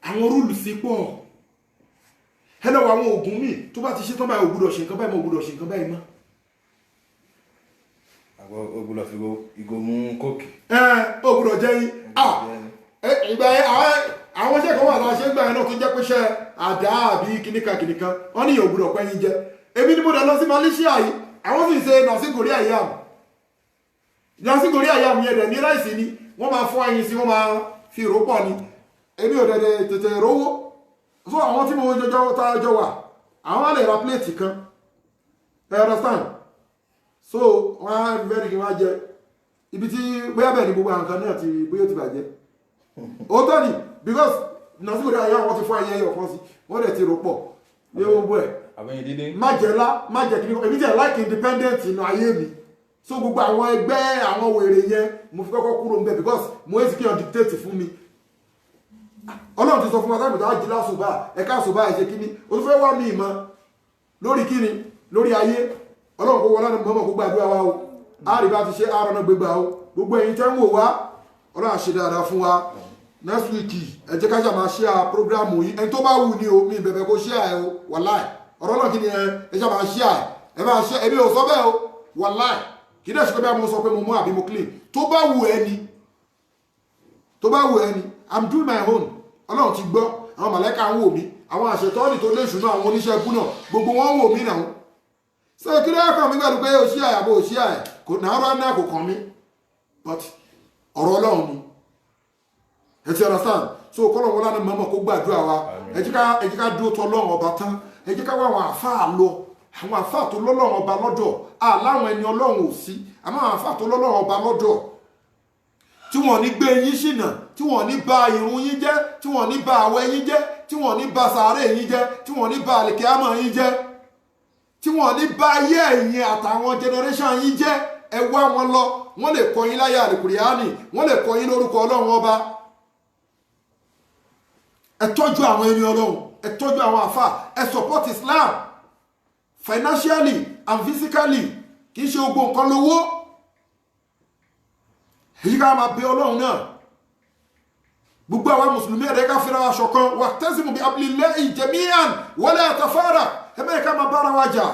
àwọn rúlù sí pọ̀ ẹlọ́wọ́ àwọn ògùn míì tó bá ti ṣe tán báyìí ògbúdọ̀ ṣe nǹkan báyìí mọ́ ògbúdọ̀ ṣe nǹkan báyìí mọ́ àwọn ògbúdọ̀ fi ìgò mú kóòkì ògbúdọ̀ jẹ́ yín ìgbà àwọn iṣẹ́ kan wà láwọn ṣe ń gbà náà tó jẹ́ pé ṣe àdá àbí kìnìkan wọ́n ní ògbúdọ̀ pẹ́yìn jẹ èmi ni mo dẹ̀ lọ sí Malaysia yìí àwọn sì ṣe nàṣígòrí àyàm yẹn dẹ̀ ní ráìsì ni wọ́n máa fọ́ ẹyin sí wọ́n máa fi rò pọ̀ ni èmi ò dẹ̀dẹ̀ tètè rówó so àwọn tí mo jọjọ wà àwọn á lè ra pléètì kan ẹ understand so wọ́n á bẹ́ẹ̀ ni wọ́n á jẹ ibi tí bóyá bẹ́ẹ̀ ni gbogbo àwọn kan náà ti bóyá ti bàjẹ́ òótọ́ ni because nàṣíkò dá ayé wọn ti fún ayé ẹyọ kan sí wọ́n dẹ̀ ti rò pọ̀ ní gbogbo ẹ̀ má jẹ́ kí èmi jẹ́ like independent inú ayé mi so gbogbo àwọn ẹgbẹ́ àwọn wèrè yẹn mo fi kọ́kọ́ kúrò ń bẹ̀ because mo èsì kí wọ́n dictate fún mi Ọlọ́run ti sọ fún wa tábìtì àjí lásùbà ẹ̀ka àsùbà ẹ̀ṣẹ̀ kíní o tún fẹ́ wá mi ìmọ̀ lórí kíni lórí ayé Ọlọ́run kó wọlé mọ́mọ́ gbogbo àdúrà wa o àríbá ti ṣe àárọ̀ náà gbégbá o gbogbo ẹ̀yin tẹ́ ń wò wá Ọlọ́run ṣe dáadáa fún wa next week ẹ jẹ́ ká máa share program yìí ẹni tó bá wù ní o mi bẹ̀bẹ̀ kó share ẹ o wàláì ọ̀rọ̀ náà kí ni ẹ jẹ́ máa share ẹ máa share èmi ò sọ bẹ́ẹ̀ o wàláì kí dẹ̀ ṣe pé bí mo sọ pé mo mú àbí mo clean tó bá wù ẹni I'm doing my own ọlọ́run ti gbọ́ àwọn màlẹ́kà ń wò mí àwọn àṣetọ́ọ̀nì tó lè ṣùnà àwọn oníṣẹ́ ẹkú náà gbogbo wọn ń wò mí náà ṣé kí ló kàn mí gbàdúrà pé o ṣí àyà bó o ṣí àyà kò náà rán náà kò kàn mí but ọ̀rọ̀ ọlọ́run ni ẹ ti understand so kọ́lọ̀ wọn lánàá mọ́mọ́ kó gbàdúrà wa ẹ jẹ́ ká dúró tọ́ ọlọ́run ọba tán ẹ jẹ́ ká wá àwọn àfáà lọ àwọn àfáà tó lọ́lọ́run ọba lọ́dọ̀ àláwọn ẹni ọlọ́run ò sí àmọ́ àwọn àfáà tó lọ́lọ́run ọba lọ́dọ̀ tí wọ́n ní gbé yín ṣìnà tí wọ́n ní bà ìrun yín jẹ́ tí wọ́n ní bà àwẹ̀ yín jẹ́ tí wọ́n ní bà sàárè yín jẹ́ tí wọ́n ní bà àlìkíyámà yín jẹ́ tí wọ́n ní bà ayé ẹ̀yin àtàwọn generation yín jẹ́ ẹ wá wọn lọ wọ́n lè kọ́ yín láyà àlùkùránì wọ́n lè kọ́ yín lórúkọ ọlọ́run ọba ẹ tọ́jú àwọn ẹni ọlọ́run ẹ tọ́jú àwọn àfà ẹ support Islam financially and physically kì í ṣe gbogbo nǹkan lówó èyí ká máa bẹ ọlọ́run náà gbogbo àwọn mùsùlùmí ẹ̀rẹ́ ká fẹ́ra wa ṣọ̀kan wa'tasimu bi hablillahi jami'an wala tafarraqu ẹ̀mẹ́ ká máa bára wa jà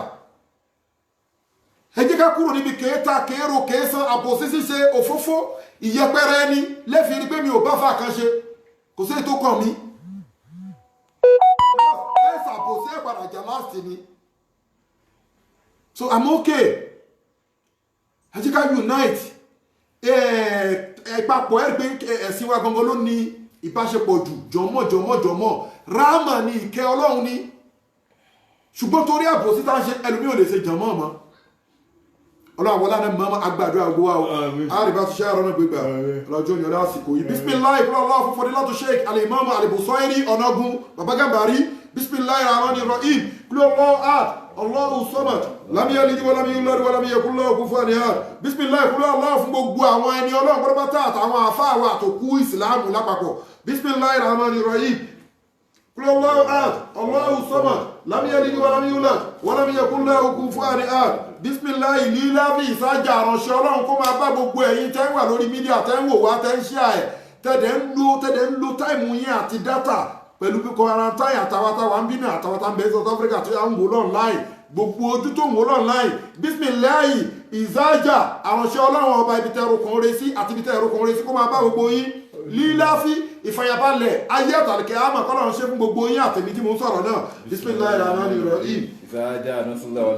ẹ jẹ́ ká kúrò níbi kéèta kéèrò kéèsán àbòsí ṣíṣe òfófó ìyẹpẹrẹ ẹni lẹ́fìí ní pé mi ò bá fà kan ṣe kò sí ètò kàn mí ẹ ṣàbòsí ẹ padà jà láti ni so I'm okay ẹ jẹ́ ká unite papọ̀ ẹ̀rí pé ẹ̀sìn wa gangan ló ní ìbáṣepọ̀ jù jọmọ́ ráàmà ní ìkẹ́ ọlọ́run ní ṣùgbọ́n torí àbòsí tá ń ṣe ẹlòmí ò lè ṣe jọmọ́ ọmọ ọlọ́run wọlá ní mọ́mọ́ agbàdo àgbówá o àríbá ti ṣe àrọ́nà gbégbà lọ́jọ́ ní ọlá àsìkò yìí bismillah ìfúnlọ́lá fún fọdílátù sheik alimami alibusoiri ọ̀nàgún babagambari bismillah rahmanir rahim kúlọ́wọ́ ad Allahu samad lam yalid wa lam yulad wa lam yakul lahu kufuwan ahad bismillah kúlọ́ Allah fún gbogbo àwọn ẹni ọlọ́run pọ́npátá àtàwọn àfáàwà àtòkú ìsìláàmù lápapọ̀ bismillah rahmanir rahim kúlọ́wọ́ ad Allahu samad lam yalid wa lam yulad wa lam yakul lahu kufuwan ahad bismillah líláàbí ìsájà àránṣẹ́ ọlọ́run kó máa bá gbogbo ẹ̀yin tẹ́ ń wà lórí mídíà tẹ́ ń wò wá tẹ́ ń ṣe àẹ̀ tẹ́dẹ̀ ń lo táìmù yín àti dátà pẹ̀lú bí quarantine àtàwátàwà ń bínú àtàwátà ń bẹ South Africa tí a ń wò lọ́nláì gbogbo ojú tó ń wò lọ́nláì bismillah ìsájà àránṣẹ́ ọlọ́run ọba ibi tẹ́rù kan rẹ sí àti ibi tẹ́rù kan rẹ sí kó máa bá gbogbo yín líláàfí ìfàyàbalẹ̀ ayé àtàlùkẹ́ àmọ̀ kọ́lọ́run ṣe fún gbogbo yín àtẹ̀mí tí mo ń sọ̀rọ̀ náà bismillahir rahmanir rahim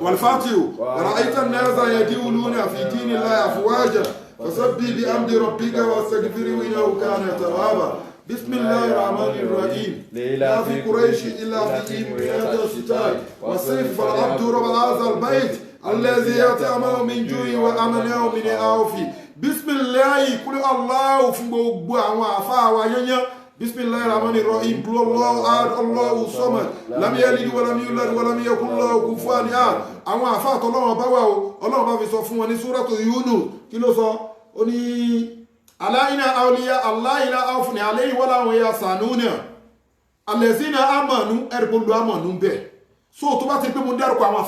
والفاتح ورأيت الناس يدخلون في دين الله أفواجا فسبح بحمد ربك واستغفره إنه كان توابا بسم الله الرحمن الرحيم لا في قريش إلا فيهم رياض الشتاء والسيف فالعبد رب هذا البيت الذي يطعمه من جوع وأمنه من خوف بسم الله كل الله fún gbogbo àwọn àfáà wa yányán bismillahir rahmanir rahim qul Allahu ahad Allahu samad lam yalid wa lam yulad wa lam yakul lahu kufuwan ahad àwọn àfáà t'Ọlọ́run bá wà o Ọlọ́run bá fi sọ fún wọn ní suratu Yunus kí ló sọ ó ní ala inna awliya Allahi la khawfun alayhim wa la hum yahzanun allazina amanu ẹ̀rìbọ̀lù amanu bẹ́ẹ̀ so tó bá ti pé mo dárúkọ àwọn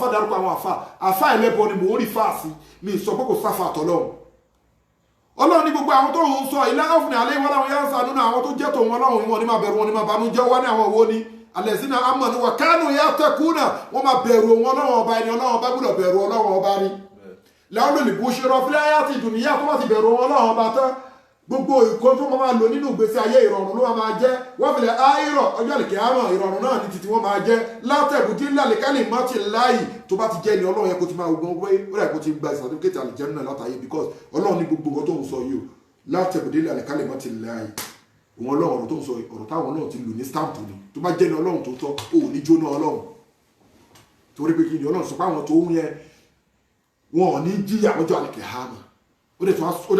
àfáà ẹlẹ́bọ ni mo rí fáàsì mi sọ pé kò sáfà t'Ọlọ́run Ọlọ́run ní gbogbo àwọn tó ń sọ ilé ọ̀fìn àlẹ́ ìwọ́n láwọn yára sàánú náà àwọn tó jẹ́ tó wọn lọ́wọ́ wọn ní máa bẹ̀rù wọn ní máa banú jẹ́ wá ní àwọn owó ní alẹ́sìn náà amọ̀ ní wà kánú yá tẹ́kù náà wọ́n máa bẹ̀rù wọn lọ́wọ́ ọba ẹni ọlọ́wọ́ ọba gbọ́dọ̀ bẹ̀rù ọlọ́wọ́ ọba ní láwọn olùbò ṣe rọ fílẹ̀ ayá ti dùn níyà tó bá ti bẹ̀rù wọn lọ́wọ́ ọba tán gbogbo ìkó tó máa lò nínú ìgbésí ayé ìrọ̀rùn ló máa jẹ́ wọ́n fi lẹ̀ áírọ̀ ọjọ́ àlèkè àmọ̀ ìrọ̀rùn náà ní títí wọ́n máa jẹ́ látẹ̀kù tí lálẹ́kálì mọ́tì láàyè tó bá ti jẹ́ ní ọlọ́run yẹn kó ti máa gbọ́n pé ó rẹ̀ kó ti gba ìsàdókètì àlìjẹ́nù náà látàyè because ọlọ́run ní gbogbo nǹkan tó ń sọ yìí o látẹ̀bùdílẹ̀ àlẹ́kálẹ̀ mọ́ ti láàyè òun ọlọ́run ọ̀rọ̀ tó ń sọ ọ̀rọ̀ táwọn náà ti lò ní stampu ni tó bá jẹ́ ní ọlọ́run tó tọ́ ò ní jóná ọlọ́run torí pé kí ni ọlọ́run sọ pé àwọn tó ń yẹn wọn ò ní jíyà lọ́jọ́ àlẹ́kẹ̀ hàmà ó dẹ̀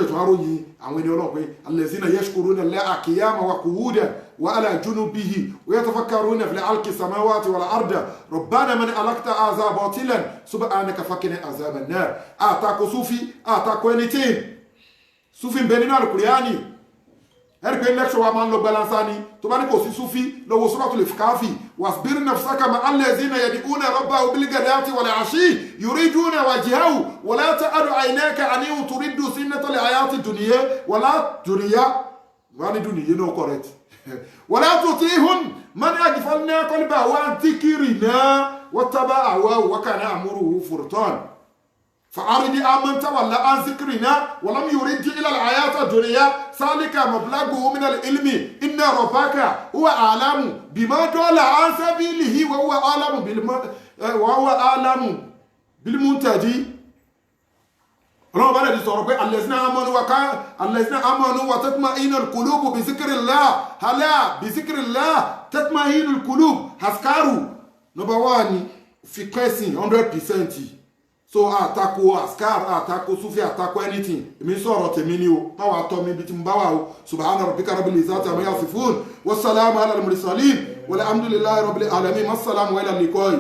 tó wá ròyìn àwọn ẹni ọlọ́run pé allazina yashkuruna Allaha qiyaman wa qu'udan wa ala junubihi wa yatafakkaruna fil khalqi samawati wal ardi rabbana man alakta hadha batilan subhanaka fakina azaban nar àtakò sufi àtakò anything sufi bẹ nínú Al-Qur'ani ẹ̀rí pé lẹ́kṣọ́ wa máa ń lọ gbalansa ni tó bá ní kò sí sufi lọ́wọ́ Suratul Kahfi wasbir nafsaka ma'a allazina yad'una rabbahum bil ghadati wal 'ashi yuriduna wajhahu wa la ta'du 'aynaka 'anhum turiddu zinnatal hayati dunya wọ́n ní dùn nìyẹn náà correct wala tutihun man aghfalna qalbahu an dhikrina wattaba'a hawahu wa kana amruhu furtan فأرد آمن تولى عن ذكرنا ولم يرد إلى الحياة الدنيا ذلك مبلغه من العلم إن ربك هو أعلم بما ضل عن سبيله وهو أعلم بالمهتدين. رغم ذلك سورة الذين آمنوا وتطمئن القلوب بذكر الله هلا بذكر الله تطمئن القلوب أذكاره number 1 frequency 100%. So atako askar atako sufi atako anything èmi sọ̀rọ̀ tèmi ni o má wá tọ́ mi bí tí mo bá wà o subhana rabbika rabbil izzati amma yasifun wassalamu ala al mursalin walhamdulillahi rabbil alamin assalamu ala liqai.